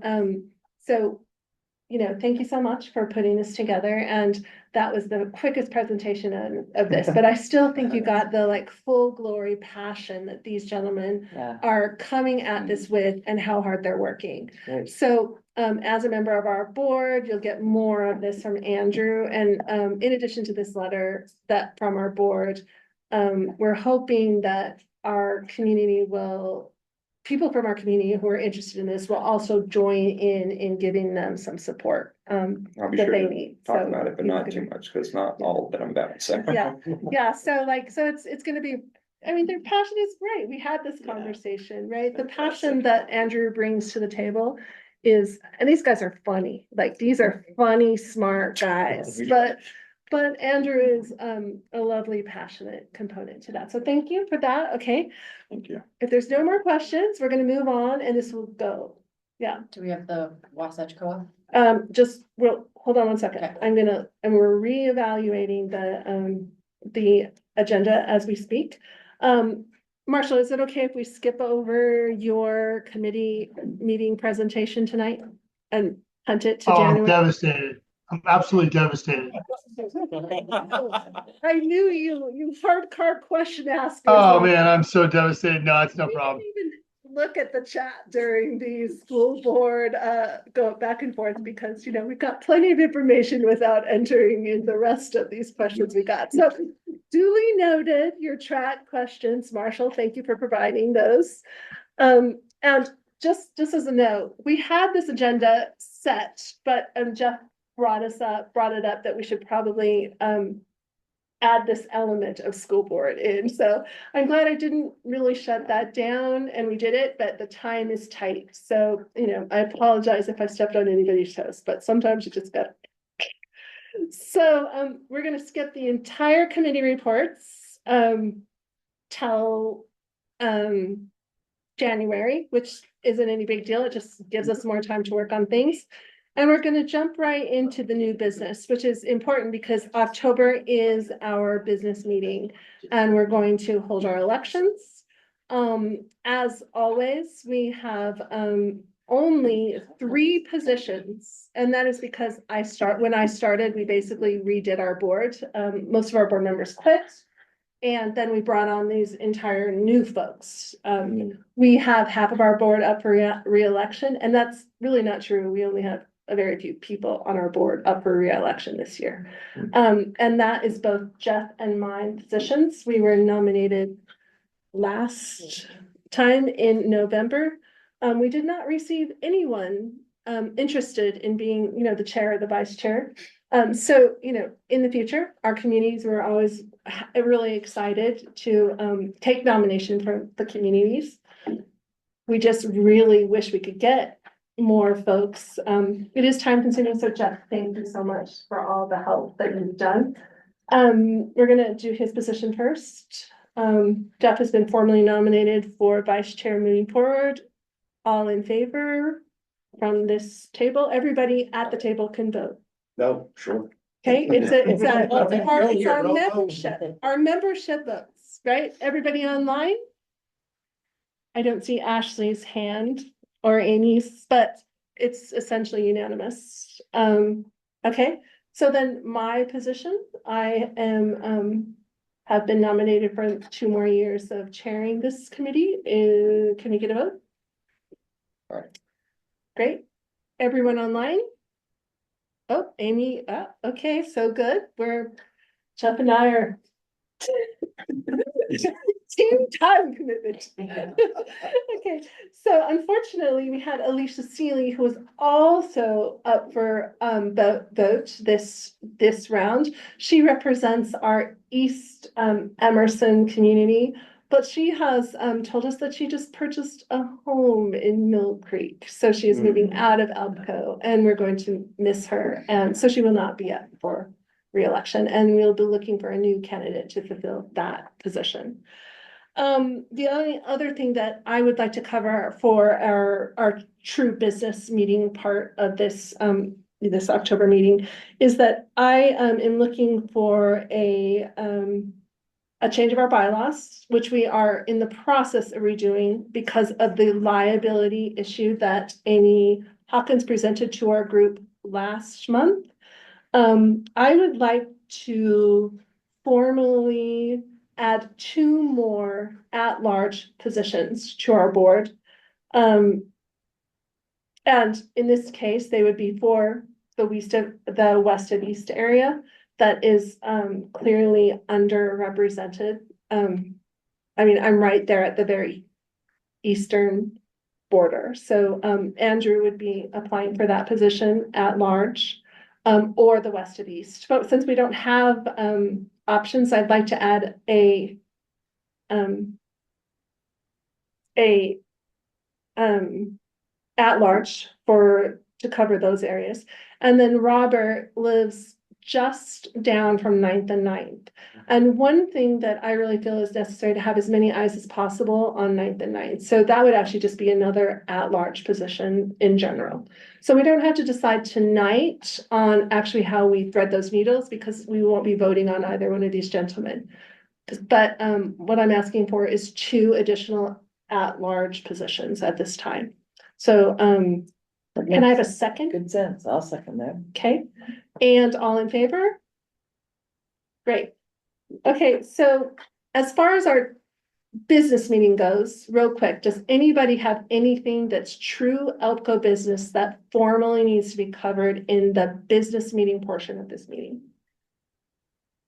thank you so much for putting this together. And that was the quickest presentation of this, but I still think you got the full glory passion that these gentlemen are coming at this with and how hard they're working. Right. So as a member of our board, you'll get more of this from Andrew. And in addition to this letter from our board, we're hoping that our community people from our community who are interested in this will also join in giving them some support I'll be that sure they to need. talk about it, but not too much, because not all that I'm about. So. Yeah. So it's going to be, I mean, their passion is great. We had this conversation, right? The passion that Andrew brings to the table is, and these guys are funny. These are funny, smart guys, but Andrew is a lovely, passionate component to that. So thank you for that. Okay. Thank you. If there's no more questions, we're going to move on and this will go. Yeah. Do we have the Wasatch Co-op? Hold on one second. Okay. And we're reevaluating the agenda as we speak. Marshall, is it okay if we skip over your committee meeting presentation tonight and punt it to January? I'm devastated. I'm absolutely devastated. I knew you hardcore question askers. Oh man, I'm so devastated. No, it's no problem. Even look at the chat during the school board go back and forth, because we've got plenty of information without entering in the rest of these questions we got. So duly noted your chat questions, Marshall. Thank you for providing those. And just as a note, we had this agenda set, but Jeff brought it up that we should probably add this element of school board in. So I'm glad I didn't really shut that down and we did it, but the time is tight. So, I apologize if I stepped on anybody's toes, but sometimes you just gotta. So, we're gonna skip the entire committee reports, till, January, which isn't any big deal. It just gives us more time to work on things. And we're gonna jump right into the new business, which is important because October is our business meeting and we're going to hold our elections. As always, we have, only 3 positions, and that is because when I started, we basically redid our board. Most of our board members quit. And then we brought on these entire new folks. We have half of our board up for re-election, and that's really not true. We only have a very few people on our board up for re-election this year. And that is both Jeff and mine positions. We were nominated last time in November. We did not receive anyone interested in being, the chair or the vice chair. So, in the future, our communities were always really excited to take nomination from the communities. We just really wish we could get more folks. It is time consuming, so Jeff, thank you so much for all the help that you've done. We're gonna do his position first. Jeff has been formally nominated for vice chair moving forward. All in favor from this table? Everybody at the table can vote. No, sure. Okay, it's our membership, our membership votes, right? Everybody online? I don't see Ashley's hand or Amy's, but it's essentially unanimous. Okay, so then my position, I am, have been nominated for 2 more years of chairing this committee. Can we get a vote? All right. Great. Everyone online? Oh, Amy, okay, so good. Jeff and I are team time commitment. Okay, so unfortunately, we had Alicia Seeley, who was also up for vote this round. She represents our East Emerson community, but she has told us that she just purchased a home in Mill Creek. So she is moving out of ELPCO and we're going to miss her. And so she will not be up for re-election, and we'll be looking for a new candidate to fulfill that position. The only other thing that I would like to cover for our true business meeting part of this this October meeting is that I am looking for a change of our bylaws, which we are in the process of redoing because of the liability issue that Amy Hawkins presented to our group last month. I would like to formally add 2 more at-large positions to our board. And in this case, they would be for the west of East area that is clearly underrepresented. I mean, I'm right there at the very eastern border. So Andrew would be applying for that position at large. Or the west of East. But since we don't have options, I'd like to add a at large to cover those areas. And then Robert lives just down from 9th and 9th. And one thing that I really feel is necessary to have as many eyes as possible on 9th and 9th. So that would actually just be another at-large position in general. So we don't have to decide tonight on actually how we thread those needles because we won't be voting on either one of these gentlemen. But what I'm asking for is 2 additional at-large positions at this time. So can I have a second? Good sense. I'll second that. Okay, and all in favor? Great. Okay, so as far as our business meeting goes, real quick, does anybody have anything that's true ELPCO business that formally needs to be covered in the business meeting portion of this meeting?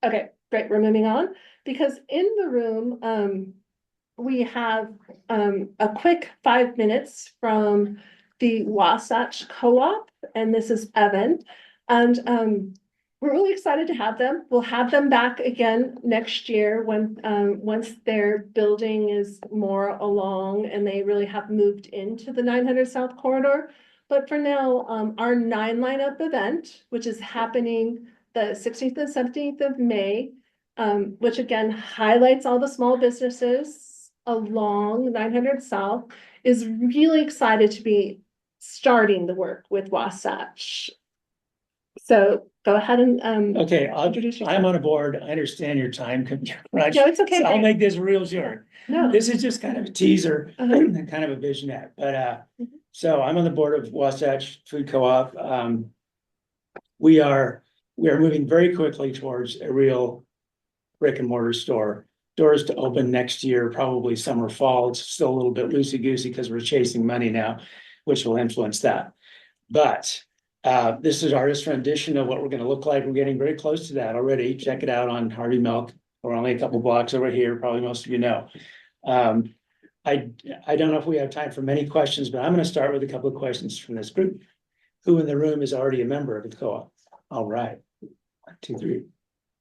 Okay, great, we're moving on, because in the room, we have a quick 5 minutes from the Wasatch Co-op, and this is Evan. And we're really excited to have them. We'll have them back again next year when, once their building is more along and they really have moved into the 900 South Corridor. But for now, our 9 lineup event, which is happening the 16th and 17th of May, which again highlights all the small businesses along 900 South, is really excited to be starting the work with Wasatch. So go ahead and Okay, introduce yourself. I'm on a board. I understand your time crunch. No, it's okay. So I'll make this real short. No. This is just kind of a teaser, Uh-huh. kind of a visionette, but so I'm on the board of Wasatch Food Co-op. We are moving very quickly towards a real brick and mortar store. Doors to open next year, probably summer, fall. It's still a little bit loosey-goosey because we're chasing money now, which will influence that. But this is artist rendition of what we're going to look like. We're getting very close to that already. Check it out on Harvey Milk. We're only a couple blocks over here. Probably most of you know. I don't know if we have time for many questions, but I'm going to start with a couple of questions from this group. Who in the room is already a member of the co-op? All right. 1, 2, 3.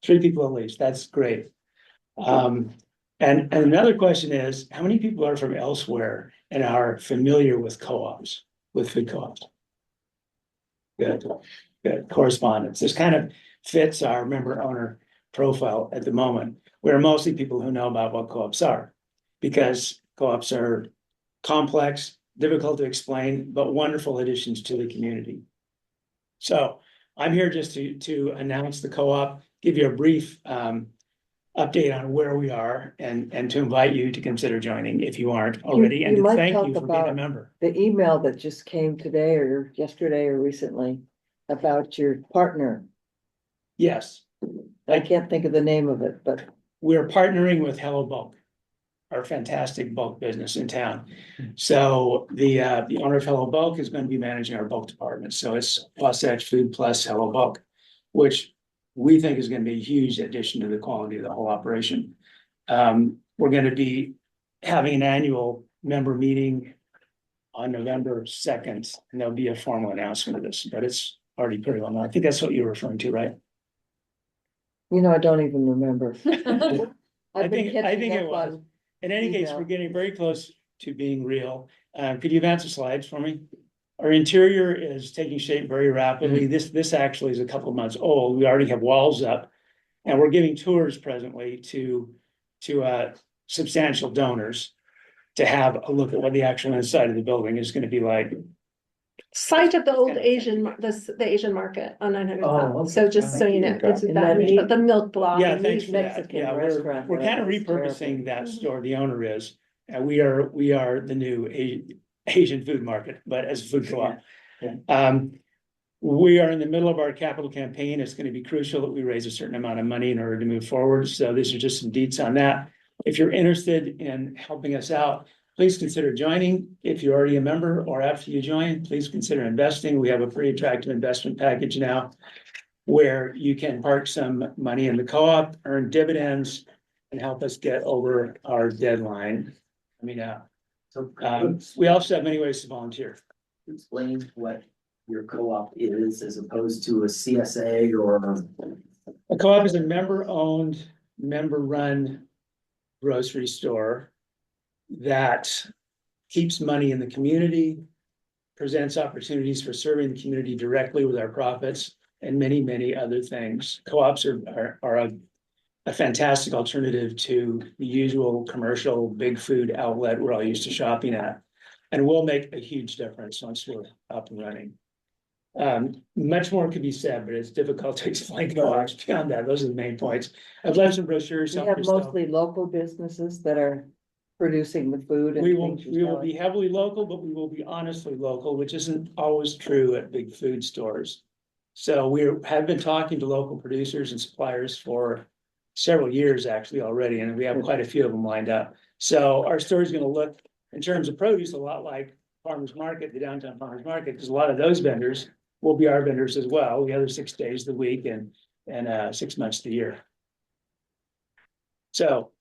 3 people at least. That's great. And another question is, how many people are from elsewhere and are familiar with co-ops, with food co-ops? Good, good. Correspondence. This kind of fits our member owner profile at the moment. We're mostly people who know about what co-ops are, because co-ops are complex, difficult to explain, but wonderful additions to the community. So I'm here just to announce the co-op, give you a brief update on where we are, and to invite you to consider joining if you aren't already, and to might thank talk you for being a about member. The email that just came today or yesterday or recently about your partner. Yes. I can't think of the name of it, but We're partnering with Hello Bulk, our fantastic bulk business in town. So the owner of Hello Bulk is going to be managing our bulk department. So it's Wasatch Food plus Hello Bulk, which we think is going to be a huge addition to the quality of the whole operation. We're going to be having an annual member meeting on November 2nd, and there'll be a formal announcement of this, but it's already pretty well known. I think that's what you're referring to, right? I don't even remember. I I've been think catching it up was. on In any case, email. we're getting very close to being real. Could you advance the slides for me? Our interior is taking shape very rapidly. This actually is a couple of months old. We already have walls up, and we're giving tours presently to substantial donors to have a look at what the actual inside of the building is going to be like. Site of the old Asian, the Asian market on 900 Oh, South. okay. So just so you know, this is And that, that neat- the milk block. Yeah, and thanks these for that. Mexican Yeah, restaurant we're kind of there is repurposing terrible. that store. The owner is, and we are the new Asian food market, but as a food co-op. We are in the middle of our capital campaign. It's going to be crucial that we raise a certain amount of money in order to move forward. So these are just some deets on that. If you're interested in helping us out, please consider joining. If you're already a member or after you join, please consider investing. We have a pretty attractive investment package now where you can park some money in the co-op, earn dividends, and help us get over our deadline. We also have many ways to volunteer. Explain what your co-op is as opposed to a CSA or. A co-op is a member-owned, member-run grocery store that keeps money in the community, presents opportunities for serving the community directly with our profits, and many, many other things. Co-ops are a fantastic alternative to the usual commercial big food outlet we're all used to shopping at, and will make a huge difference once we're up and running. Much more could be said, but it's difficult to explain co-ops beyond that. Those are the main points. I've left some brochures. You have mostly local businesses that are producing the food and We will things you're be selling. heavily local, but we will be honestly local, which isn't always true at big food stores. So we have been talking to local producers and suppliers for several years actually already, and we have quite a few of them lined up. So our store is going to look, in terms of produce, a lot like farmers market, the downtown farmers market, because a lot of those vendors will be our vendors as well, the other 6 days of the week and 6 months of the year. So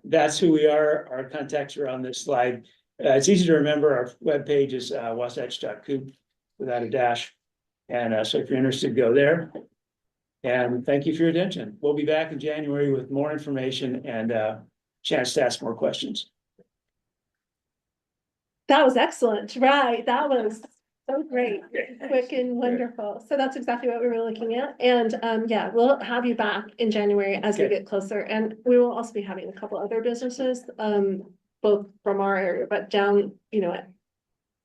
that's who we are. Our contacts are on this slide. It's easy to remember. Our webpage is wasatch.coop without a dash. And so if you're interested, go there. And thank you for your attention. We'll be back in January with more information and chance to ask more questions. That was excellent, right? That was so great, quick and wonderful. So that's exactly what we were looking at. And yeah, we'll have you back in January as we get closer. And we will also be having a couple other businesses, both from our area, but down,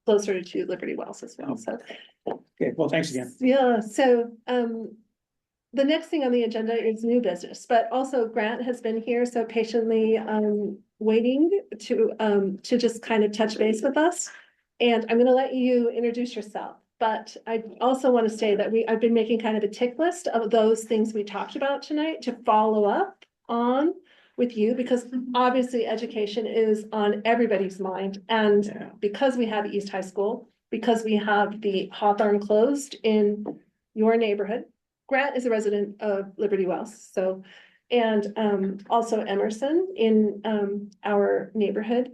closer to Liberty Wells as well. So Okay, well, thanks again. yeah, so the next thing on the agenda is new business, but also Grant has been here so patiently waiting to just kind of touch base with us. And I'm gonna let you introduce yourself, but I also want to say that I've been making kind of a tick list of those things we talked about tonight to follow up on with you, because obviously education is on everybody's mind. And because we have East High School, because we have the Hawthorne closed in your neighborhood, Grant is a resident of Liberty Wells, so, and also Emerson in our neighborhood.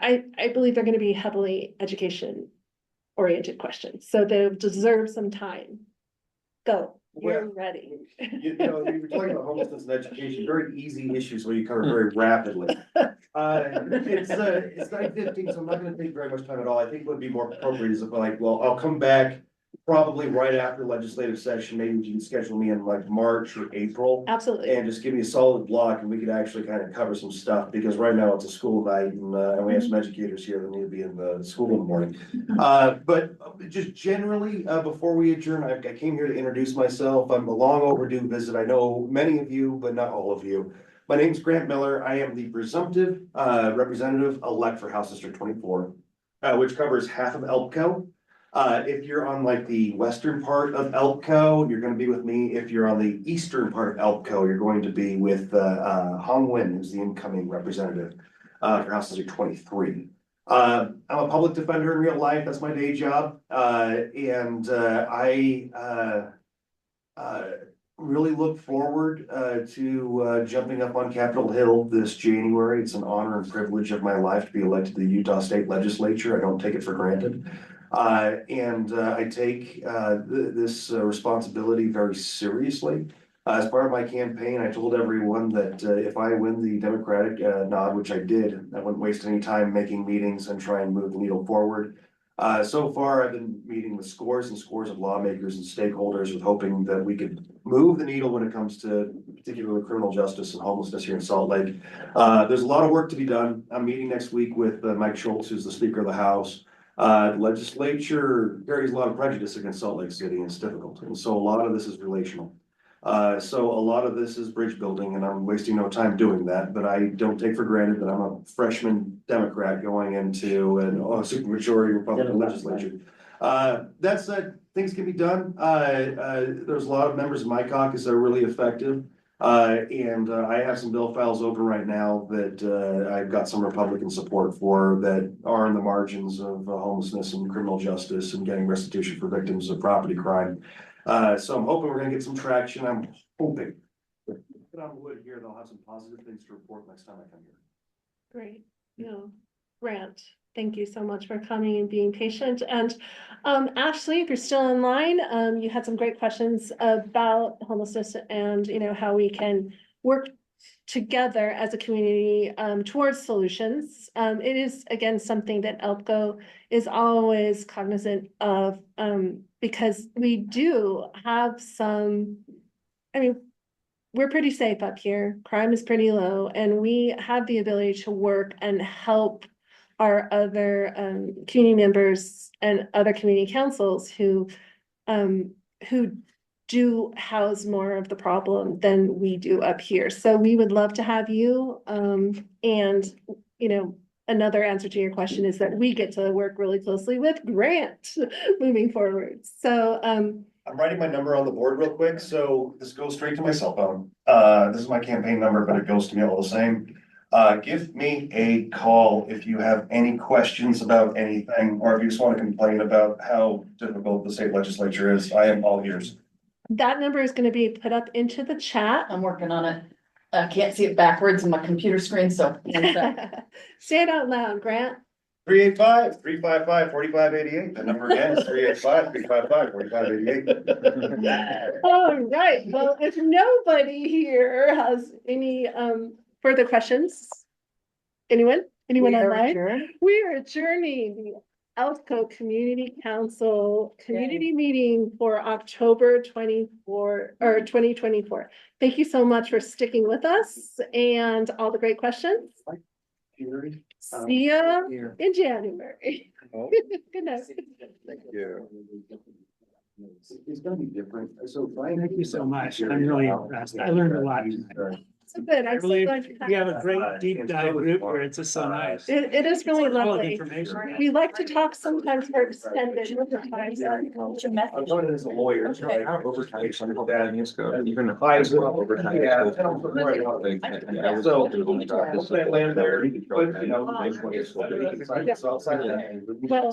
I believe they're gonna be heavily education-oriented questions, so they deserve some time. Go, you're ready. We were talking about homelessness and education, very easy issues where you cover very rapidly. It's 9:15, so I'm not gonna take very much time at all. I think what would be more appropriate is if I'll come back probably right after legislative session. Maybe you can schedule me in like March or April. Absolutely. And just give me a solid block and we could actually kind of cover some stuff, because right now it's a school night and we have some educators here that need to be in the school in the morning. But just generally, before we adjourn, I came here to introduce myself. I'm a long overdue visit. I know many of you, but not all of you. My name's Grant Miller. I am the presumptive representative-elect for House District 24, which covers half of ELPCO. If you're on like the western part of ELPCO, you're gonna be with me. If you're on the eastern part of ELPCO, you're going to be with Hong Nguyen, who's the incoming representative for House District 23. I'm a public defender in real life. That's my day job. And I really look forward to jumping up on Capitol Hill this January. It's an honor and privilege of my life to be elected to the Utah State Legislature. I don't take it for granted. And I take this responsibility very seriously. As part of my campaign, I told everyone that if I win the Democratic nod, which I did, I wouldn't waste any time making meetings and try and move the needle forward. So far, I've been meeting with scores and scores of lawmakers and stakeholders with hoping that we could move the needle when it comes to particularly criminal justice and homelessness here in Salt Lake. There's a lot of work to be done. I'm meeting next week with Mike Schultz, who's the Speaker of the House. The legislature carries a lot of prejudice against Salt Lake City, and it's difficult. And so a lot of this is relational. So a lot of this is bridge building, and I'm wasting no time doing that, but I don't take for granted that I'm a freshman Democrat going into a supermajority Republican legislature. That said, things can be done. There's a lot of members of my caucus that are really effective. And I have some bill files open right now that I've got some Republican support for that are in the margins of homelessness and criminal justice and getting restitution for victims of property crime. So I'm hoping we're gonna get some traction. I'm hoping. Put on wood here, they'll have some positive things to report next time I come here. Great, Grant, thank you so much for coming and being patient. And Ashley, if you're still in line, you had some great questions about homelessness and how we can work together as a community towards solutions. It is again something that ELPCO is always cognizant of, because we do have some, we're pretty safe up here. Crime is pretty low, and we have the ability to work and help our other community members and other community councils who do house more of the problem than we do up here. So we would love to have you. And another answer to your question is that we get to work really closely with Grant moving forward. So I'm writing my number on the board real quick, so this goes straight to my cell phone. This is my campaign number, but it goes to me all the same. Give me a call if you have any questions about anything, or if you just want to complain about how difficult the state legislature is. I am all ears. That number is going to be put up into the chat. I'm working on it. I can't see it backwards in my computer screen, so. Say it out loud, Grant. 385-355-4588. The number again is 385-355-4588. All right, well, if nobody here has any further questions? Anyone online? We are adjourning the ELPCO Community Council Community Meeting for October 2024. Thank you so much for sticking with us and all the great questions. See ya in January. Good night. Thank you. It's gonna be different. So thank you so much. I'm really impressed. I learned a lot tonight. So good. I I'm so believe glad you we have a great deep dive group where it's just so nice. It is really Full of lovely. information. We like to talk sometimes for extended time. I'm going as a lawyer. Okay. Overtime, even if I was overtime. Yeah. So. That land there, but you know. Well,